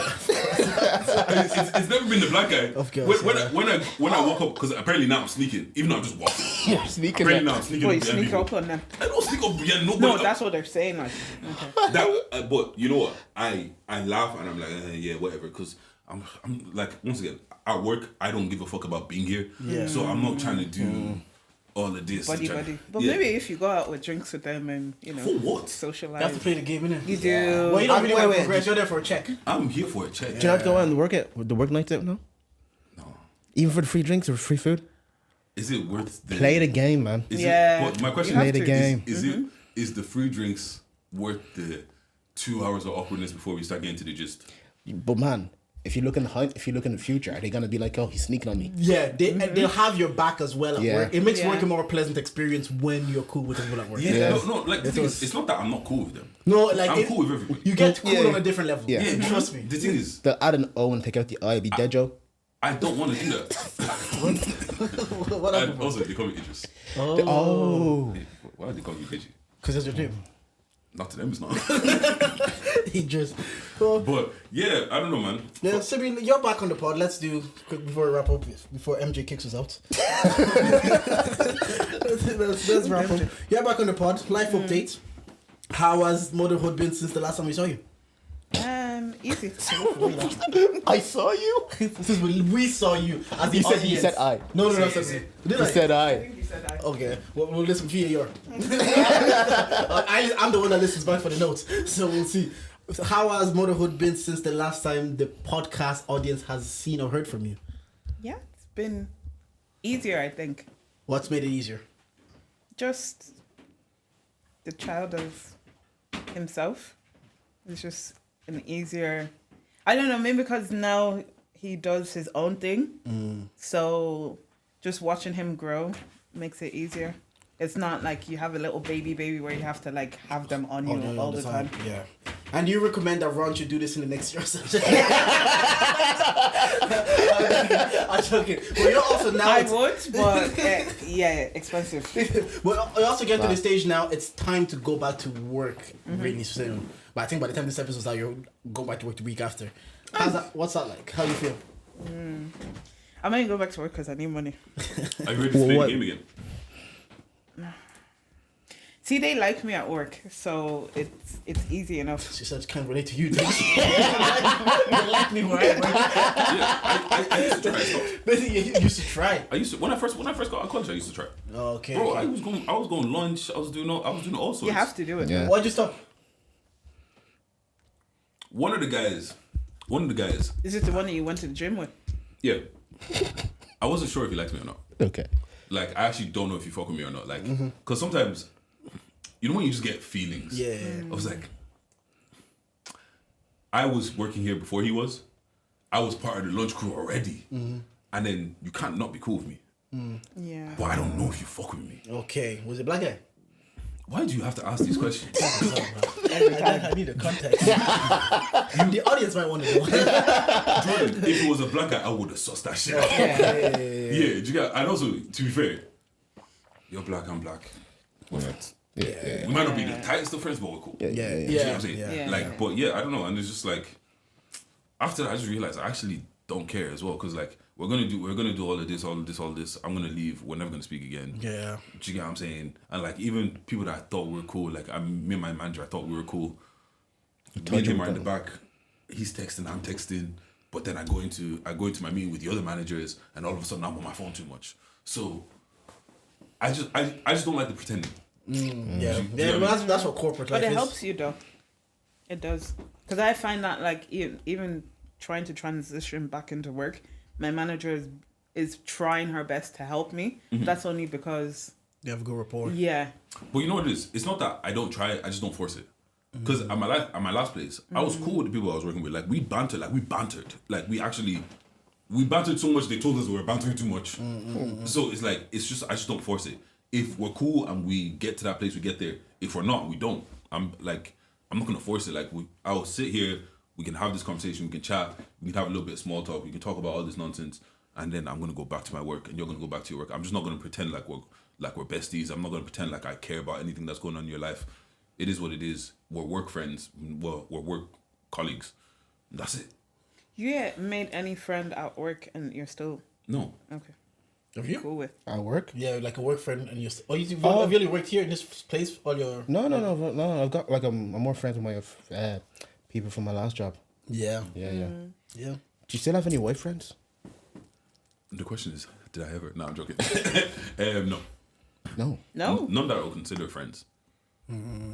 it's never been the black guy. Of course, When I walk up, because apparently now I'm sneaking, even though I'm just walking. You're sneaking. Apparently now I'm sneaking. Boy, up behind sneak people. up on them. I don't sneak up behind nobody. No, that's what they're saying. Like, okay. That, but you know what? I laugh and I'm like, yeah, whatever. Because I'm like, once again, at work, I don't give a fuck about being here. Yeah. So I'm not trying to do all of this. Buddy. But Yeah. maybe if you go out with drinks with them and, For what? socialize. You have to play the game, innit? You do. Well, you don't really want to wait. progress. You're there for a check. I'm here for a check. Do you have to go out and work the work nights out now? No. Even for the free drinks or free food? Is it worth the... Play the game, man. Is Yeah. It, but my question You have is, to. Play the game. Is the free drinks worth the 2 hours of awkwardness before we start getting to the gist? But man, if you look in the future, are they gonna be like, oh, he's sneaking on me? Yeah, they'll have your back as well at Yeah. work. It makes Yeah. work a more pleasant experience when you're cool with people at work. Yeah, Yes. no, like the thing is, it's not that I'm not cool with them. No, like I'm cool with everybody. You get cool Yeah. on a different level. Yeah. Yeah, Trust me. The thing is, They'll add an O and take out the I, be Dejo. I don't want to do that. What And happened? also, they call me Idris. Oh. Hey, why do they call me Deji? Because that's your name. Not to them, it's not. He just. Well, But yeah, I don't know, man. yeah, Sibi, you're back on the pod. Let's do quick before we wrap up. Before MJ kicks us out. let's wrap up. You're back on the pod. Life update. How has motherhood been since the last time we saw you? Easy. I saw you. This is when we saw you as the audience. He said I. No. Did He I? said I. Okay, we'll listen via your. I'm the one that listens back for the notes, so we'll see. So how has motherhood been since the last time the podcast audience has seen or heard from you? Yeah, it's been easier, I think. What's made it easier? Just the child of himself. It's just an easier. I don't know, maybe because now he does his own thing. So just watching him grow makes it easier. It's not like you have a little baby where you have to like have them on you all the time. Yeah. And do you recommend that Ron should do this in the next year or something? I'm joking. But you're also now. I would, but yeah, expensive. But you also get to the stage now. It's time to go back to work really soon. But I think by the time this episode's out, you're going back to work the week after. How's that? What's that like? How do you feel? I might go back to work because I need money. Are you ready to play the game again? See, they like me at work, so it's easy enough. She said she can't relate to you. You like me where I work. Yeah, I used to try stuff. Basically, you used to try. I used to when I first got out of college. I used to try. Okay. Bro, I was going lunch. I was doing all sorts. You have to do it. Yeah. Why'd you stop? One of the guys. Is it the one that you went to the gym with? Yeah. I wasn't sure if he liked me or not. Okay. Like, I actually don't know if you fuck with me or not. Like, because sometimes, you know when you just get feelings? Yeah. I was like, I was working here before he was. I was part of the lunch crew already. And then you can't not be cool with me. Yeah. But I don't know if you fuck with me. Okay. Was it black guy? Why do you have to ask these questions? I need a context. The audience might want to know. Jordan, if it was a black guy, I would have sussed that shit out. Yeah. Yeah, do you get, and also, to be fair, you're black, I'm black. We're friends. Yeah. We might not be the tightest of friends, but we're cool. Yeah. You know what I'm saying? Yeah. Like, but yeah, I don't know. And it's just like, after that, I just realized I actually don't care as well. Because like, we're gonna do all of this. I'm gonna leave. We're never gonna speak again. Yeah. Do you get what I'm saying? And like, even people that I thought were cool, like me and my manager, I thought we were cool. Me and him are in the back. He's texting, I'm texting. But then I go into my meeting with the other managers, and all of a sudden I'm on my phone too much. So I just don't like the pretending. Yeah. Yeah. But that's what corporate life But it is. helps you though. It does. Because I find that like even trying to transition back into work, my manager is trying her best to help me. That's only because You have a good rapport. yeah. But you know what it is? It's not that I don't try it, I just don't force it. Because at my last place, I was cool with the people I was working with. Like we bantered. Like we bantered so much they told us we were bantering too much. So it's like I just don't force it. If we're cool and we get to that place, we get there. If we're not, we don't. I'm not gonna force it. Like I'll sit here, we can have this conversation, we can chat, we can have a little bit of small talk, we can talk about all this nonsense, and then I'm gonna go back to my work and you're gonna go back to your work. I'm just not gonna pretend like we're besties. I'm not gonna pretend like I care about anything that's going on in your life. It is what it is. We're work friends. We're work colleagues. That's it. You made any friend at work and you're still No. okay. Have you? Cool with. At work? Yeah, like a work friend, and have you really worked here in this place? All your No. I've got like I'm more friends with my people from my last job. yeah. Yeah. Yeah. Do you still have any white friends? The question is, did I ever? No, I'm joking. No. No. No. None that I would consider friends.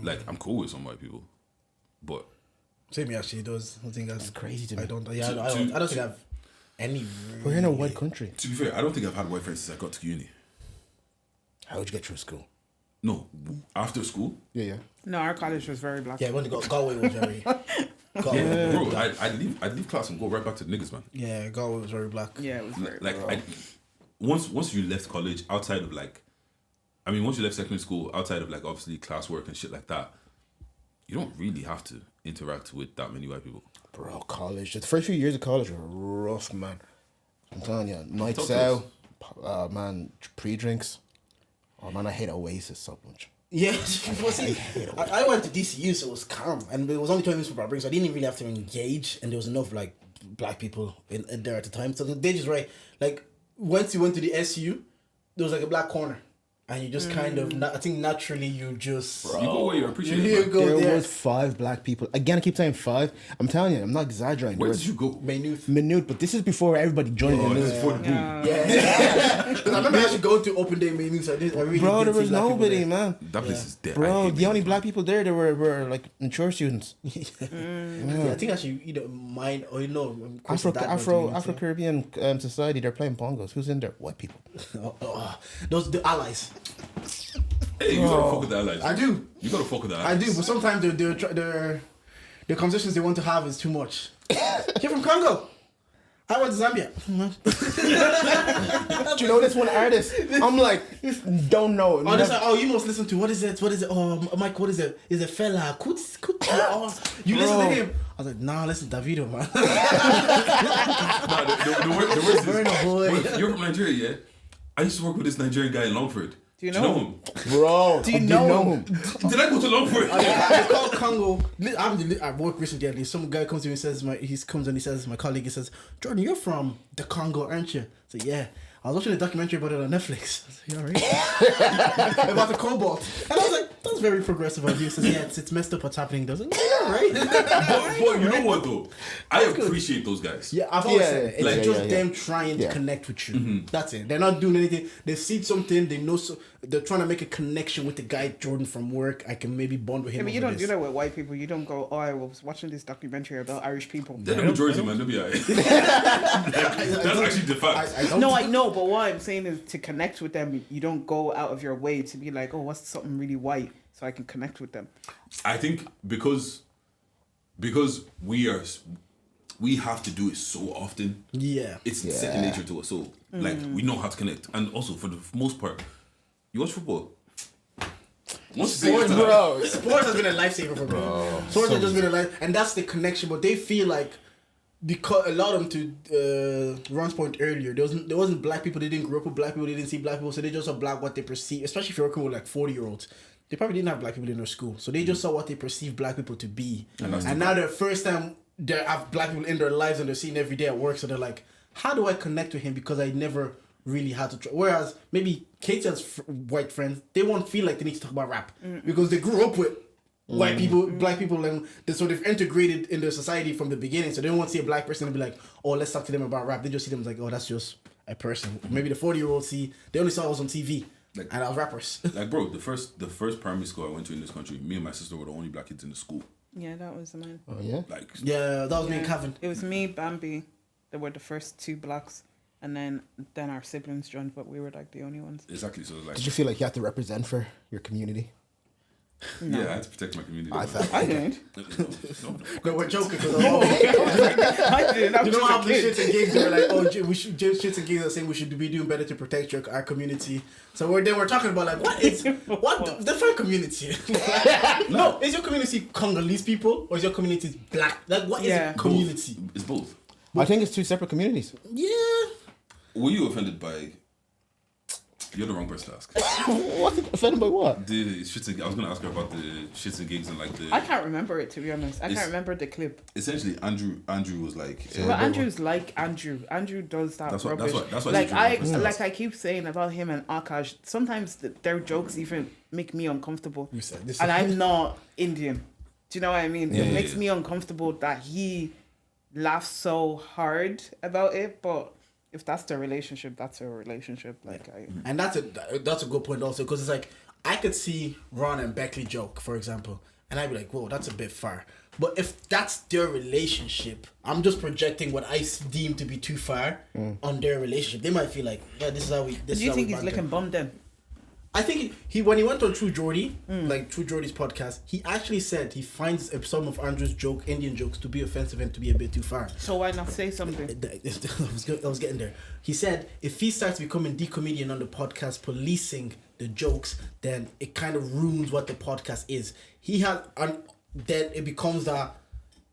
Like I'm cool with some white people, but Same here, actually. Those I think that's crazy to me. I don't think I have any. We're in a white country. to be fair, I don't think I've had white friends since I got to uni. How would you get through school? No, after school. Yeah. No, our college was very black. Yeah, when Galway was very. Bro, I'd leave class and go right back to the niggas, man. Yeah, Galway was very black. Yeah, it was very Like once you left college, outside of once you left secondary school, outside of like obviously classwork and shit like that, you don't really have to interact with that many white people. Bro, college. The first few years of college were rough, man. I'm telling you. Nights Talk to out, man, pre-drinks. Oh, man, I hate Oasis so much. Yeah, well, see, I went to DCU, so it was calm, and it was only 20 minutes from our break, so I didn't really have to engage, and there was enough like black people in there at the time. So they just like once you went to the SU, there was like a black corner, and you just kind of I think naturally you just You go where you're appreciated. you man. go There there. was 5 black people. Again, I keep saying 5. I'm telling you, I'm not exaggerating. Where There did was you go? Minute. but this is before everybody joined Oh, the this news. is for the boom. Yeah, because I remember actually going to open day menus. I really Bro, did there see was black people nobody, there. man. That place is dead. I Bro, hate the only it. black people there, they were like mature students. Yeah, I think actually either mine or Afro Caribbean society, they're playing bongos. Who's in there? White people. those the allies. Hey, you gotta fuck with the allies. I do. You gotta fuck with the I allies. do, but sometimes the conversations they want to have is too much. You're from Congo. I went to Zambia. Do you know this one artist? I'm like, don't know. Oh, this, oh, you must listen to what is it? What is it? Oh, Mike, what is it? Is it Fela? Oh, you listen to him? I was like, nah, listen to Davido, man. The worst is, Burna Boy. you're from Nigeria, yeah? I used to work with this Nigerian guy in Longford. Do you know him? Bro, Do you know him? Did I go to Longford? It's called Congo. I work recently. At least some guy comes to me and says, my colleague, he says, Jordan, you're from the Congo, aren't you? So yeah. I was watching a documentary about it on Netflix. I was like, alright. About the cobalt. And I was like, that's very progressive of you. He says, yeah, it's messed up what's happening. I was like, yeah, right. But you know what though? I appreciate those guys. Yeah, I've always said it. It's like- just them trying to connect with you. That's it. They're not doing anything. They've seen something. They know. They're trying to make a connection with the guy Jordan from work. I can maybe bond with him. Yeah, but you over don't this. do that with white people. You don't go, oh, I was watching this documentary about Irish people. They're the majority, man. They'll be alright. That's actually the fact. I don't. No, I know, but what I'm saying is to connect with them, you don't go out of your way to be like, oh, what's something really white so I can connect with them. I think because we have to do it so often. Yeah. It's second nature to us. So like we know how to connect, and also for the most part, you watch football. Sports has been a lifesaver for me. Sports has just been a life, and that's the connection. But they feel like because a lot of them, to Ronn's point earlier, there wasn't black people. They didn't grow up with black people. They didn't see black people, so they just saw black what they perceive. Especially if you're working with like 40-year-olds, they probably didn't have black people in their school, so they just saw what they perceive black people to be. And now the first time they have black people in their lives and they're seeing every day at work, so they're like, how do I connect with him because I never really had to try. Whereas maybe Kate's white friends, they won't feel like they need to talk about rap because they grew up with white people, black people, and so they've integrated in their society from the beginning. So they don't want to see a black person and be like, oh, let's talk to them about rap. They just see them as like, oh, that's just a person. Maybe the 40-year-olds they only saw us on TV. Like, and I was rappers. Like, bro, the first primary school I went to in this country, me and my sister were the only black kids in the school. Yeah, that was mine. Oh yeah. Like, yeah, that was me and Kevin. It was me, Bambi. They were the first two blacks, and then our siblings joined, but we were like the only ones. exactly. So like, Did you feel like you had to represent for your community? yeah, I had to protect my community. I thought. I didn't. No, we're joking. I didn't. I You was know just how a the kid. Shxtsngigs they were like, oh, Shxtsngigs are saying we should be doing better to protect our community. So we're talking about like, what different community? No, is your community Congolese people or is your community black? Like, what is your community? It's both. I think it's two separate communities. Yeah. Were you offended by? You're the wrong person to ask. What? Offended by what? The Shxtsngigs. I was gonna ask her about the Shxtsngigs and like the. I can't remember it, to be honest. I It's- can't remember the clip. Essentially, Andrew was like. But Andrew's like Andrew. Andrew does that That's what- rubbish. that's what like Andrew does. I keep saying about him and Akash. Sometimes their jokes even make me uncomfortable. You said this. And I'm not Indian. Do you know what I mean? Yeah, It yeah, makes yeah. me uncomfortable that he laughs so hard about it. But if that's their relationship, that's their relationship. Like And that's a good point also, because it's like I could see Ron and Beckley joke, for example, and I'd be like, whoa, that's a bit far. But if that's their relationship, I'm just projecting what I deem to be too far on their relationship. They might feel like, yeah, this is how we. This do you is how think we he's banter. looking bummed then? I think he when he went on True Geordie, like True Geordie's podcast, he actually said he finds some of Andrew's Indian jokes to be offensive and to be a bit too far. So why not say something? I was getting there. He said if he starts becoming the comedian on the podcast, policing the jokes, then it kind of ruins what the podcast is. Then it becomes that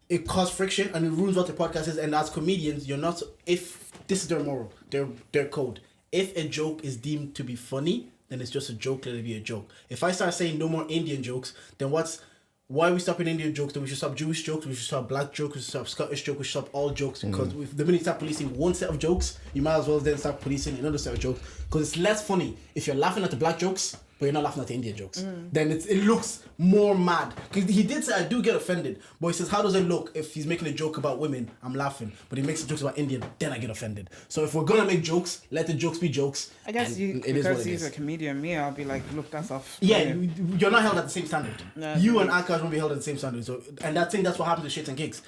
it causes friction and it ruins what the podcast is. And as comedians, you're not. If this is their moral, their code. If a joke is deemed to be funny, then it's just a joke. Let it be a joke. If I start saying no more Indian jokes, then why are we stopping Indian jokes? Then we should stop Jewish jokes, we should stop black jokes, we should stop Scottish jokes, we should stop all jokes. Because if the minute you start policing one set of jokes, you might as well then start policing another set of jokes. Because it's less funny if you're laughing at the black jokes, but you're not laughing at the Indian jokes. Then it looks more mad. Because he did say, I do get offended. But he says, how does it look if he's making a joke about women? I'm laughing. But he makes jokes about Indian, then I get offended. So if we're going to make jokes, let the jokes be jokes. I guess and it is what because it he's is. a comedian, me, I'll be like, look, that's off. Yeah, you're not held at the same standard. No, you no. and Akash won't be held at the same standard. So, and I think that's what happens to Shxtsngigs.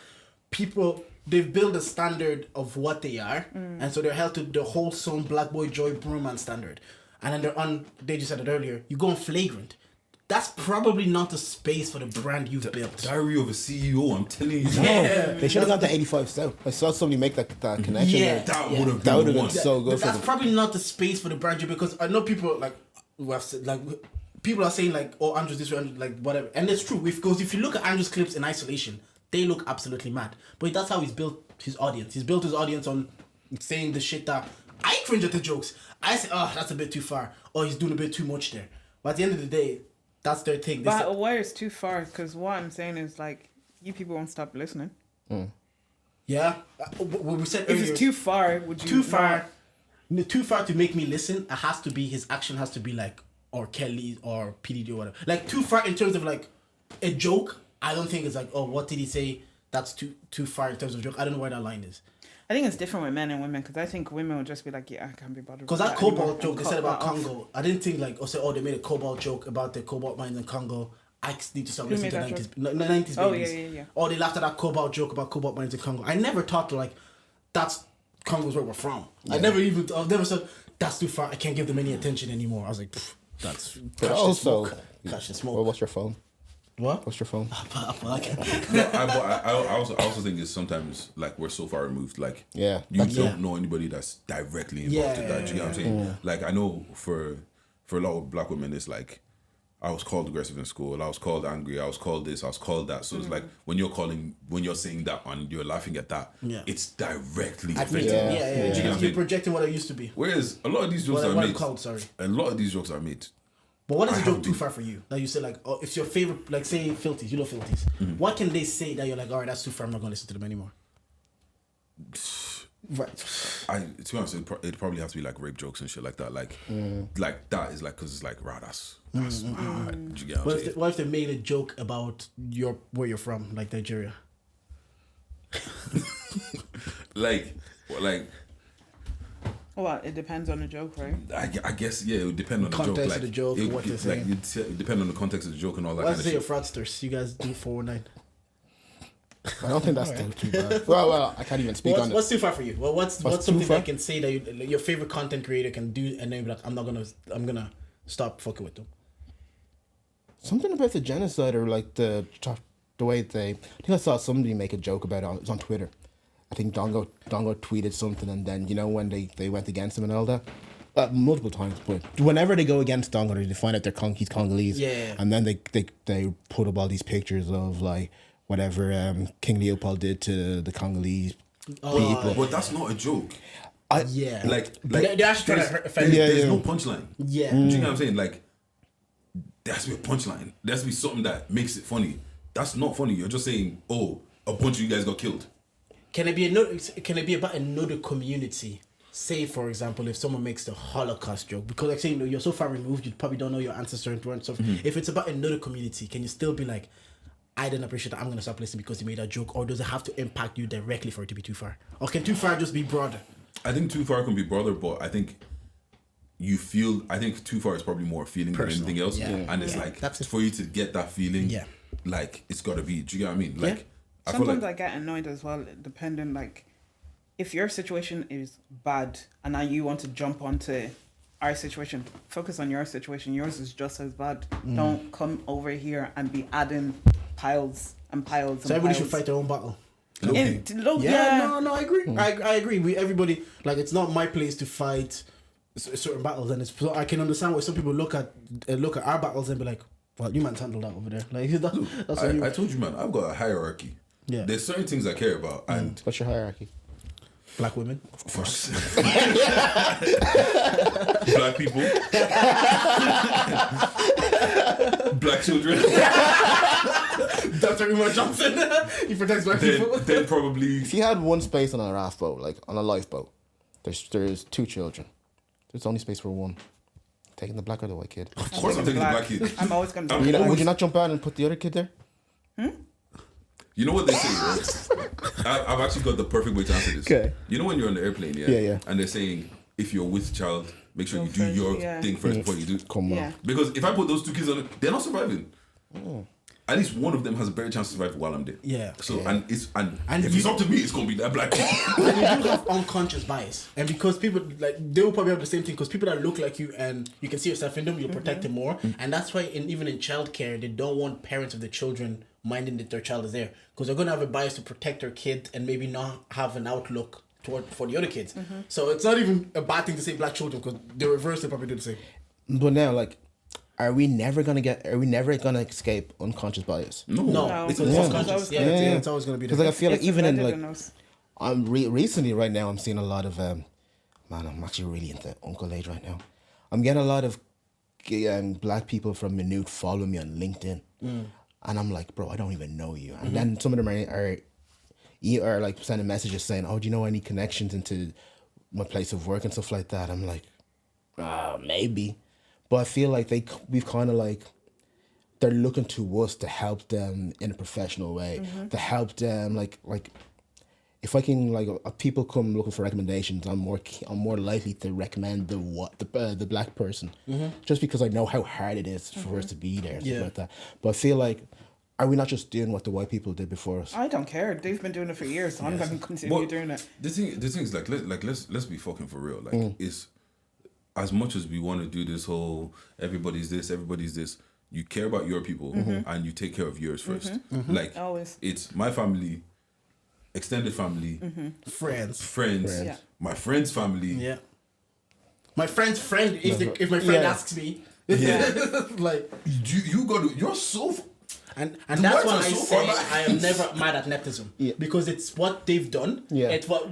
People, they've built a standard of what they are, and so they're held to the wholesome black boy joy brewman standard. And then they just said it earlier, you go on flagrant. that's probably not the space for the brand you've built. Diary of a CEO, I'm telling you. No, they should have gone to 85 South. I saw somebody make that connection. Yeah. there. That would have That would been have one. been so good But for that's them. probably not the space for the brand you, because I know people like who have said, like people are saying like, oh, Andrew's this way, Andrew, like whatever, and it's true. Because if you look at Andrew's clips in isolation, they look absolutely mad. But that's how he's built his audience. He's built his audience on saying the shit that I cringe at the jokes. I say, oh, that's a bit too far. Or he's doing a bit too much there. But at the end of the day, that's their thing. They But say, where is too far? Because what I'm saying is like, you people won't stop listening. yeah. What we said If earlier, it's too far, would you? too far, too far to make me listen. It has to be, his action has to be like, or Kelly or PDD or whatever. Like too far in terms of like a joke. I don't think it's like, oh, what did he say? That's too far in terms of joke. I don't know where that line is. I think it's different with men and women, because I think women will just be like, yeah, I can't be bothered. Because with that anymore, cobalt and joke they cut said about that off. Congo, I didn't think like, they made a cobalt joke about the cobalt mines in Congo. I need to start Who listening to made 90s, that 90s Oh, babies. yeah. Or they laughed at that cobalt joke about cobalt mines in Congo. I never thought like, that's Congo's where we're from. I've never said, that's too far, I can't give them any attention anymore. I was like, that's But also, catch the smoke. well, what's your phone? What? What's your phone? I also think it's sometimes like we're so far removed. Like Yeah, you that's don't know anybody that's directly involved in that. Do you know what I'm saying? Like I know for a lot of black women, it's like I was called aggressive in school. I was called angry. I was called this. I was called that. So it's like when you're saying that and you're laughing at that, it's directly affecting. Yeah. Do you know what I You're mean? projecting what I used to be. Whereas a lot of these jokes What are I'm made. called, sorry. A lot of these jokes are made. But what is I a joke have too been. far for you? That you say like, oh, if your favorite, like say Filthies, you love Filthies. What can they say that you're like, all right, that's too far, I'm not going to listen to them anymore? Right. To be honest, it probably has to be like rape jokes and shit like that. Like that is like, because it's like, rah, that's mad. Do you get what I'm saying? What if they made a joke about where you're from, like Nigeria? Like, Well, it depends on the joke, right? I guess it would depend on the Context joke. of Like the joke, what they're saying. it depend on the context of the joke and all that What's kind say of your shit. fraudsters? You guys do 419. I don't think that's too bad. Well, I can't even speak on it. What's too far for you? Well, what's too something far? that can say that your favorite content creator can do, and then be like, I'm gonna stop fucking with them. Something about the genocide, or like the way they. I think I saw somebody make a joke about it. It was on Twitter. I think Dongo tweeted something, and then when they went against him and all that, multiple times. But whenever they go against Dongo, they find out he's Congolese. Yeah. And then they put up all these pictures of like whatever King Leopold did to the Congolese people. But that's not a joke. Yeah. Like they're actually trying to offend. there's no punchline. Yeah. Do you know what I'm saying? Like there has to be a punchline. There has to be something that makes it funny. That's not funny. You're just saying, oh, a bunch of you guys got killed. Can it be about another community? Say, for example, if someone makes the Holocaust joke, because like saying you're so far removed, you probably don't know your ancestors and stuff. If it's about another community, can you still be like, I didn't appreciate that, I'm gonna stop listening because he made that joke, or does it have to impact you directly for it to be too far? Or can too far just be broader? I think too far can be broader, but I think too far is probably more feeling Personal. than anything else. Yeah. And it's Yeah. like That's it. for you to get that feeling, Yeah. like it's gotta be. Do you get what I mean? Like I feel Sometimes like I get annoyed as well, depending, like, if your situation is bad and now you want to jump onto our situation, focus on your situation. Yours is just as bad. Don't come over here and be adding piles and piles and So everybody piles. should fight their own battle. low-key. No, I agree. I agree. Everybody, like, it's not my place to fight certain battles, and so I can understand why some people look at our battles and be like, well, you man handle that over there. Like that's what you. I told you, man, I've got a hierarchy. Yeah. There's certain things I care about, and What's your hierarchy? Black women. first, black people, black children, Dr. Umar Johnson. He protects black people. then probably If you had one space on a raft boat, like on a lifeboat, there's two children. There's only space for one. Taking the black or the white kid. of course I'm taking the black kid. I'm always going to I'm be always- Would you not jump out and put the other kid there? You know what they say, right? I've actually got the perfect way to answer this. Okay. You know when you're on the airplane, Yeah. and they're saying if you're with child, make sure Go you do first, your yeah. thing first before you do. Come on. Yeah. Because if I put those two kids on it, they're not surviving. at least one of them has a better chance to survive while I'm there. Yeah. So Yeah. and if it's up to me, it's gonna be that black kid. And you do have unconscious bias, and because people like they will probably have the same thing because people that look like you and you can see yourself in them, you'll protect them more, and that's why even in childcare they don't want parents of the children minding that their child is there because they're gonna have a bias to protect their kid and maybe not have an outlook for the other kids. So it's not even a bad thing to say black children because the reverse they probably do the same. But now, like, are we never gonna escape unconscious bias? No, It's because always- it's conscious. yeah, It's always gonna be Because like I feel like It's even in embedded like in us. I'm recently right now I'm seeing a lot of man, I'm actually really into uncle age right now. I'm getting a lot of black people from Minute follow me on LinkedIn, and I'm like, bro, I don't even know you. And then some of them are like sending messages saying, oh, do you know any connections into my place of work and stuff like that? I'm like, maybe, but I feel like we've kind of like they're looking to us to help them in a professional way, to help them like. If I can people come looking for recommendations, I'm more likely to recommend the black person, just because I know how hard it is for us to be there, and stuff like that. But I feel like, are we not just doing what the white people did before us? I don't care. They've been doing it for years, so I'm going to continue But doing it. The thing is let's be fucking for real. Like it's as much as we want to do this whole everybody's this. You care about your people and you take care of yours first. Like Always. it's my family, extended family, friends. Yeah. my friend's family. Yeah. My friend's friend. If my friend asks me, like, you're so. and The that's whites why are I so say far back. I am never mad at nepotism because it's what they've done. Yeah. It's what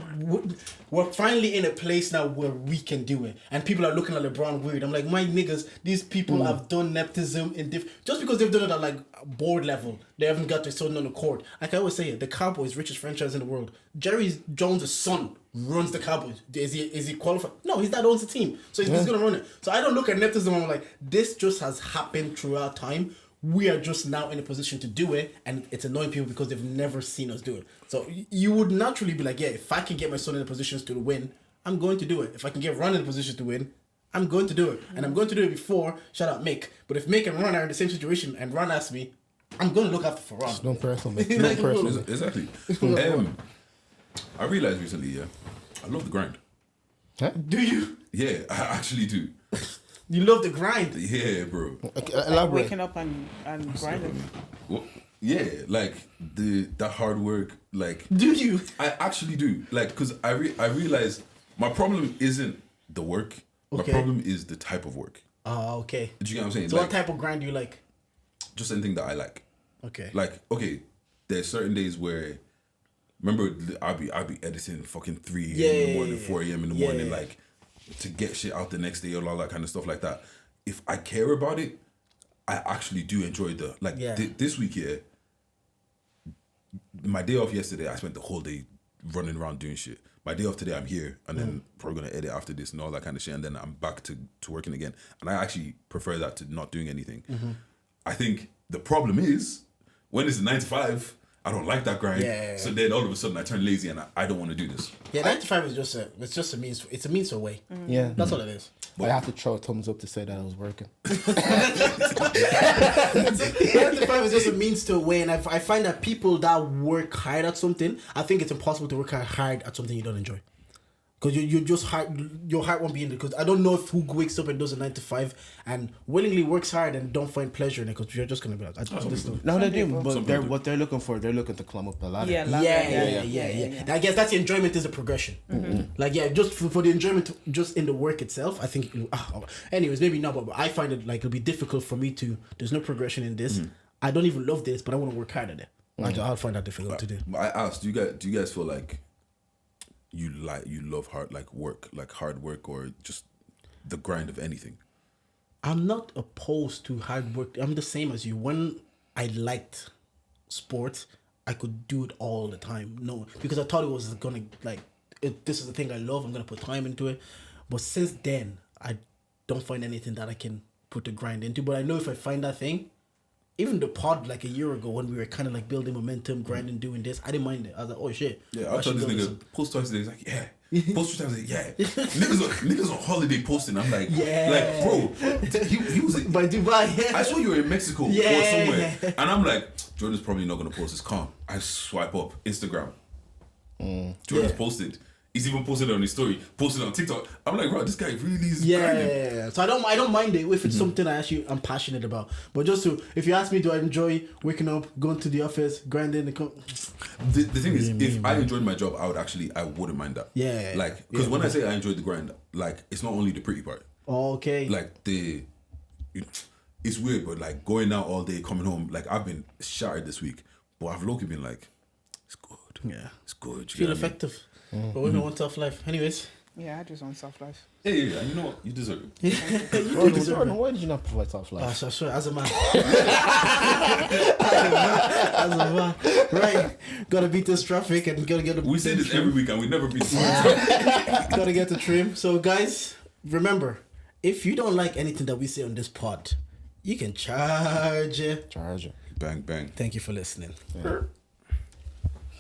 we're finally in a place now where we can do it, and people are looking at LeBron weird. I'm like, my niggas, these people have done nepotism in just because they've done it at like board level, they haven't got to something on the court. Like I always say, the Cowboys, richest franchise in the world. Jerry Jones' son runs the Cowboys. Is he qualified? No, his dad owns the team, so he's gonna run it. So I don't look at nepotism. I'm like, this just has happened throughout time. We are just now in a position to do it, and it's annoying people because they've never seen us do it. So you would naturally be like, yeah, if I can get my son in a position to win, I'm going to do it. If I can get Ron in a position to win, I'm going to do it. And I'm going to do it before, shout out Mick. But if Mick and Ron are in the same situation and Ron asks me, I'm going to look after for Ron. No personal, no personal. Exactly. I realized recently, I love the grind. Huh? Do you? Yeah, I actually do. You love the grind. Yeah, bro. Elaborate. Waking up and grinding. Well, yeah, like that hard work, like Do you? I actually do, like, because I realize my problem isn't the work. My Okay. problem is the type of work. Oh, okay. Do you get what I'm saying? So like, what type of grind do you like? just anything that I like. Okay. Like, okay, there's certain days where, remember, I'll be editing fucking 3 a.m. in the morning, 4 a.m. in the morning, like, to get shit out the next day or all that kind of stuff like that. If I care about it, I actually do enjoy this week here. My day off yesterday, I spent the whole day running around doing shit. My day off today, I'm here, and then probably gonna edit after this and all that kind of shit, and then I'm back to working again. And I actually prefer that to not doing anything. I think the problem is when it's a 9 to 5, I don't like that grind. Yeah. So then all of a sudden I turn lazy and I don't want to do this. Yeah, 9 to 5 is just a means. It's a means to a way. Yeah, That's all it is. I have to throw a thumbs up to say that I was working. 9 to 5 is just a means to a way, and I find that people that work hard at something, I think it's impossible to work hard at something you don't enjoy. Because you're just hard, your heart won't be in it. Because I don't know if who wakes up and does a 9 to 5 and willingly works hard and don't find pleasure in it. Because you're just gonna be like, No, they do, people. but what they're looking for, they're looking to climb up the ladder. Yeah. I guess that's the enjoyment is the progression. Like, just for the enjoyment, just in the work itself, I think. Anyways, maybe not, but I find it like it'll be difficult for me to. There's no progression in this. I don't even love this, but I want to work hard at it. I'll find that difficult to do. I asked, do you guys feel like you love hard hard work or just the grind of anything? I'm not opposed to hard work. I'm the same as you. When I liked sports, I could do it all the time. No, because I thought it was gonna this is the thing I love. I'm gonna put time into it. But since then, I don't find anything that I can put the grind into. But I know if I find that thing, even the pod like a year ago when we were kind of like building momentum, grinding, doing this, I didn't mind it. I was like, oh shit. Yeah, I told this nigga post twice a day. He's like, yeah, Post 3 times a day. Yeah. niggas on holiday posting. I'm like, like, bro, he was By Dubai. I saw you were in Mexico or Yeah. somewhere. And I'm like, Jordan's probably not gonna post. It's calm. I swipe up Instagram. Jordan's posted. He's even posted it on his story, posted it on TikTok. I'm like, bro, this guy really is grinding. So I don't mind it if it's something I'm passionate about. But just to, if you ask me, do I enjoy waking up, going to the office, grinding the thing is, if I enjoyed my job, I wouldn't mind that. Yeah. Like, because when I say I enjoyed the grind, like, it's not only the pretty part. Okay. Like, it's weird, but like going out all day, coming home, like I've been shattered this week, but I've low-key been like, it's good. Yeah. It's good. Feel effective. But women want tough life. Anyways. Yeah, I just want soft life. Hey, and you know what? You deserve it. Jordan, why did you not provide soft life? So I swear, as a man. as a man. Right. Gotta beat this traffic and gotta get the We say this every week and we never beat gotta get the trim. So guys, remember, if you don't like anything that we say on this pod, you can charge it. Charge it. Bang, bang. Thank you for listening. Yeah.